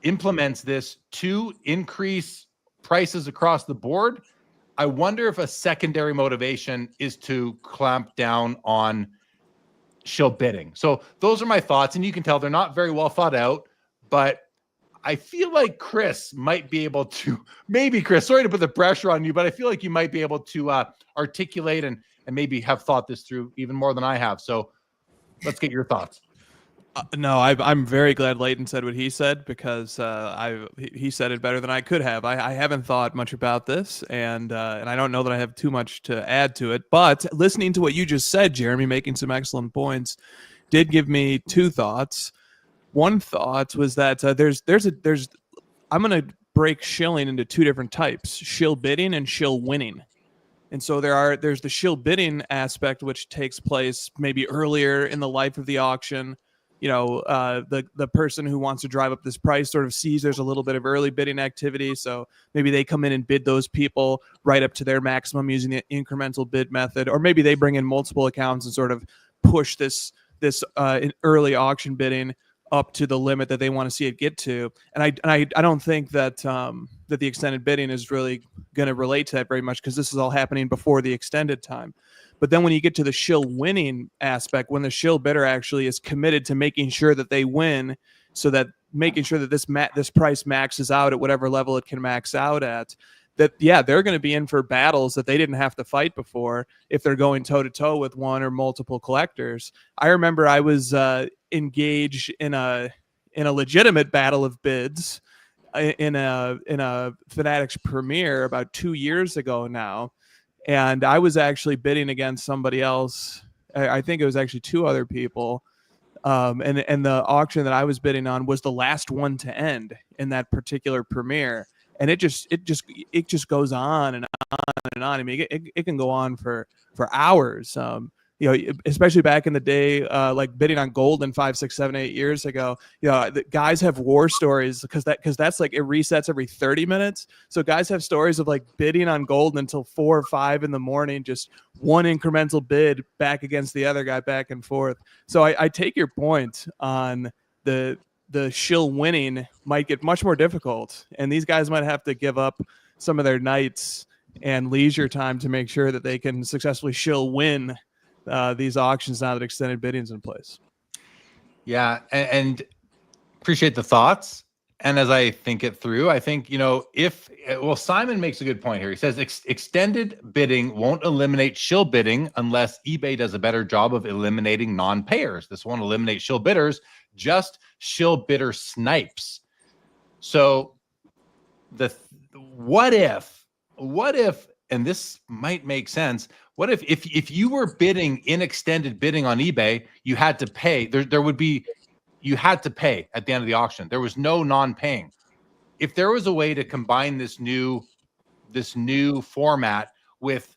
implements this to increase prices across the board. I wonder if a secondary motivation is to clamp down on shill bidding. So those are my thoughts, and you can tell they're not very well thought out, but I feel like Chris might be able to, maybe Chris, sorry to put the pressure on you, but I feel like you might be able to articulate and maybe have thought this through even more than I have. So let's get your thoughts. No, I'm very glad Leighton said what he said, because he said it better than I could have. I haven't thought much about this, and I don't know that I have too much to add to it. But listening to what you just said, Jeremy, making some excellent points, did give me two thoughts. One thought was that I'm going to break shilling into two different types: shill bidding and shill winning. And so there's the shill bidding aspect, which takes place maybe earlier in the life of the auction. The person who wants to drive up this price sort of sees there's a little bit of early bidding activity. So maybe they come in and bid those people right up to their maximum using the incremental bid method, or maybe they bring in multiple accounts and sort of push this in early auction bidding up to the limit that they want to see it get to. And I don't think that that the extended bidding is really going to relate to that very much, because this is all happening before the extended time. But then when you get to the shill winning aspect, when the shill bidder actually is committed to making sure that they win, so that making sure that this price maxes out at whatever level it can max out at, that, yeah, they're going to be in for battles that they didn't have to fight before if they're going toe to toe with one or multiple collectors. I remember I was engaged in a legitimate battle of bids in a Fanatics premiere about 2 years ago now. And I was actually bidding against somebody else. I think it was actually two other people. And the auction that I was bidding on was the last one to end in that particular premiere. And it just goes on and on and on. I mean, it can go on for hours. Especially back in the day, like bidding on gold in 5, 6, 7, 8 years ago. The guys have war stories because that's like, it resets every 30 minutes. So guys have stories of like bidding on gold until 4 or 5 in the morning, just one incremental bid back against the other guy, back and forth. So I take your point on the shill winning might get much more difficult, and these guys might have to give up some of their nights and leisure time to make sure that they can successfully shill win these auctions now that extended bidding's in place. Yeah, and appreciate the thoughts. And as I think it through, I think, Simon makes a good point here. He says extended bidding won't eliminate shill bidding unless eBay does a better job of eliminating non-payers. This won't eliminate shill bidders, just shill bidder snipes. So what if, and this might make sense, what if you were bidding in extended bidding on eBay, you had to pay, you had to pay at the end of the auction. There was no non-paying. If there was a way to combine this new format with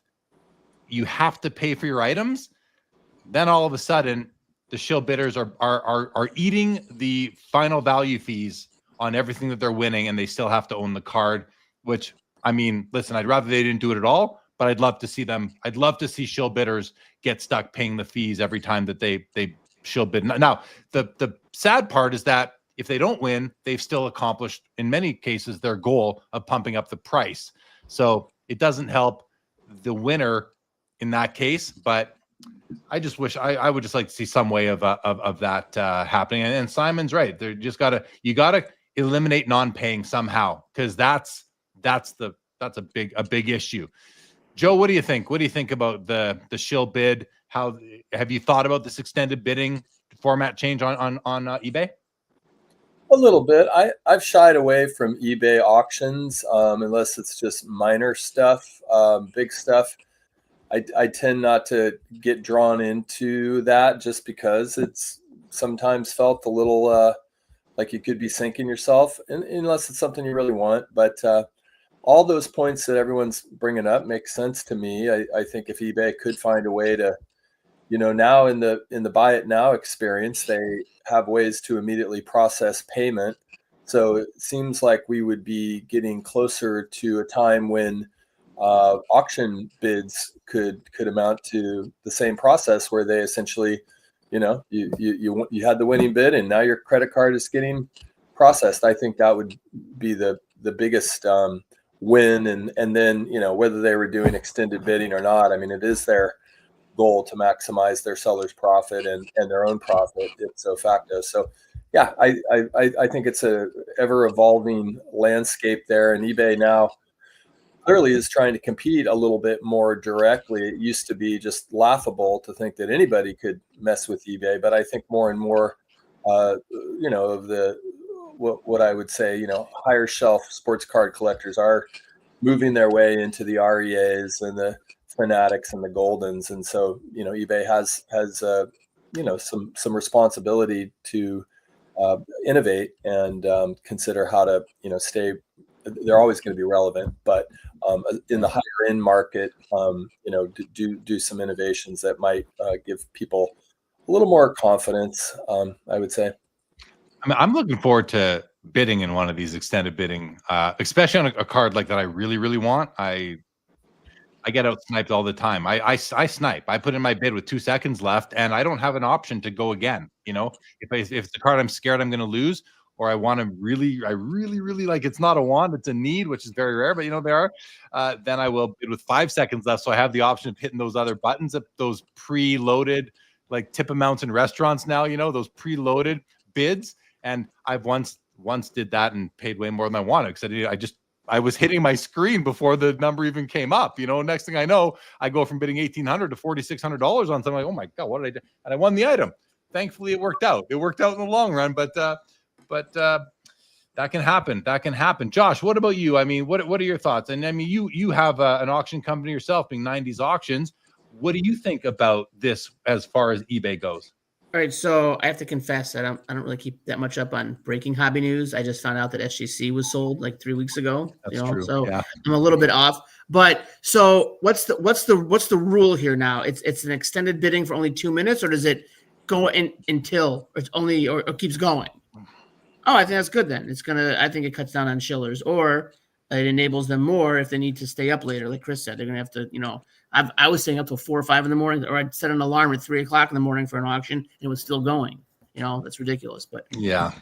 you have to pay for your items, then all of a sudden the shill bidders are eating the final value fees on everything that they're winning, and they still have to own the card, which, I mean, listen, I'd rather they didn't do it at all, but I'd love to see them. I'd love to see shill bidders get stuck paying the fees every time that they shill bid. Now, the sad part is that if they don't win, they've still accomplished, in many cases, their goal of pumping up the price. So it doesn't help the winner in that case, but I just wish I would just like to see some way of that happening. And Simon's right. They're just you gotta eliminate non-paying somehow, because that's a big issue. Joe, what do you think? What do you think about the shill bid? How have you thought about this extended bidding format change on eBay? A little bit. I've shied away from eBay auctions unless it's just minor stuff, big stuff. I tend not to get drawn into that just because it's sometimes felt a little like you could be sinking yourself, unless it's something you really want. But all those points that everyone's bringing up make sense to me. I think if eBay could find a way to, now in the buy it now experience, they have ways to immediately process payment. So it seems like we would be getting closer to a time when auction bids could amount to the same process, where they essentially, you had the winning bid and now your credit card is getting processed. I think that would be the biggest win. And then, whether they were doing extended bidding or not, I mean, it is their goal to maximize their seller's profit and their own profit ipso facto. So yeah, I think it's a ever evolving landscape there, and eBay now clearly is trying to compete a little bit more directly. It used to be just laughable to think that anybody could mess with eBay, but I think more and more, of what I would say, higher shelf sports card collectors are moving their way into the REAs and the Fanatics and the Goldens, and so eBay has some responsibility to innovate and consider how to stay. They're always going to be relevant, but in the higher end market, do some innovations that might give people a little more confidence. I would say. I mean, I'm looking forward to bidding in one of these extended bidding, especially on a card like that I really, really want. I get out sniped all the time. I snipe. I put in my bid with 2 seconds left, and I don't have an option to go again. You know, if it's the card I'm scared I'm going to lose, or I want to really like, it's not a want, it's a need, which is very rare, but you know they are. Then I will bid with 5 seconds left, so I have the option of hitting those other buttons, those preloaded like tip amounts in restaurants now. You know, those preloaded bids, and I've once did that and paid way more than I wanted because I was hitting my screen before the number even came up. You know, next thing I know, I go from bidding $1,800 to $4,600 on something. Like, oh my God, what did I do? And I won the item. Thankfully, it worked out. It worked out in the long run, but that can happen. That can happen. Josh, what about you? I mean, what are your thoughts? And I mean, you have an auction company yourself, being 90s Auctions. What do you think about this as far as eBay goes? All right, so I have to confess that I don't really keep that much up on breaking hobby news. I just found out that SGC was sold like 3 weeks ago. That's true. So yeah. I'm a little bit off. But so what's the rule here now? It's an extended bidding for only 2 minutes, or does it go in until it's only or keeps going? Oh, I think that's good then. I think it cuts down on shillers, or it enables them more if they need to stay up later. Like Chris said, they're gonna have to, I was staying up till 4 or 5 in the morning, or I'd set an alarm at 3 o'clock in the morning for an auction, and it was still going. That's ridiculous. But yeah.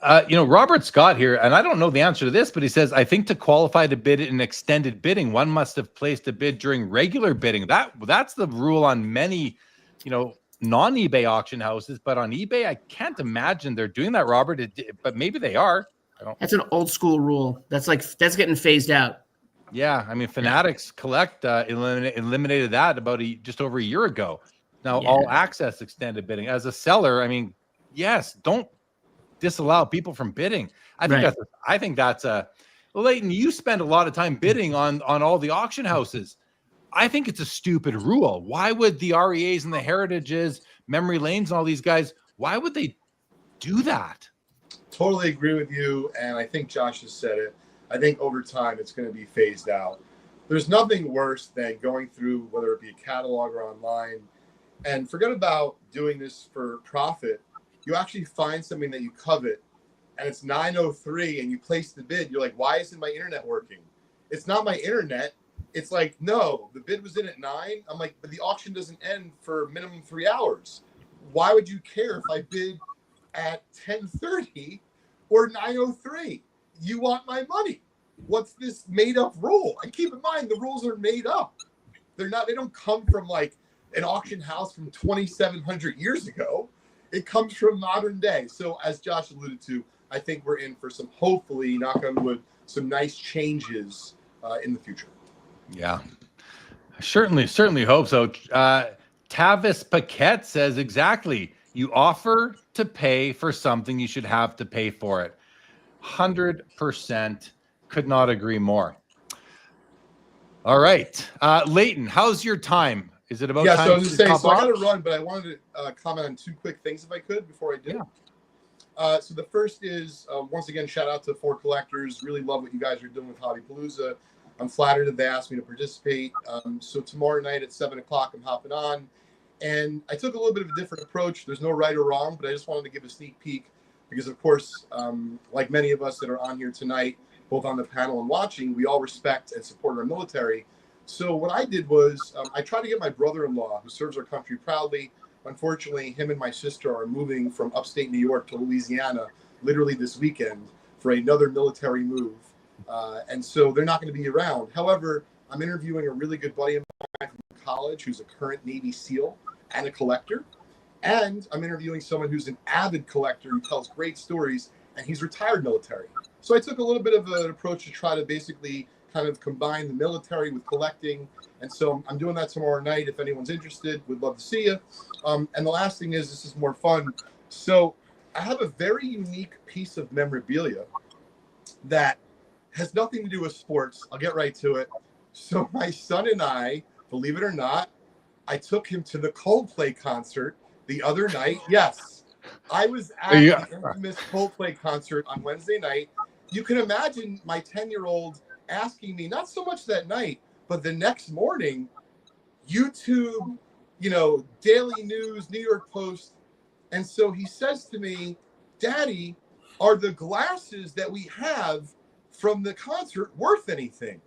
Robert Scott here, and I don't know the answer to this, but he says, I think to qualify to bid in extended bidding, one must have placed a bid during regular bidding. That's the rule on many, non-eBay auction houses, but on eBay, I can't imagine they're doing that, Robert. But maybe they are. That's an old school rule. That's getting phased out. Yeah, I mean, Fanatics Collect eliminated that about just over a year ago. Now, all access extended bidding. As a seller, I mean, yes, don't disallow people from bidding. I think that's Leighton, you spend a lot of time bidding on all the auction houses. I think it's a stupid rule. Why would the REAs and the Heritages, Memory Lanes, and all these guys, why would they do that? Totally agree with you, and I think Josh has said it. I think over time it's going to be phased out. There's nothing worse than going through, whether it be a catalog or online, and forget about doing this for profit. You actually find something that you covet, and it's 9:03, and you place the bid. You're like, why isn't my internet working? It's not my internet. It's like, no, the bid was in at 9. I'm like, but the auction doesn't end for minimum 3 hours. Why would you care if I bid at 10:30 or 9:03? You want my money. What's this made up rule? And keep in mind, the rules are made up. They don't come from like an auction house from 2,700 years ago. It comes from modern day. So as Josh alluded to, I think we're in for some, hopefully, knock on wood, some nice changes in the future. Yeah, certainly hope so. Tavis Paquette says exactly. You offer to pay for something, you should have to pay for it. 100%. Could not agree more. All right, Leighton, how's your time? Is it about time? So I was just saying, so I got to run, but I wanted to comment on 2 quick things if I could before I do. Yeah. So the first is, once again, shout out to 4 Collectors. Really love what you guys are doing with Hobbypalooza. I'm flattered that they asked me to participate. So tomorrow night at 7 o'clock, I'm hopping on. And I took a little bit of a different approach. There's no right or wrong, but I just wanted to give a sneak peek because, of course, like many of us that are on here tonight, both on the panel and watching, we all respect and support our military. So what I did was I tried to get my brother-in-law, who serves our country proudly. Unfortunately, him and my sister are moving from upstate New York to Louisiana literally this weekend for another military move. And so they're not going to be around. However, I'm interviewing a really good buddy of mine from college who's a current Navy SEAL and a collector. And I'm interviewing someone who's an avid collector who tells great stories, and he's retired military. So I took a little bit of an approach to try to basically kind of combine the military with collecting. And so I'm doing that tomorrow night. If anyone's interested, we'd love to see you. And the last thing is, this is more fun. So I have a very unique piece of memorabilia that has nothing to do with sports. I'll get right to it. So my son and I, believe it or not, I took him to the Coldplay concert the other night. Yes, I was at the infamous Coldplay concert on Wednesday night. You can imagine my 10-year-old asking me, not so much that night, but the next morning, YouTube, Daily News, New York Post. And so he says to me, Daddy, are the glasses that we have from the concert worth anything?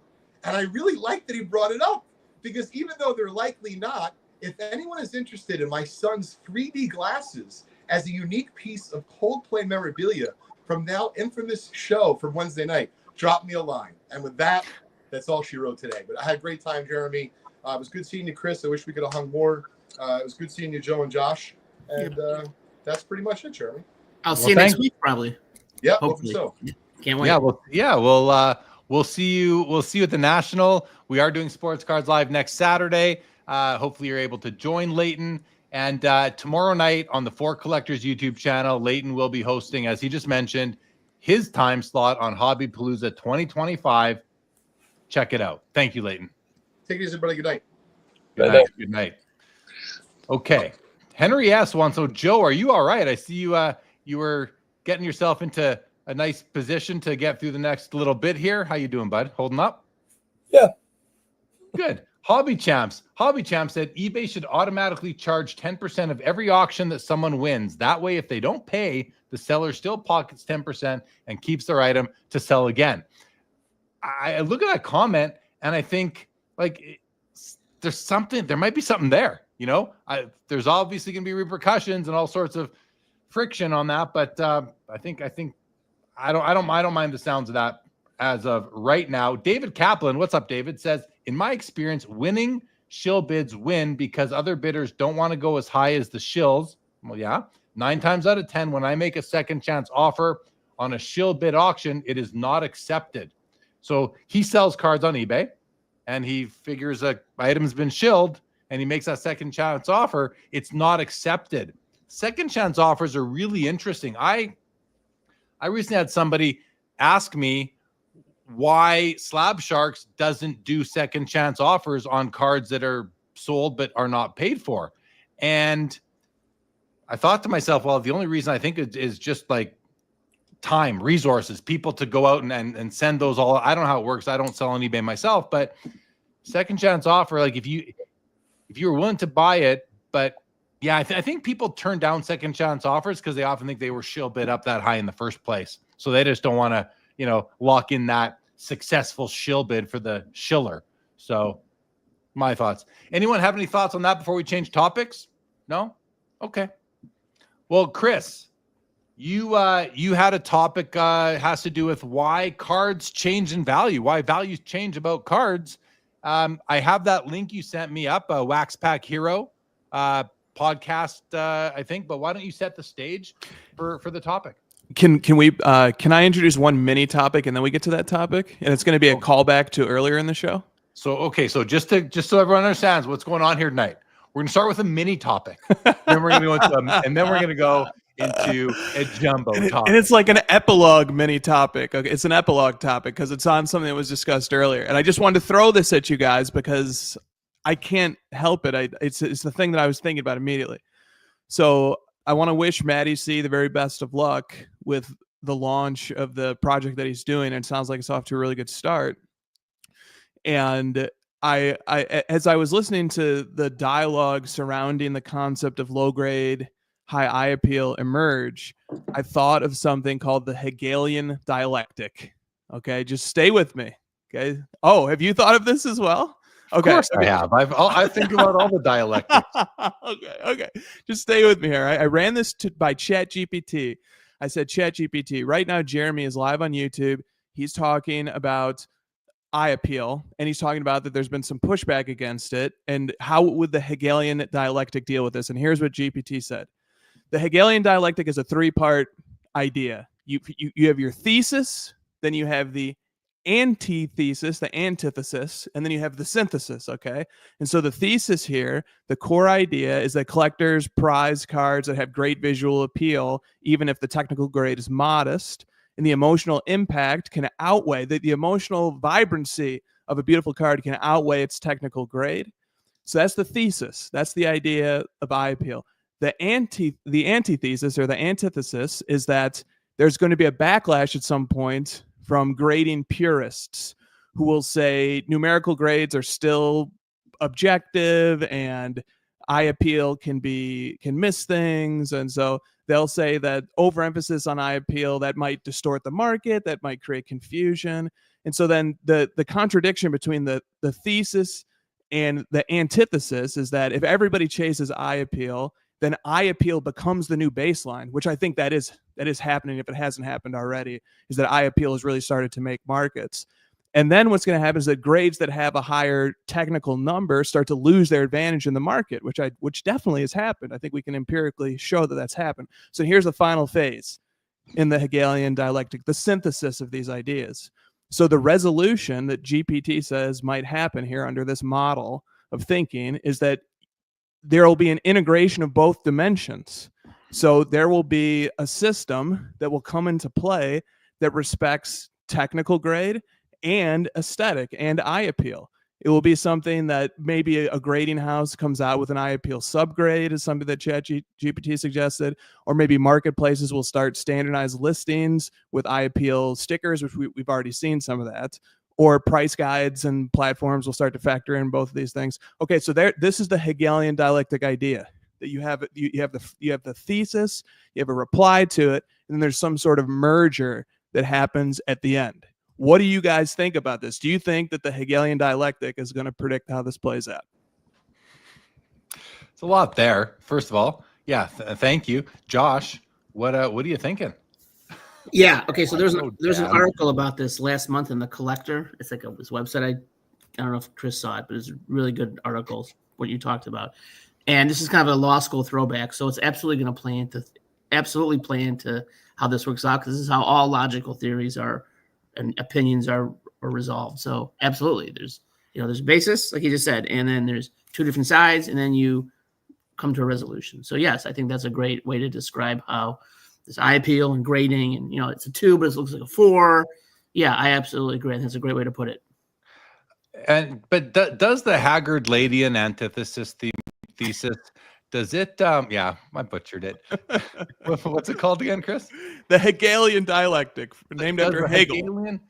And I really like that he brought it up because even though they're likely not, if anyone is interested in my son's 3D glasses as a unique piece of Coldplay memorabilia from now infamous show from Wednesday night, drop me a line. And with that, that's all she wrote today. But I had a great time, Jeremy. It was good seeing you, Chris. I wish we could have hung more. It was good seeing you, Joe and Josh. And that's pretty much it, Jeremy. I'll see you next week, probably. Yeah, hopefully. So. Can't wait. We'll see you. We'll see you at the National. We are doing Sports Cards Live next Saturday. Hopefully you're able to join Leighton. And tomorrow night on the For Collectors YouTube channel, Leighton will be hosting, as he just mentioned, his time slot on Hobbypalooza 2025. Check it out. Thank you, Leighton. Take it easy, everybody. Good night. Good night. Good night. Okay. Henry S. wants, so Joe, are you all right? I see you you were getting yourself into a nice position to get through the next little bit here. How you doing, bud? Holding up? Yeah. Good. Hobby Champs said eBay should automatically charge 10% of every auction that someone wins. That way, if they don't pay, the seller still pockets 10% and keeps their item to sell again. I look at that comment and I think, like, there might be something there. You know, there's obviously going to be repercussions and all sorts of friction on that, but I think I don't mind the sounds of that as of right now. David Kaplan, what's up, David? Says, in my experience, winning shill bids win because other bidders don't want to go as high as the shills. Well, yeah, 9 times out of 10, when I make a second chance offer on a shill bid auction, it is not accepted. So he sells cards on eBay and he figures a item's been shilled and he makes that second chance offer. It's not accepted. Second chance offers are really interesting. I recently had somebody ask me why Slab Sharks doesn't do second chance offers on cards that are sold but are not paid for. And I thought to myself, well, the only reason I think is just like time, resources, people to go out and send those all. I don't know how it works. I don't sell on eBay myself, but second chance offer, like if you were willing to buy it, but yeah, I think people turn down second chance offers because they often think they were shill bid up that high in the first place. So they just don't want to, lock in that successful shill bid for the shiller. So my thoughts. Anyone have any thoughts on that before we change topics? No? Okay. Well, Chris, you had a topic has to do with why cards change in value, why values change about cards. I have that link you sent me up, a Wax Pack Hero podcast, I think, but why don't you set the stage for the topic? Can I introduce one mini topic and then we get to that topic? And it's going to be a callback to earlier in the show. So just so everyone understands what's going on here tonight, we're going to start with a mini topic. Then we're going to go into and then we're going to go into a jumbo topic. And it's like an epilogue mini topic. Okay, it's an epilogue topic because it's on something that was discussed earlier. And I just wanted to throw this at you guys because I can't help it. It's the thing that I was thinking about immediately. So I want to wish Matty C the very best of luck with the launch of the project that he's doing. And it sounds like it's off to a really good start. And I as I was listening to the dialogue surrounding the concept of low grade, high eye appeal emerge, I thought of something called the Hegelian dialectic. Okay, just stay with me. Okay. Oh, have you thought of this as well? Okay. Of course I have. I think about all the dialectics. Okay. Just stay with me here. I ran this by ChatGPT. I said, ChatGPT, right now Jeremy is live on YouTube. He's talking about eye appeal, and he's talking about that there's been some pushback against it, and how would the Hegelian dialectic deal with this? And here's what GPT said. The Hegelian dialectic is a 3-part idea. You have your thesis, then you have the antithesis, the antithesis, and then you have the synthesis, okay? And so the thesis here, the core idea is that collectors prize cards that have great visual appeal, even if the technical grade is modest, and the emotional impact can outweigh, the emotional vibrancy of a beautiful card can outweigh its technical grade. So that's the thesis. That's the idea of eye appeal. The antithesis or the antithesis is that there's going to be a backlash at some point from grading purists who will say numerical grades are still objective and eye appeal can miss things. And so they'll say that overemphasis on eye appeal, that might distort the market, that might create confusion. And so then the contradiction between the thesis And the antithesis is that if everybody chases eye appeal, then eye appeal becomes the new baseline, which I think that is happening. If it hasn't happened already, is that eye appeal has really started to make markets. And then what's going to happen is that grades that have a higher technical number start to lose their advantage in the market, which definitely has happened. I think we can empirically show that that's happened. So here's the final phase in the Hegelian dialectic, the synthesis of these ideas. So the resolution that GPT says might happen here under this model of thinking is that there will be an integration of both dimensions. So there will be a system that will come into play that respects technical grade and aesthetic and eye appeal. It will be something that maybe a grading house comes out with an eye appeal subgrade, is something that ChatGPT suggested, or maybe marketplaces will start standardized listings with eye appeal stickers, which we've already seen some of that, or price guides and platforms will start to factor in both of these things. Okay, so this is the Hegelian dialectic idea, that you have the thesis, you have a reply to it, and then there's some sort of merger that happens at the end. What do you guys think about this? Do you think that the Hegelian dialectic is going to predict how this plays out? It's a lot there. First of all, yeah, thank you, Josh. What are you thinking? Yeah. Okay. So there's an article about this last month in The Collector. It's like this website. I don't know if Chris saw it, but it's a really good article, what you talked about. And this is kind of a law school throwback. So it's absolutely going to play into how this works out, because this is how all logical theories are and opinions are resolved. So absolutely, there's a basis, like you just said, and then there's two different sides, and then you come to a resolution. So yes, I think that's a great way to describe how this eye appeal and grading, and it's a 2, but it looks like a 4. Yeah, I absolutely agree. I think that's a great way to put it. But does the Haggard-Leighton antithesis thesis? Does it? Yeah, I butchered it. What's it called again, Chris? The Hegelian dialectic, named after Hegel. Hegelian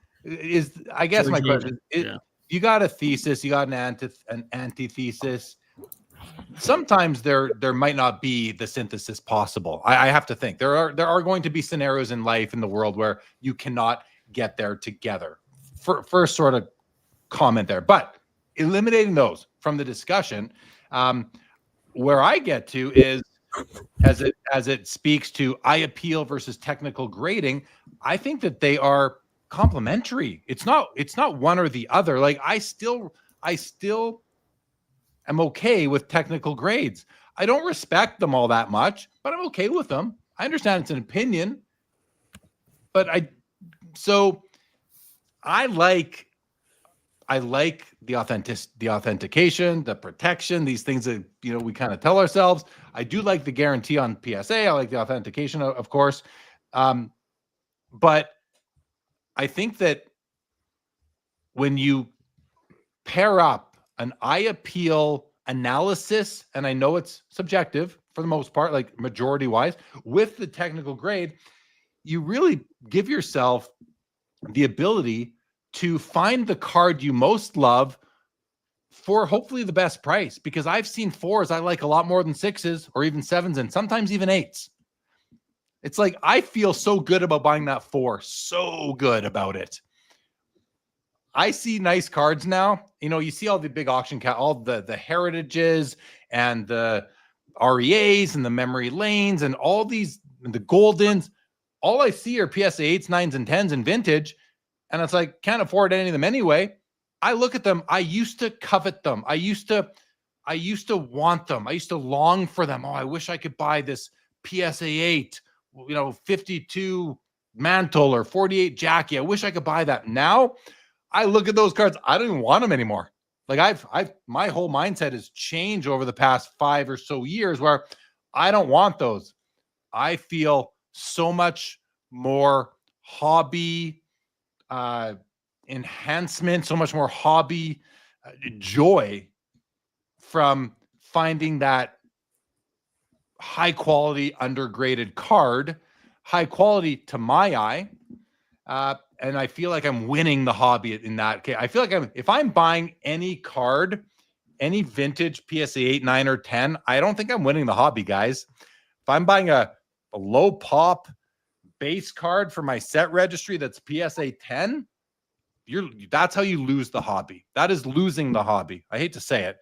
I guess my question is, you got a thesis, you got an antithesis. Sometimes there might not be the synthesis possible. I have to think there are going to be scenarios in life, in the world, where you cannot get there together. First sort of comment there, but eliminating those from the discussion. Where I get to is, as it speaks to eye appeal versus technical grading, I think that they are complementary. It's not one or the other. Like I still am okay with technical grades. I don't respect them all that much, but I'm okay with them. I understand it's an opinion, but I like the authentication, the protection, these things that we kind of tell ourselves. I do like the guarantee on PSA. I like the authentication, of course. But I think that when you pair up an eye appeal analysis, and I know it's subjective for the most part, like majority wise, with the technical grade, you really give yourself the ability to find the card you most love for hopefully the best price, because I've seen 4s I like a lot more than 6s or even 7s and sometimes even 8s. It's like I feel so good about buying that 4, so good about it. I see nice cards now. You see all the big auction all the heritages and the REAs and the memory lanes and all these, the Goldens. All I see are PSA 8s, 9s, and 10s in vintage. And it's like, can't afford any of them anyway. I look at them. I used to covet them. I used to want them. I used to long for them. Oh, I wish I could buy this PSA 8, 52 mantle or 48 Jackie. I wish I could buy that. Now I look at those cards. I don't even want them anymore. Like my whole mindset has changed over the past 5 or so years, where I don't want those. I feel so much more hobby enhancement, so much more hobby joy from finding that high quality undergraded card, high quality to my eye. And I feel like I'm winning the hobby in that case. I feel like if I'm buying any card, any vintage PSA 8, 9, or 10, I don't think I'm winning the hobby, guys. If I'm buying a low pop base card for my set registry that's PSA 10, that's how you lose the hobby. That is losing the hobby. I hate to say it,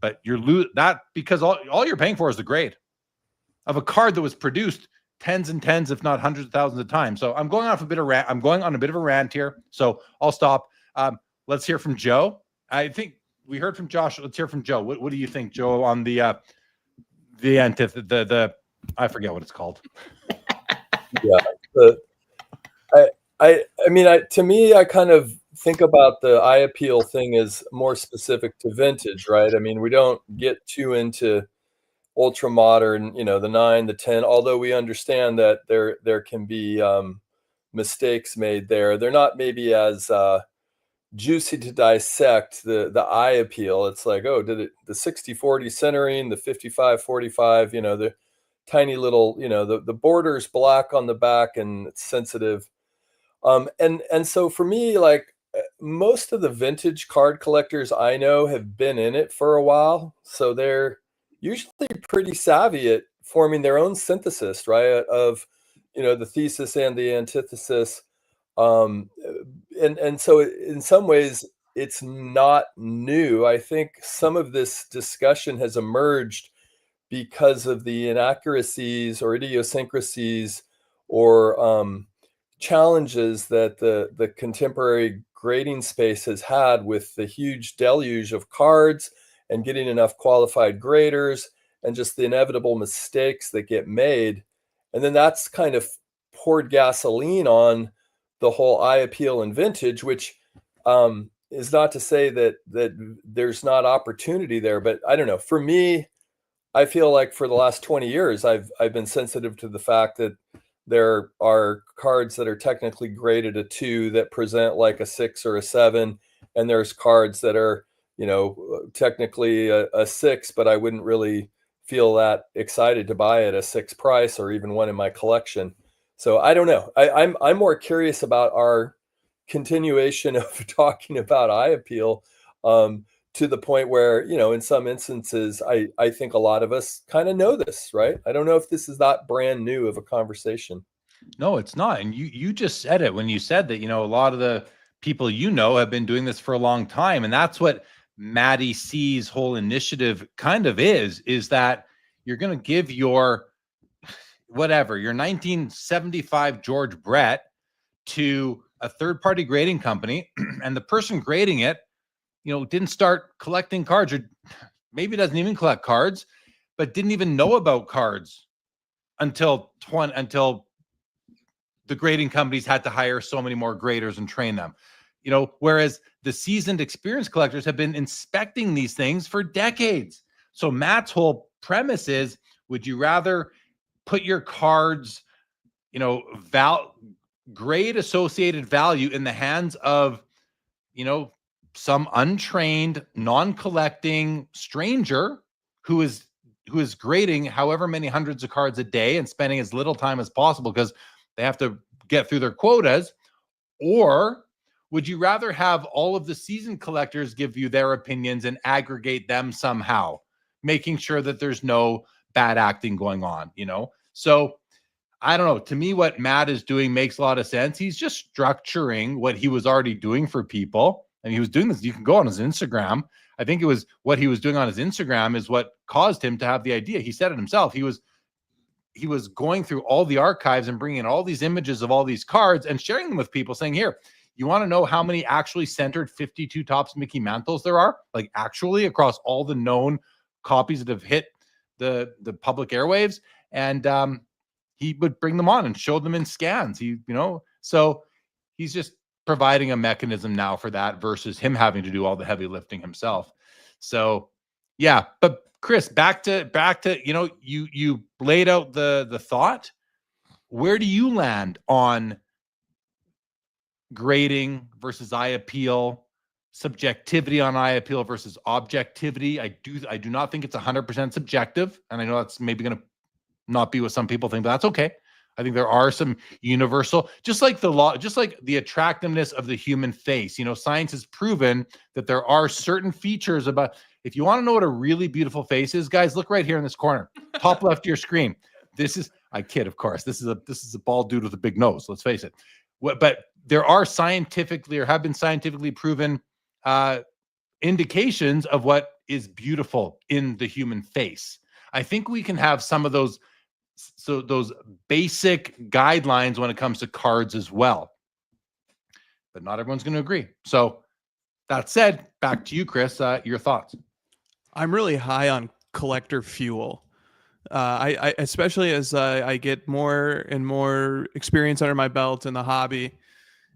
but you're that because all you're paying for is the grade of a card that was produced tens and tens, if not hundreds of thousands of times. So I'm going on a bit of a rant here. So I'll stop. Let's hear from Joe. I think we heard from Josh. Let's hear from Joe. What do you think, Joe, on the I forget what it's called. Yeah. To me, I kind of think about the eye appeal thing as more specific to vintage, right? I mean, we don't get too into ultra modern, the 9, the 10, although we understand that there can be mistakes made there. They're not maybe as juicy to dissect, the eye appeal. It's like, oh, did it the 60-40 centering, the 55-45, the tiny little, the border's black on the back and it's sensitive. And so for me, like most of the vintage card collectors I know have been in it for a while. So they're usually pretty savvy at forming their own synthesis, right? Of, the thesis and the antithesis. And so in some ways it's not new. I think some of this discussion has emerged because of the inaccuracies or idiosyncrasies or challenges that the contemporary grading space has had with the huge deluge of cards and getting enough qualified graders and just the inevitable mistakes that get made. And then that's kind of poured gasoline on the whole eye appeal in vintage, which is not to say that there's not opportunity there, but I don't know. For me, I feel like for the last 20 years, I've been sensitive to the fact that there are cards that are technically graded a 2 that present like a 6 or a 7, and there's cards that are, technically a 6, but I wouldn't really feel that excited to buy at a 6 price or even one in my collection. So I don't know. I'm more curious about our continuation of talking about eye appeal to the point where, in some instances, I think a lot of us kind of know this, right? I don't know if this is not brand new of a conversation. No, it's not. And you just said it when you said that, a lot of the people have been doing this for a long time. And that's what Matty C's whole initiative kind of is that you're going to give your 1975 George Brett to a third-party grading company, and the person grading it, didn't start collecting cards, or maybe doesn't even collect cards, but didn't even know about cards until the grading companies had to hire so many more graders and train them. Whereas the seasoned experienced collectors have been inspecting these things for decades. So Matt's whole premise is, would you rather put your cards, grade associated value in the hands of, some untrained, non-collecting stranger who is grading however many hundreds of cards a day and spending as little time as possible because they have to get through their quotas? Or would you rather have all of the seasoned collectors give you their opinions and aggregate them somehow, making sure that there's no bad acting going on, So I don't know. To me, what Matt is doing makes a lot of sense. He's just structuring what he was already doing for people. And he was doing this. You can go on his Instagram. I think it was what he was doing on his Instagram is what caused him to have the idea. He said it himself. He was going through all the archives and bringing in all these images of all these cards and sharing them with people, saying, here, you want to know how many actually centered 52 Topps Mickey Mantles there are? Like actually across all the known copies that have hit the public airwaves. And he would bring them on and show them in scans. So he's just providing a mechanism now for that versus him having to do all the heavy lifting himself. So yeah, but Chris, back to you laid out the thought. Where do you land on grading versus eye appeal, subjectivity on eye appeal versus objectivity? I do not think it's 100% subjective, and I know that's maybe going to not be what some people think, but that's okay. I think there are some universal, just like the attractiveness of the human face. Science has proven that there are certain features about. If you want to know what a really beautiful face is, guys, look right here in this corner, top left of your screen. I kid, of course. This is a bald dude with a big nose. Let's face it. But there are scientifically or have been scientifically proven indications of what is beautiful in the human face. I think we can have some of those basic guidelines when it comes to cards as well. But not everyone's going to agree. So that said, back to you, Chris, your thoughts. I'm really high on collector fuel. I especially as I get more and more experience under my belt in the hobby,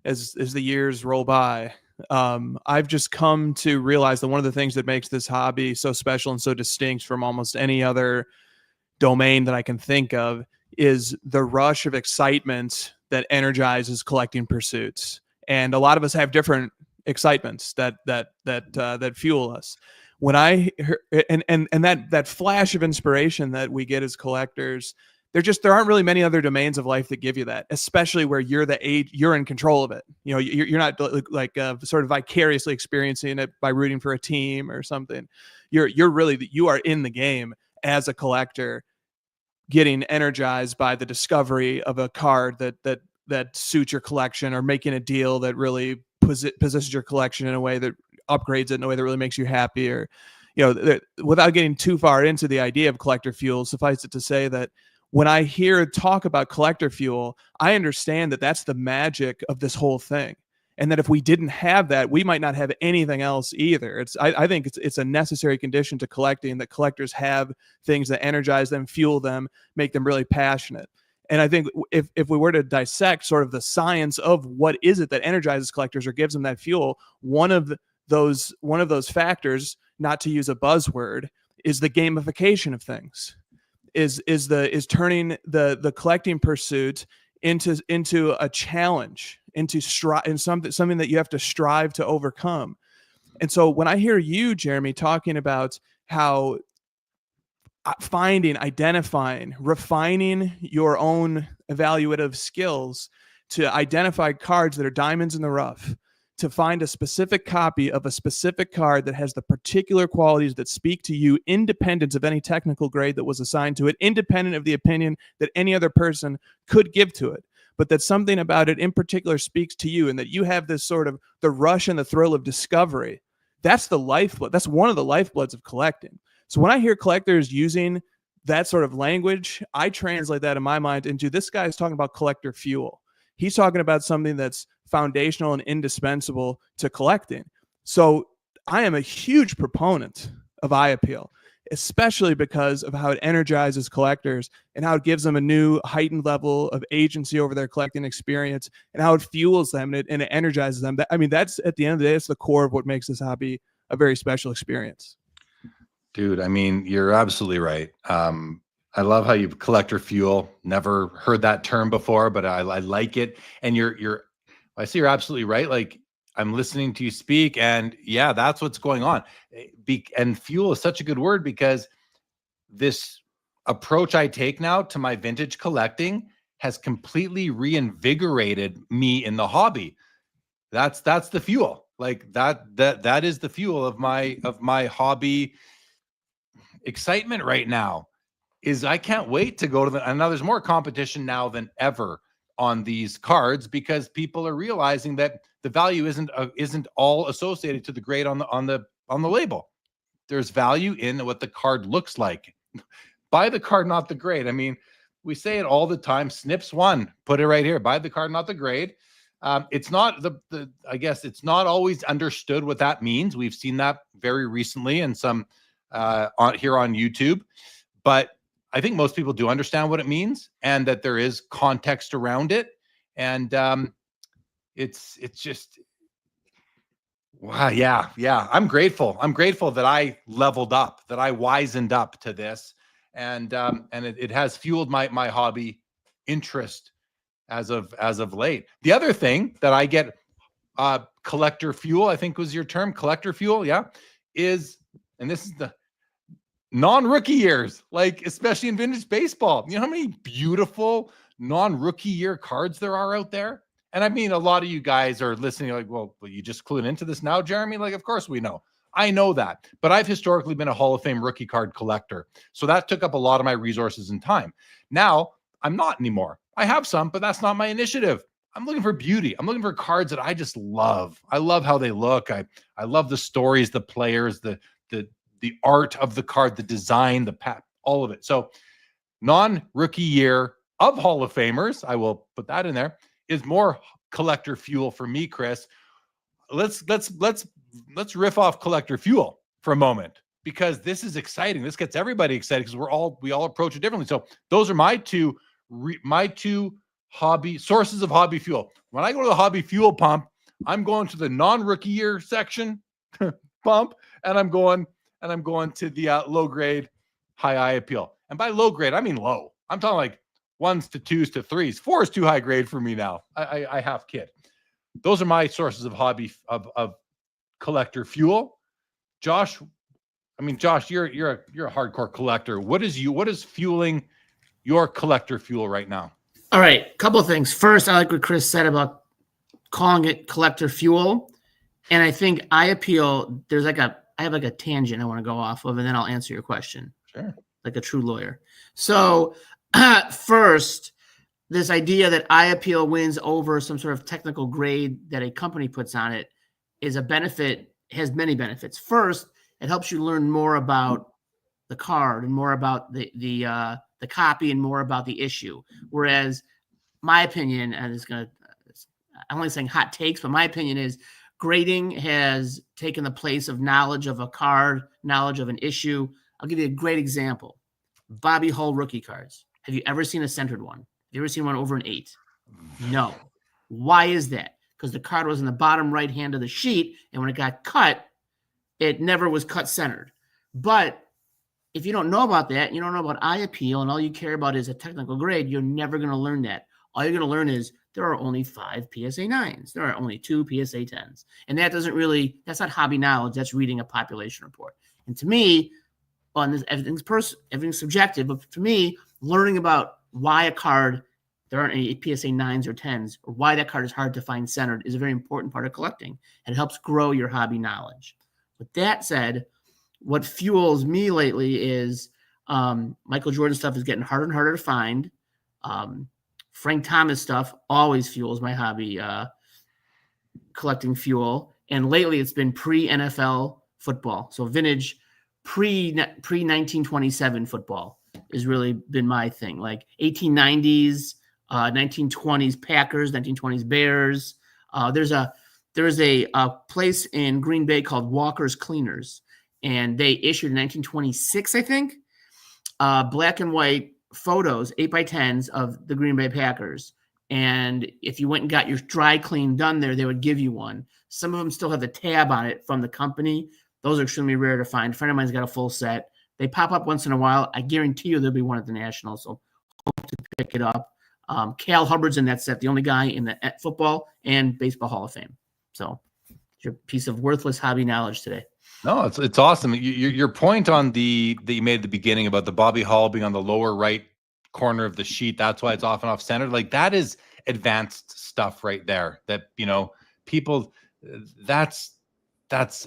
as the years roll by, I've just come to realize that one of the things that makes this hobby so special and so distinct from almost any other domain that I can think of is the rush of excitement that energizes collecting pursuits. And a lot of us have different excitements that fuel us. When I hear, and that flash of inspiration that we get as collectors, there aren't really many other domains of life that give you that, especially where you're in control of it. You know, you're not like sort of vicariously experiencing it by rooting for a team or something. You are in the game as a collector, getting energized by the discovery of a card that suits your collection, or making a deal that really positions your collection in a way that upgrades it in a way that really makes you happy. Or, without getting too far into the idea of collector fuel, suffice it to say that when I hear talk about collector fuel, I understand that that's the magic of this whole thing. And that if we didn't have that, we might not have anything else either. I think it's a necessary condition to collecting, that collectors have things that energize them, fuel them, make them really passionate. And I think if we were to dissect sort of the science of what is it that energizes collectors or gives them that fuel, one of those factors, not to use a buzzword, is the gamification of things. Is turning the collecting pursuit into a challenge, into something that you have to strive to overcome. And so when I hear you, Jeremy, talking about how finding, identifying, refining your own evaluative skills to identify cards that are diamonds in the rough, to find a specific copy of a specific card that has the particular qualities that speak to you, independent of any technical grade that was assigned to it, independent of the opinion that any other person could give to it, but that something about it in particular speaks to you, and that you have this sort of the rush and the thrill of discovery. That's the lifeblood. That's one of the lifebloods of collecting. So when I hear collectors using that sort of language, I translate that in my mind into, this guy is talking about collector fuel. He's talking about something that's foundational and indispensable to collecting. So I am a huge proponent of eye appeal, especially because of how it energizes collectors and how it gives them a new heightened level of agency over their collecting experience, and how it fuels them and it energizes them. That's at the end of the day, it's the core of what makes this hobby a very special experience. Dude, you're absolutely right. I love how you collector fuel. Never heard that term before, but I like it. And I see you're absolutely right. Like, I'm listening to you speak, and yeah, that's what's going on. And fuel is such a good word, because this approach I take now to my vintage collecting has completely reinvigorated me in the hobby. That's the fuel. Like that is the fuel of my hobby excitement right now. Is I can't wait to go to and now there's more competition now than ever on these cards, because people are realizing that the value isn't all associated to the grade on the label. There's value in what the card looks like. Buy the card, not the grade. We say it all the time. Snips 1, put it right here. Buy the card, not the grade. It's not I guess it's not always understood what that means. We've seen that very recently in some here on YouTube, but I think most people do understand what it means, and that there is context around it. And it's just, wow. Yeah. I'm grateful. I'm grateful that I leveled up, that I wisened up to this. And it has fueled my hobby interest as of late. The other thing that I get, collector fuel, I think was your term, collector fuel. Yeah. And this is the non-rookie years, like especially in vintage baseball. You know how many beautiful non-rookie year cards there are out there? And a lot of you guys are listening like, well, you just clued into this now, Jeremy? Like, of course we know. I know that. But I've historically been a Hall of Fame rookie card collector. So that took up a lot of my resources and time. Now, I'm not anymore. I have some, but that's not my initiative. I'm looking for beauty. I'm looking for cards that I just love. I love how they look. I love the stories, the players, the art of the card, the design, all of it. So non-rookie year of Hall of Famers, I will put that in there, is more collector fuel for me, Chris. Let's riff off collector fuel for a moment, because this is exciting. This gets everybody excited because we all approach it differently. So those are my two hobby sources of hobby fuel. When I go to the hobby fuel pump, I'm going to the non-rookie year section pump, and I'm going to the low grade high eye appeal. And by low grade, I mean low. I'm talking like 1s to 2s to 3s. 4 is too high grade for me now. I half kid. Those are my sources of hobby of collector fuel. Josh, you're a hardcore collector. What is fueling your collector fuel right now? All right, couple of things. First, I like what Chris said about calling it collector fuel, and I think eye appeal. I have a tangent I want to go off of, and then I'll answer your question. Sure. Like a true lawyer. So, first, this idea that eye appeal wins over some sort of technical grade that a company puts on it is a benefit. Has many benefits. First, it helps you learn more about the card and more about the copy and more about the issue. Whereas my opinion, and I'm only saying hot takes, but my opinion is grading has taken the place of knowledge of a card, knowledge of an issue. I'll give you a great example. Bobby Hull rookie cards. Have you ever seen a centered one? Have you ever seen one over an 8? No. Why is that? Because the card was in the bottom right hand of the sheet, and when it got cut, it never was cut centered. But if you don't know about that, you don't know about eye appeal, and all you care about is a technical grade, you're never going to learn that. All you're going to learn is there are only 5 PSA 9s. There are only 2 PSA 10s. And that's not hobby knowledge. That's reading a population report. And to me, everything's subjective, but to me, learning about why a card, there aren't any PSA 9s or 10s, or why that card is hard to find centered is a very important part of collecting. And it helps grow your hobby knowledge. With that said, what fuels me lately is Michael Jordan stuff is getting harder and harder to find. Frank Thomas stuff always fuels my hobby collecting fuel. And lately it's been pre-NFL football. So vintage pre-1927 football has really been my thing. Like 1890s, 1920s Packers, 1920s Bears. There's a place in Green Bay called Walker's Cleaners. And they issued in 1926, I think, black and white photos, 8x10s of the Green Bay Packers. And if you went and got your dry clean done there, they would give you one. Some of them still have the tab on it from the company. Those are extremely rare to find. A friend of mine's got a full set. They pop up once in a while. I guarantee you there'll be one at the National, so hope to pick it up. Cal Hubbard's in that set, the only guy in the football and baseball Hall of Fame. So it's your piece of worthless hobby knowledge today. No, it's awesome. Your point on that you made at the beginning about the Bobby Hull being on the lower right corner of the sheet, that's why it's off and off centered. Like, that is advanced stuff right there. That, people, that's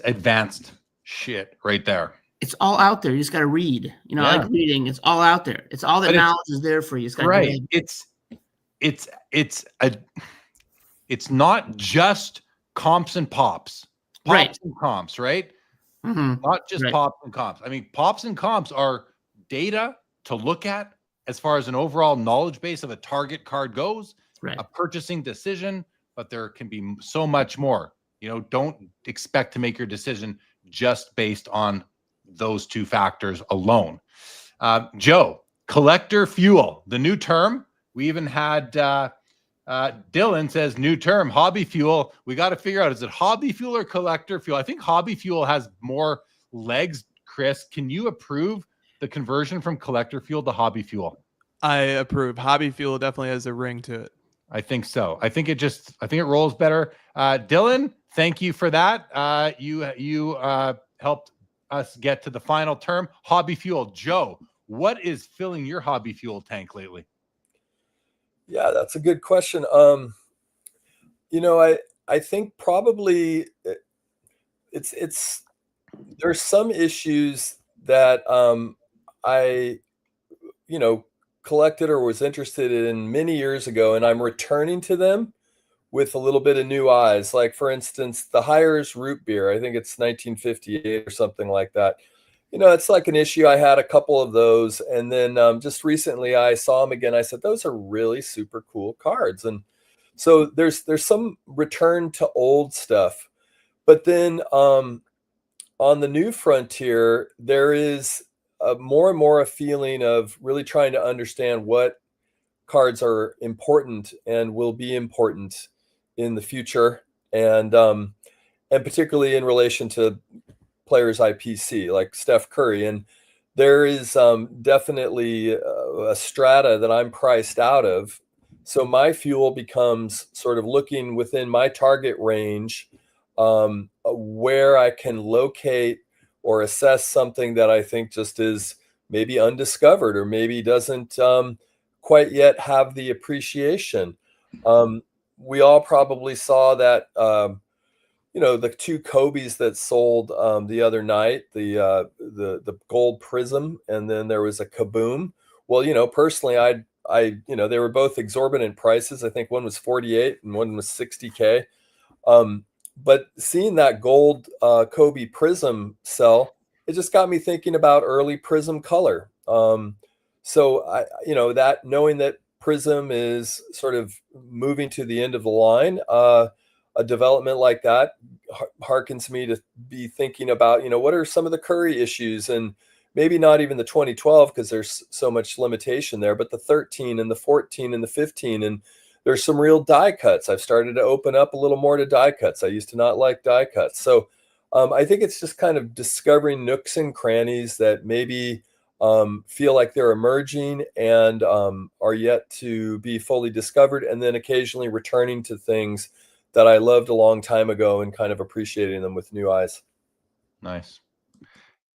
advanced shit right there. It's all out there. You just got to read. I like reading. It's all out there. It's all that knowledge is there for you. It's right. It's not just comps and pops. Pops and comps, right? Mm-hmm. Not just pops and comps. I mean, pops and comps are data to look at as far as an overall knowledge base of a target card goes, a purchasing decision, but there can be so much more. Don't expect to make your decision just based on those two factors alone. Joe, collector fuel, the new term. We even had Dylan says new term, hobby fuel. We got to figure out, is it hobby fuel or collector fuel? I think hobby fuel has more legs. Chris, can you approve the conversion from collector fuel to hobby fuel? I approve. Hobby fuel definitely has a ring to it. I think so. I think it rolls better. Dylan, thank you for that. You helped us get to the final term, hobby fuel. Joe, what is filling your hobby fuel tank lately? Yeah, that's a good question. I think probably there's some issues that I collected or was interested in many years ago, and I'm returning to them with a little bit of new eyes. Like, for instance, the Hires root beer, I think it's 1958 or something like that. It's like an issue. I had a couple of those. And then just recently I saw them again. I said, those are really super cool cards. And so there's some return to old stuff. But then on the new frontier, there is more and more a feeling of really trying to understand what cards are important and will be important in the future, and particularly in relation to players IPC like Steph Curry. And there is definitely a strata that I'm priced out of. So my fuel becomes sort of looking within my target range, where I can locate or assess something that I think just is maybe undiscovered or maybe doesn't quite yet have the appreciation. We all probably saw that, the two Kobe's that sold the other night, the gold prism, and then there was a Kaboom. Well, personally, they were both exorbitant prices. I think one was 48 and one was 60K. But seeing that gold Kobe prism sell, it just got me thinking about early prism color. So that knowing that prism is sort of moving to the end of the line, a development like that harkens me to be thinking about, what are some of the Curry issues, and maybe not even the 2012 because there's so much limitation there, but the 13 and the 14 and the 15, and there's some real die cuts. I've started to open up a little more to die cuts. I used to not like die cuts. So I think it's just kind of discovering nooks and crannies that maybe feel like they're emerging and are yet to be fully discovered, and then occasionally returning to things that I loved a long time ago and kind of appreciating them with new eyes. Nice.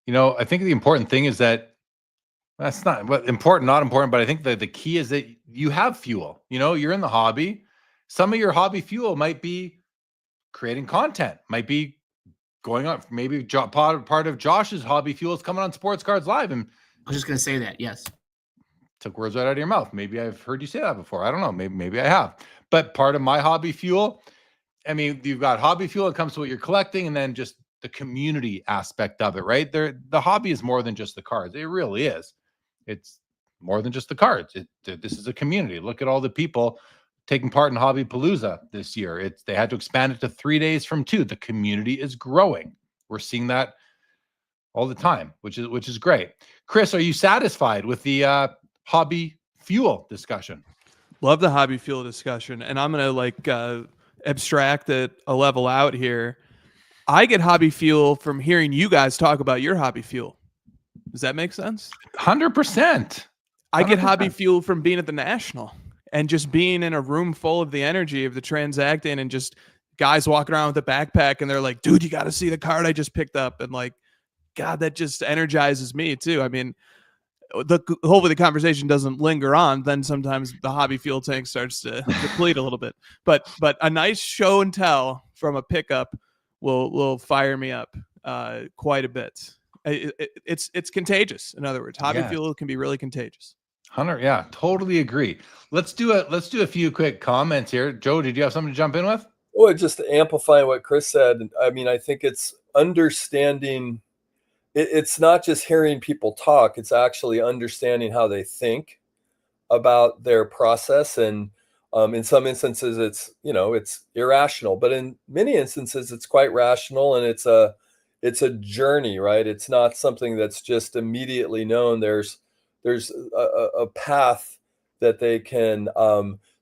I think the important thing is that that's not what important, not important, but I think that the key is that you have fuel. You're in the hobby. Some of your hobby fuel might be creating content, might be going on. Maybe part of Josh's hobby fuel is coming on Sports Cards Live. And I was just going to say that. Yes. Took words right out of your mouth. Maybe I've heard you say that before. I don't know. Maybe I have. But part of my hobby fuel, you've got hobby fuel. It comes to what you're collecting, and then just the community aspect of it, right? The hobby is more than just the cards. It really is. It's more than just the cards. This is a community. Look at all the people taking part in Hobbypalooza this year. They had to expand it to 3 days from 2. The community is growing. We're seeing that all the time, which is great. Chris, are you satisfied with the hobby fuel discussion? Love the hobby fuel discussion, and I'm gonna abstract it a level out here. I get hobby fuel from hearing you guys talk about your hobby fuel. Does that make sense? 100%. I get hobby fuel from being at the National and just being in a room full of the energy of the transacting, and just guys walking around with a backpack and they're like, dude, you got to see the card I just picked up. And like, God, that just energizes me too. Hopefully the conversation doesn't linger on. Then sometimes the hobby fuel tank starts to deplete a little bit, but a nice show and tell from a pickup will fire me up quite a bit. It's contagious. In other words, hobby fuel can be really contagious. 100, yeah, totally agree. Let's do a few quick comments here. Joe, did you have something to jump in with? Well, just to amplify what Chris said, I think it's understanding. It's not just hearing people talk; it's actually understanding how they think about their process. And in some instances, it's irrational, but in many instances, it's quite rational, and it's a journey, right? It's not something that's just immediately known. There's a path that they can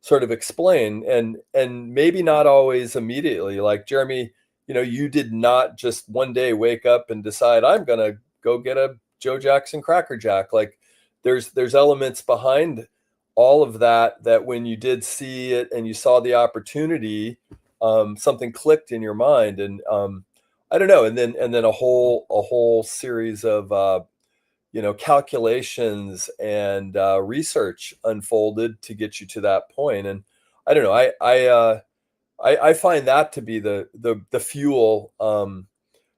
sort of explain, and maybe not always immediately. Like Jeremy, you did not just one day wake up and decide I'm gonna go get a Joe Jackson Cracker Jack. Like there's elements behind all of that when you did see it and you saw the opportunity, something clicked in your mind, and I don't know, and then a whole series of calculations and research unfolded to get you to that point. And I don't know, I find that to be the fuel,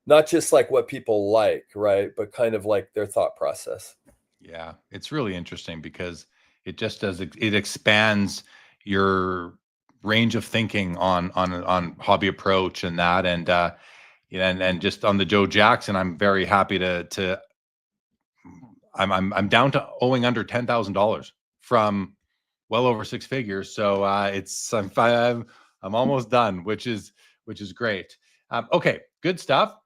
not just like what people like, right, but kind of like their thought process. Yeah, it's really interesting because it just does. It expands range of thinking on hobby approach and that, and and just on the Joe Jackson, I'm very happy to I'm down to owing under $10,000 from well over six figures. So I'm almost done, which is great. Okay, good stuff.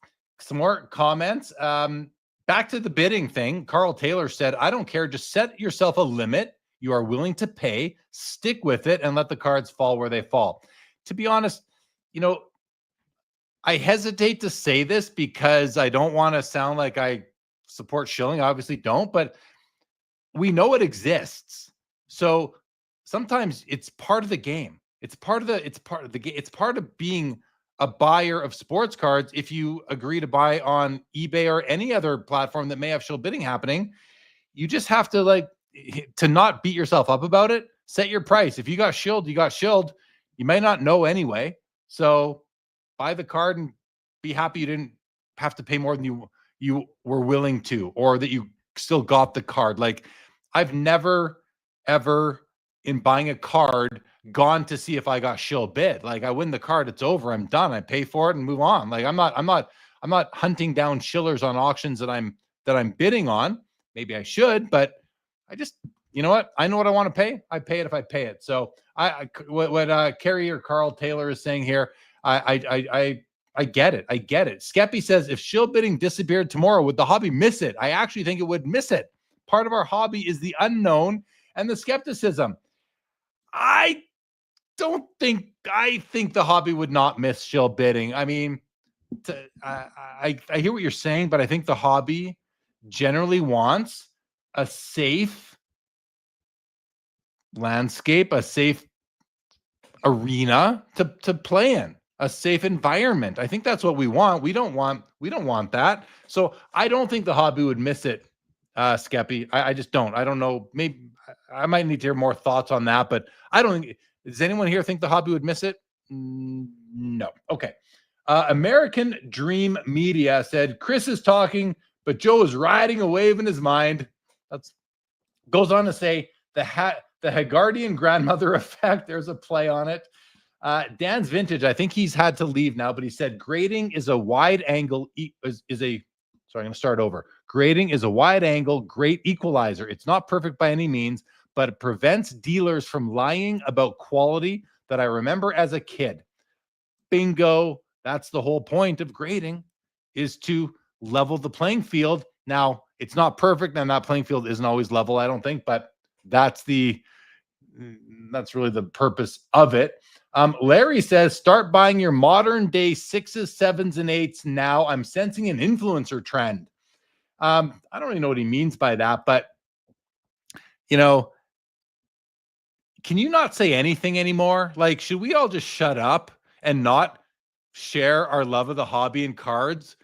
Some more comments. Back to the bidding thing. Carl Taylor said, I don't care. Just set yourself a limit you are willing to pay, stick with it, and let the cards fall where they fall. To be honest, I hesitate to say this because I don't want to sound like I support shilling. I obviously don't, but we know it exists. So sometimes it's part of the game. It's part of being a buyer of sports cards. If you agree to buy on eBay or any other platform that may have shill bidding happening, you just have to to not beat yourself up about it. Set your price. If you got shilled, you got shilled. You may not know anyway. So buy the card and be happy you didn't have to pay more than you were willing to, or that you still got the card. Like, I've never, ever in buying a card gone to see if I got shill bid. Like, I win the card, it's over. I'm done. I pay for it and move on. Like, I'm not hunting down shillers on auctions that I'm bidding on. Maybe I should, but I just, you know what? I know what I want to pay. I pay it if I pay it. So what Kerry or Carl Taylor is saying here, I get it. I get it. Skeppy says, if shill bidding disappeared tomorrow, would the hobby miss it? I actually think it would miss it. Part of our hobby is the unknown and the skepticism. I think the hobby would not miss shill bidding. I mean, I hear what you're saying, but I think the hobby generally wants a safe landscape, a safe arena to play in, a safe environment. I think that's what we want. We don't want that. So I don't think the hobby would miss it, Skeppy. I just don't. I don't know. Maybe I might need to hear more thoughts on that, but I don't think. Does anyone here think the hobby would miss it? No. Okay. American Dream Media said, Chris is talking, but Joe is riding a wave in his mind. That's goes on to say the Hagardian grandmother effect. There's a play on it. Dan's Vintage, I think he's had to leave now, but he said grading is a wide angle sorry, I'm going to start over. Grading is a wide angle, great equalizer. It's not perfect by any means, but it prevents dealers from lying about quality that I remember as a kid. Bingo. That's the whole point of grading, is to level the playing field. Now, it's not perfect, and that playing field isn't always level, I don't think, but that's really the purpose of it. Larry says, start buying your modern day 6s, 7s, and 8s now. I'm sensing an influencer trend. I don't really know what he means by that, but can you not say anything anymore? Like, should we all just shut up and not share our love of the hobby and cards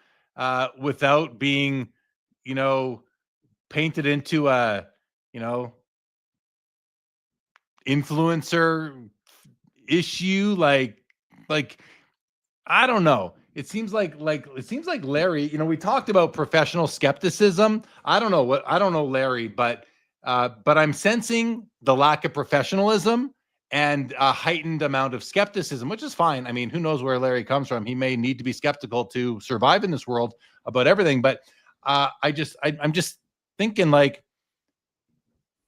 without being, painted into a, influencer issue? Like I don't know. It seems like Larry, we talked about professional skepticism. I don't know Larry, but I'm sensing the lack of professionalism and a heightened amount of skepticism, which is fine. I mean, who knows where Larry comes from? He may need to be skeptical to survive in this world about everything. But I'm just thinking, like,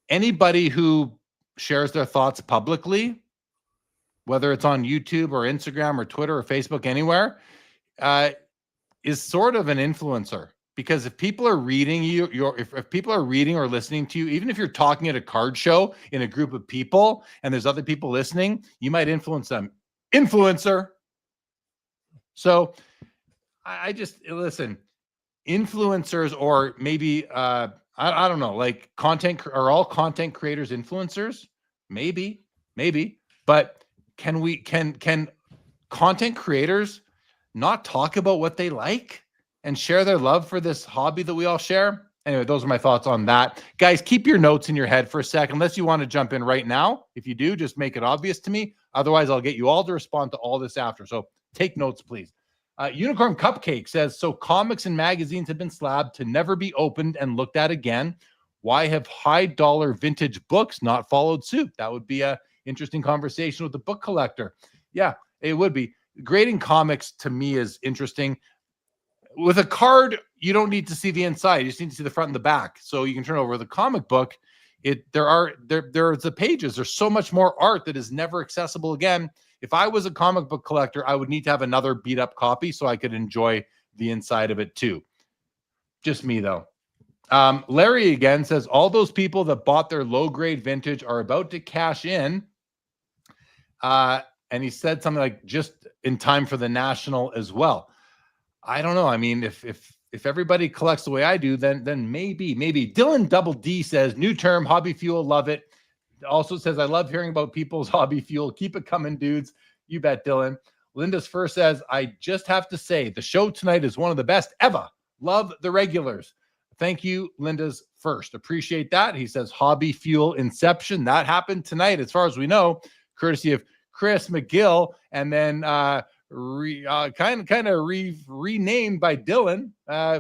anybody who shares their thoughts publicly, whether it's on YouTube or Instagram or Twitter or Facebook, anywhere, is sort of an influencer. Because if people are reading you, if people are reading or listening to you, even if you're talking at a card show in a group of people and there's other people listening, you might influence them. Influencer. So I just listen. Influencers, or maybe I don't know, like are all content creators influencers? Maybe, but can content creators not talk about what they like and share their love for this hobby that we all share? Anyway, those are my thoughts on that. Guys, keep your notes in your head for a second, unless you want to jump in right now. If you do, just make it obvious to me. Otherwise, I'll get you all to respond to all this after. So take notes, please. Unicorn Cupcake says, so comics and magazines have been slabbed to never be opened and looked at again. Why have high dollar vintage books not followed suit? That would be a interesting conversation with the book collector. Yeah, it would be. Grading comics to me is interesting. With a card, you don't need to see the inside. You just need to see the front and the back. So you can turn over the comic book. There's the pages. There's so much more art that is never accessible again. If I was a comic book collector, I would need to have another beat up copy so I could enjoy the inside of it too. Just me though. Larry again says, all those people that bought their low grade vintage are about to cash in. And he said something like just in time for the National as well. I don't know. I mean, if everybody collects the way I do, then maybe. Dylan Double D says, new term, hobby fuel, love it. Also says, I love hearing about people's hobby fuel. Keep it coming, dudes. You bet, Dylan. Linda's First says, I just have to say, the show tonight is one of the best ever. Love the regulars. Thank you, Linda's First. Appreciate that. He says, hobby fuel inception. That happened tonight, as far as we know, courtesy of Chris McGill, and then kind of renamed by Dylan,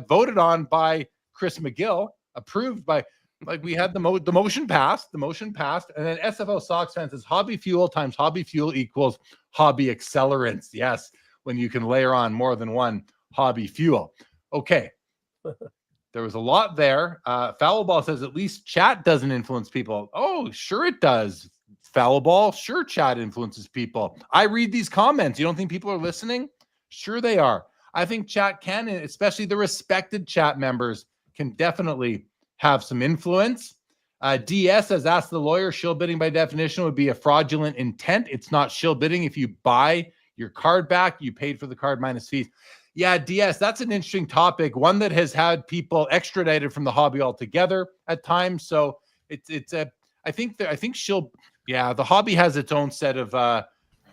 voted on by Chris McGill, approved by, like, we had the motion passed, and then SFO Sox fan says hobby fuel times hobby fuel equals hobby accelerants. Yes, when you can layer on more than one hobby fuel. Okay. There was a lot there. Foul Ball says at least chat doesn't influence people. Oh, sure it does. Foul Ball, sure chat influences people. I read these comments. You don't think people are listening? Sure they are. I think chat can, especially the respected chat members, can definitely have some influence. DS says, ask the lawyer, shill bidding by definition would be a fraudulent intent. It's not shill bidding. If you buy your card back, you paid for the card minus fees. Yeah, DS, that's an interesting topic, one that has had people extradited from the hobby altogether at times. So I think shill. Yeah, the hobby has its own set of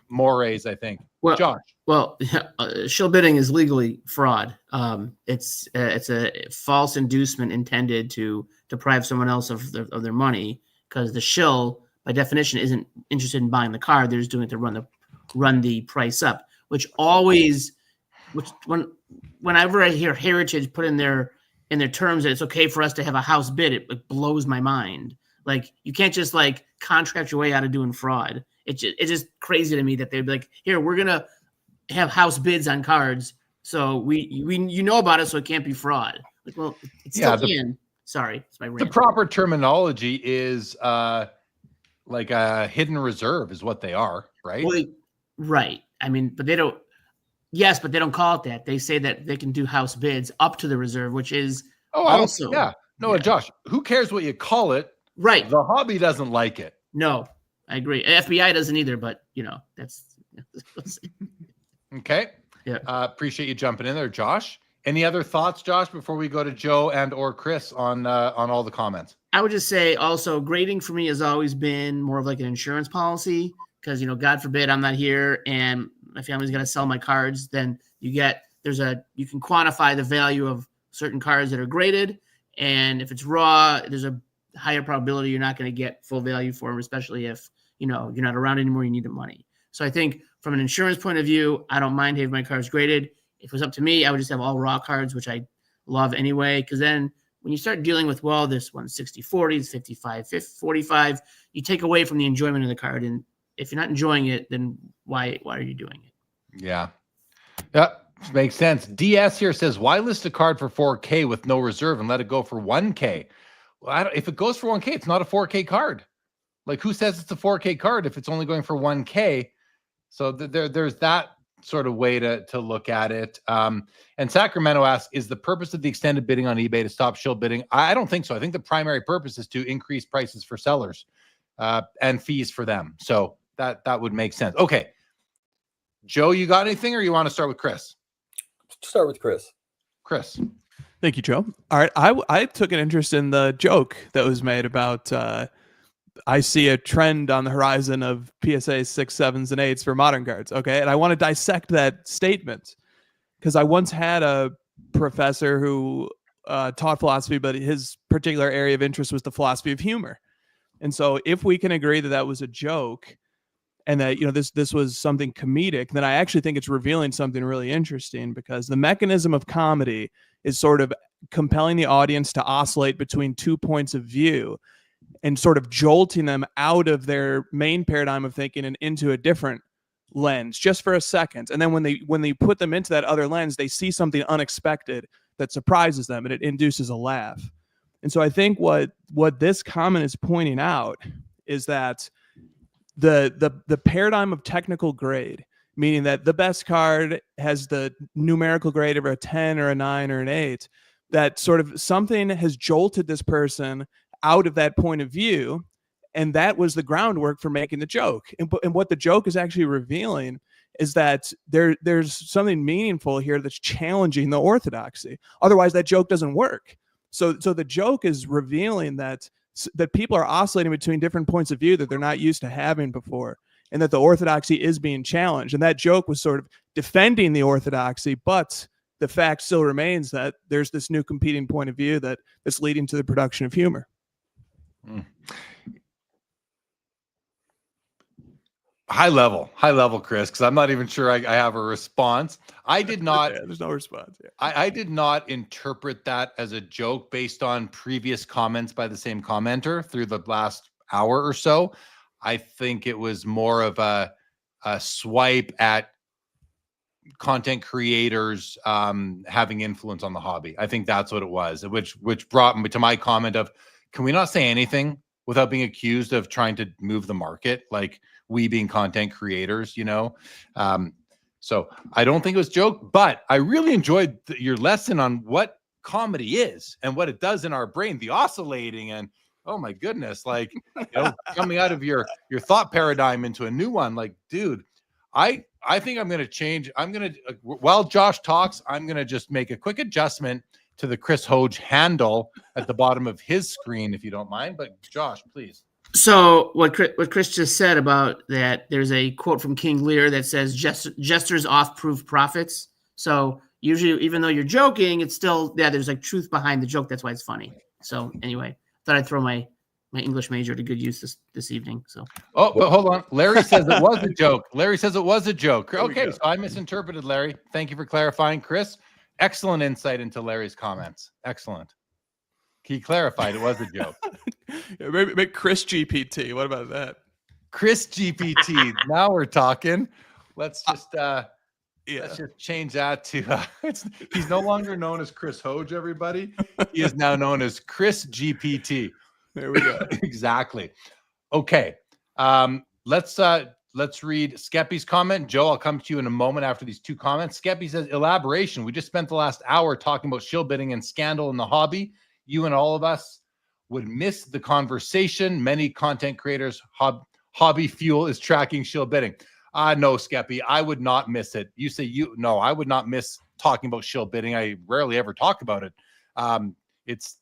mores, I think. Well, Josh. Well, shill bidding is legally fraud. It's a false inducement intended to deprive someone else of their money, because the shill, by definition, isn't interested in buying the card. They're just doing it to run the price up. Whenever I hear Heritage put in their terms that it's okay for us to have a house bid, it blows my mind. Like, you can't just like contract your way out of doing fraud. It's just crazy to me that they'd be like, here, we're gonna have house bids on cards, so you know about it, so it can't be fraud. Like, well, it's still in. Sorry, it's my rant. The proper terminology is like a hidden reserve is what they are, right? Well, right. I mean, but they don't. Yes, but they don't call it that. They say that they can do house bids up to the reserve, which is also. Josh, who cares what you call it? Right. The hobby doesn't like it. No, I agree. FBI doesn't either, but that's okay. Yeah. Appreciate you jumping in there, Josh. Any other thoughts, Josh, before we go to Joe and or Chris on all the comments? I would just say also grading for me has always been more of like an insurance policy, because God forbid I'm not here and my family's going to sell my cards. Then you can quantify the value of certain cards that are graded, and if it's raw, there's a higher probability you're not going to get full value for them, especially if you're not around anymore, you need the money. So I think from an insurance point of view, I don't mind having my cards graded. If it was up to me, I would just have all raw cards, which I love anyway, because then when you start dealing with, well, this one's 60-40, it's 55-45, you take away from the enjoyment of the card. And if you're not enjoying it, then why are you doing it? Yeah, makes sense. DS here says, why list a card for 4K with no reserve and let it go for 1K? Well, if it goes for 1K, it's not a 4K card. Like, who says it's a 4K card if it's only going for 1K? So there's that sort of way to look at it. And Sacramento asks, is the purpose of the extended bidding on eBay to stop shill bidding? I don't think so. I think the primary purpose is to increase prices for sellers and fees for them. So that would make sense. Okay. Joe, you got anything, or you want to start with Chris? Start with Chris. Chris. Thank you, Joe. All right. I took an interest in the joke that was made about I see a trend on the horizon of PSA 6s, 7s, and 8s for modern cards. Okay. And I want to dissect that statement, because I once had a professor who taught philosophy, but his particular area of interest was the philosophy of humor. And so if we can agree that that was a joke and that, this was something comedic, then I actually think it's revealing something really interesting, because the mechanism of comedy is sort of compelling the audience to oscillate between 2 points of view. and sort of jolting them out of their main paradigm of thinking and into a different lens just for a second. And then when they put them into that other lens, they see something unexpected that surprises them, and it induces a laugh. And so I think what this comment is pointing out is that the paradigm of technical grade, meaning that the best card has the numerical grade of a 10 or a 9 or an 8, that sort of something has jolted this person out of that point of view, and that was the groundwork for making the joke. And what the joke is actually revealing is that there's something meaningful here that's challenging the orthodoxy. Otherwise, that joke doesn't work. So the joke is revealing that people are oscillating between different points of view that they're not used to having before, and that the orthodoxy is being challenged. And that joke was sort of defending the orthodoxy, but the fact still remains that there's this new competing point of view that's leading to the production of humor. High level, Chris, because I'm not even sure I have a response. I did not. Yeah, there's no response. Yeah. I did not interpret that as a joke based on previous comments by the same commenter through the last hour or so. I think it was more of a swipe at content creators having influence on the hobby. I think that's what it was, which brought me to my comment of, can we not say anything without being accused of trying to move the market, like we being content creators, you know? So I don't think it was a joke, but I really enjoyed your lesson on what comedy is and what it does in our brain, the oscillating, and oh my goodness, like, you know, coming out of your thought paradigm into a new one. Like, dude, I think I'm going to change. I'm going to, while Josh talks, I'm going to just make a quick adjustment to the Chris Hoge handle at the bottom of his screen, if you don't mind. But Josh, please. So what Chris just said about that, there's a quote from King Lear that says, jesters oft prove prophets. So usually, even though you're joking, it's still, yeah, there's like truth behind the joke. That's why it's funny. So anyway, thought I'd throw my English major to good use this evening. So, oh, but hold on. Larry says it was a joke. Larry says it was a joke. Okay, so I misinterpreted, Larry. Thank you for clarifying, Chris. Excellent insight into Larry's comments. Excellent. He clarified it was a joke. Yeah, maybe make Chris GPT. What about that? Chris GPT. Now we're talking. Let's just let's just change that to he's no longer known as Chris Hoge, everybody. He is now known as Chris GPT. There we go. Exactly. Okay. Let's read Skeppy's comment. Joe, I'll come to you in a moment after these two comments. Skeppy says, elaboration. We just spent the last hour talking about shill bidding and scandal in the hobby. You and all of us would miss the conversation. Many content creators, hobby fuel is tracking shill bidding. No, Skeppy, I would not miss it. You say no, I would not miss talking about shill bidding. I rarely ever talk about it. It's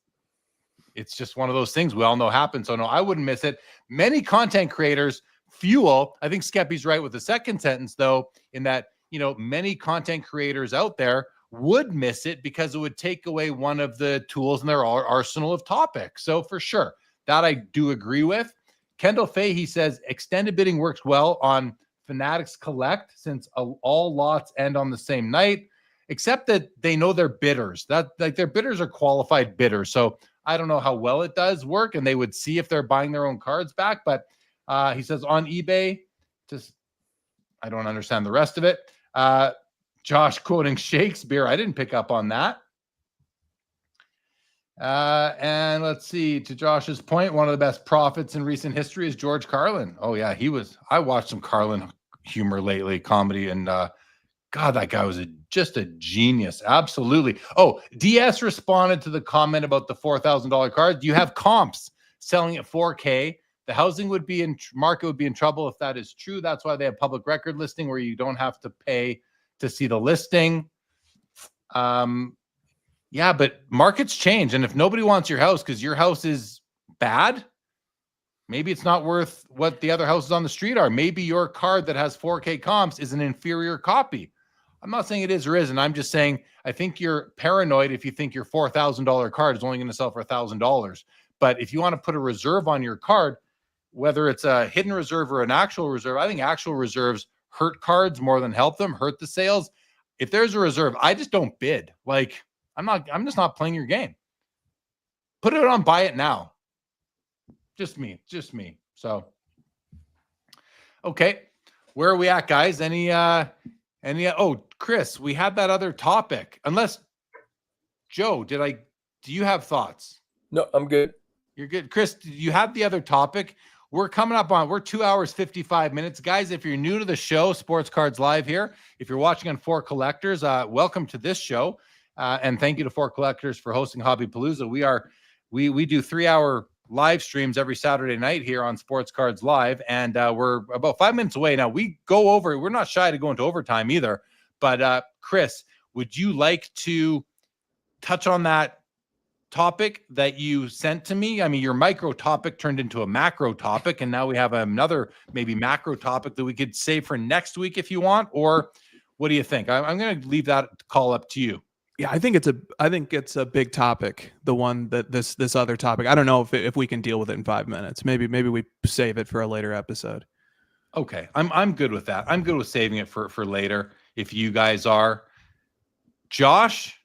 just one of those things we all know happens. So no, I wouldn't miss it. Many content creators fuel. I think Skeppy's right with the second sentence, though, in that, you know, many content creators out there would miss it because it would take away one of the tools in their arsenal of topics. So for sure, that I do agree with. Kendall Fahey says extended bidding works well on Fanatics Collect since all lots end on the same night, except that they know they're bidders. That, like, their bidders are qualified bidders. So I don't know how well it does work, and they would see if they're buying their own cards back. But he says on eBay, just I don't understand the rest of it. Josh quoting Shakespeare. I didn't pick up on that. And let's see, to Josh's point, one of the best prophets in recent history is George Carlin. Oh yeah, I watched some Carlin humor lately, comedy, and God, that guy was just a genius. Absolutely. Oh, DS responded to the comment about the $4,000 card. You have comps selling at 4K. The housing market would be in trouble if that is true. That's why they have public record listing where you don't have to pay to see the listing. Yeah, but markets change. And if nobody wants your house because your house is bad, maybe it's not worth what the other houses on the street are. Maybe your card that has 4K comps is an inferior copy. I'm not saying it is or isn't. I'm just saying I think you're paranoid if you think your $4,000 card is only going to sell for $1,000. But if you want to put a reserve on your card, whether it's a hidden reserve or an actual reserve, I think actual reserves hurt cards more than help them, hurt the sales. If there's a reserve, I just don't bid. Like, I'm just not playing your game. Put it on buy it now. Just me. So, okay. Where are we at, guys? Oh, Chris, we had that other topic. Unless, Joe, do you have thoughts? No, I'm good. You're good. Chris, you had the other topic. We're 2 hours, 55 minutes. Guys, if you're new to the show, Sports Cards Live here. If you're watching on For Collectors, welcome to this show. And thank you to For Collectors for hosting Hobbypalooza. We do 3-hour live streams every Saturday night here on Sports Cards Live. And we're about 5 minutes away. Now, we're not shy to go into overtime either. But Chris, would you like to touch on that topic that you sent to me? I mean, your micro topic turned into a macro topic, and now we have another maybe macro topic that we could save for next week if you want. Or what do you think? I'm going to leave that call up to you. Yeah, I think it's a big topic. The one that this other topic. I don't know if we can deal with it in 5 minutes. Maybe we save it for a later episode. Okay, I'm good with that. I'm good with saving it for later if you guys are. Josh,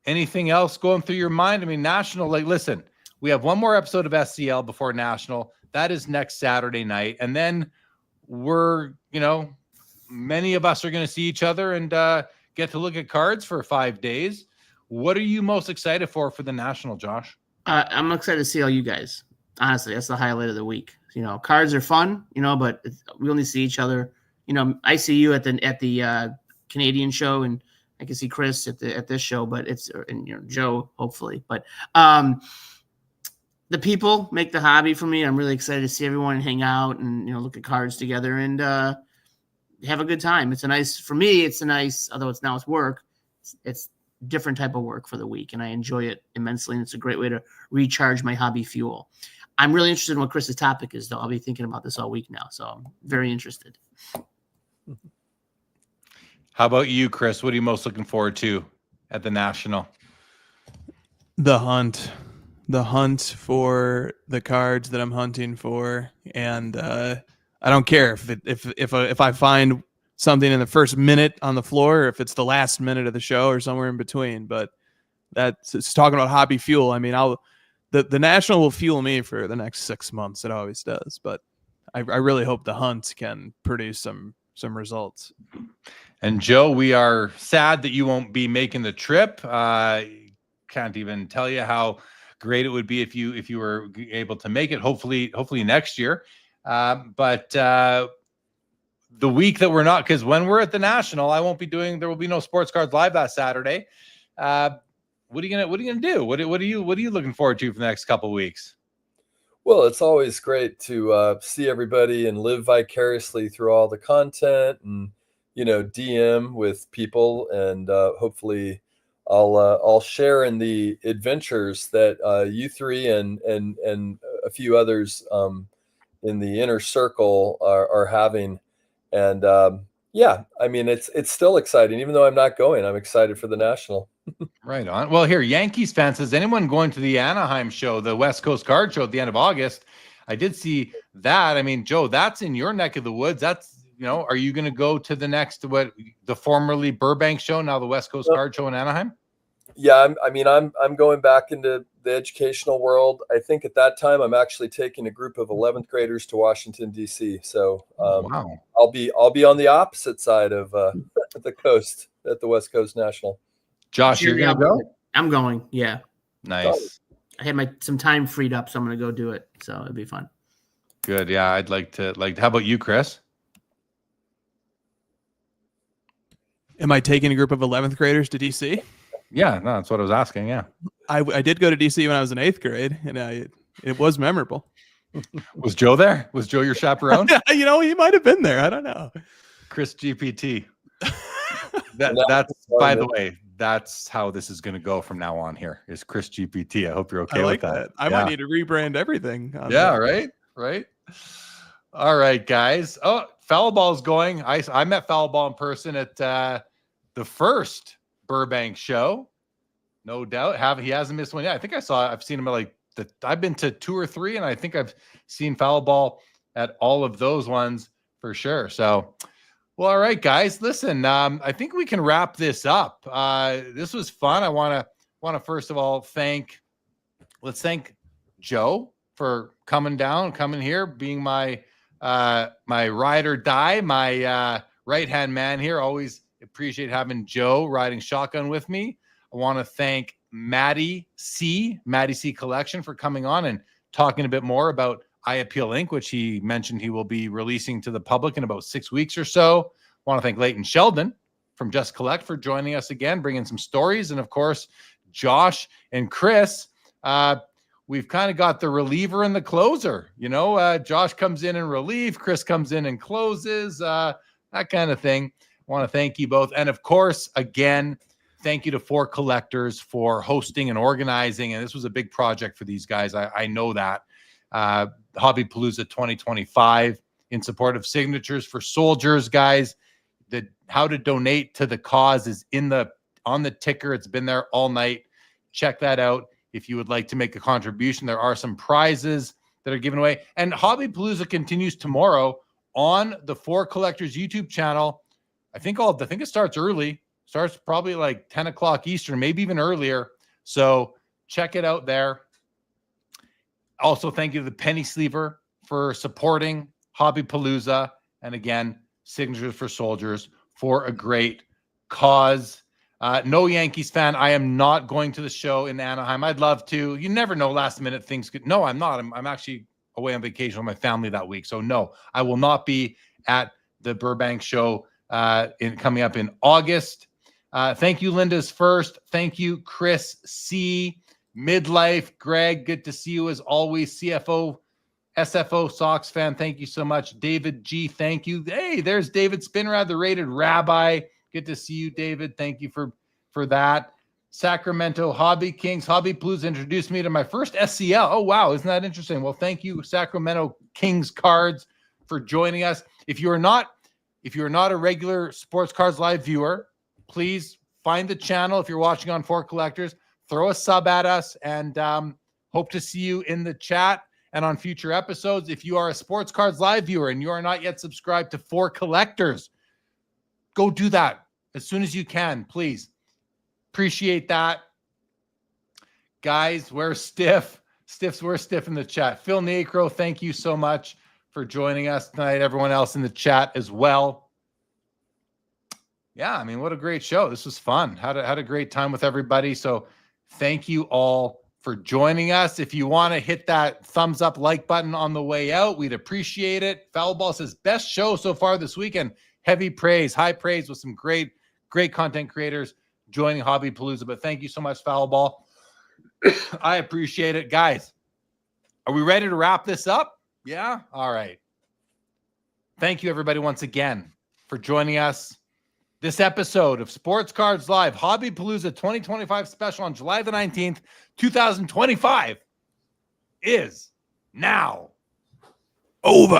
anything else going through your mind? I mean, National, listen, we have one more episode of SCL before National. That is next Saturday night. And then many of us are going to see each other and get to look at cards for 5 days. What are you most excited for the National, Josh? I'm excited to see all you guys. Honestly, that's the highlight of the week. Cards are fun, but we only see each other. I see you at the Canadian show, and I can see Chris at this show, but Joe, hopefully. But the people make the hobby for me. I'm really excited to see everyone and hang out and look at cards together and have a good time. It's a nice, although it's work. It's different type of work for the week, and I enjoy it immensely. And it's a great way to recharge my hobby fuel. I'm really interested in what Chris's topic is, though. I'll be thinking about this all week now, so I'm very interested. How about you, Chris? What are you most looking forward to at the National? The hunt for the cards that I'm hunting for, and I don't care if I find something in the first minute on the floor, or if it's the last minute of the show, or somewhere in between. But it's talking about hobby fuel. I mean, the National will fuel me for the next 6 months. It always does. But I really hope the hunt can produce some results. And Joe, we are sad that you won't be making the trip. Can't even tell you how great it would be if you were able to make it. Hopefully next year. But the week that we're not, because when we're at the National, there will be no Sports Cards Live that Saturday. What are you gonna do? What are you looking forward to for the next couple of weeks? Well, it's always great to see everybody and live vicariously through all the content and DM with people, and hopefully I'll share in the adventures that you three and a few others in the inner circle are having. And I mean, it's still exciting, even though I'm not going. I'm excited for the National. Right on. Well, here, Yankees fans, is anyone going to the Anaheim show, the West Coast Card Show at the end of August? I did see that. I mean, Joe, that's in your neck of the woods. That's, are you going to go to the next, the formerly Burbank show, now the West Coast Card Show in Anaheim? Yeah, I'm going back into the educational world. I think at that time I'm actually taking a group of 11th graders to Washington, D.C. So wow. I'll be on the opposite side of the coast at the West Coast National. Josh, you're going to go? I'm going. Yeah. Nice. I had some time freed up, so I'm going to go do it. So it'll be fun. Good. Yeah, I'd like to. How about you, Chris? Am I taking a group of 11th graders to DC? Yeah, no, that's what I was asking. Yeah. I did go to DC when I was in 8th grade, and it was memorable. Was Joe there? Was Joe your chaperone? He might have been there. I don't know. Chris GPT. That's by the way, that's how this is going to go from now on. Here is Chris GPT. I hope you're okay with that. I might need to rebrand everything. Yeah, right. All right, guys. Oh, Foul Ball's going. I met Foul Ball in person at the first Burbank show. No doubt. He hasn't missed one yet. I think I've seen him at I've been to 2 or 3, and I think I've seen Foul Ball at all of those ones for sure. So, well, all right, guys. Listen, I think we can wrap this up. This was fun. I want to first of all thank Joe for coming here, being my my ride or die, my right-hand man here. Always appreciate having Joe riding shotgun with me. I want to thank Matty C Collection for coming on and talking a bit more about I Appeal Inc., which he mentioned he will be releasing to the public in about 6 weeks or so. I want to thank Leighton Sheldon from Just Collect for joining us again, bringing some stories. And of course, Josh and Chris. We've kind of got the reliever and the closer. Josh comes in relief, Chris comes in and closes, that kind of thing. I want to thank you both. And of course, again, thank you to For Collectors for hosting and organizing. And this was a big project for these guys. I know that. Hobbypalooza 2025 in support of Signatures for Soldiers, guys. How to donate to the cause is on the ticker. It's been there all night. Check that out if you would like to make a contribution. There are some prizes that are given away. And Hobbypalooza continues tomorrow on the For Collectors YouTube channel. I think it starts early. Starts probably like 10 o'clock Eastern, maybe even earlier. So check it out there. Also, thank you to the Penny Sleever for supporting Hobbypalooza. And again, Signatures for Soldiers for a great cause. No Yankees fan. I am not going to the show in Anaheim. I'd love to. You never know, last minute things could. No, I'm not. I'm actually away on vacation with my family that week. So no, I will not be at the Burbank show coming up in August. Thank you, Linda's First. Thank you, Chris C. Midlife. Greg, good to see you as always. CFO, SFO Sox fan, thank you so much. David G, thank you. Hey, there's David Spinrad, the rated rabbi. Good to see you, David. Thank you for that. Sacramento Hobby Kings. Hobbypalooza introduced me to my first SCL. Oh, wow. Isn't that interesting? Well, thank you, Sacramento Kings Cards, for joining us. If you are not a regular Sports Cards Live viewer, please find the channel. If you're watching on For Collectors, throw a sub at us, and hope to see you in the chat and on future episodes. If you are a Sports Cards Live viewer and you are not yet subscribed to For Collectors, go do that as soon as you can, please. Appreciate that. Guys, we're stiff. We're stiff in the chat. Phil Necro, thank you so much for joining us tonight. Everyone else in the chat as well. Yeah, I mean, what a great show. This was fun. Had a great time with everybody. So thank you all for joining us. If you want to hit that thumbs up like button on the way out, we'd appreciate it. Foulball says, best show so far this weekend. Heavy praise, high praise with some great content creators joining Hobbypalooza. But thank you so much, Foulball. I appreciate it. Guys, are we ready to wrap this up? Yeah? All right. Thank you, everybody, once again for joining us. This episode of Sports Cards Live, Hobbypalooza 2025 special on July the 19th, 2025 is now over.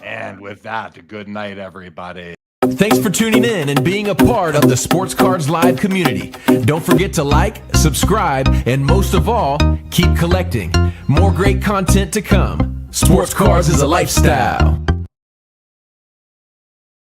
And with that, good night, everybody. Thanks for tuning in and being a part of the Sports Cards Live community. Don't forget to like, subscribe, and most of all, keep collecting. More great content to come. Sports cards is a lifestyle.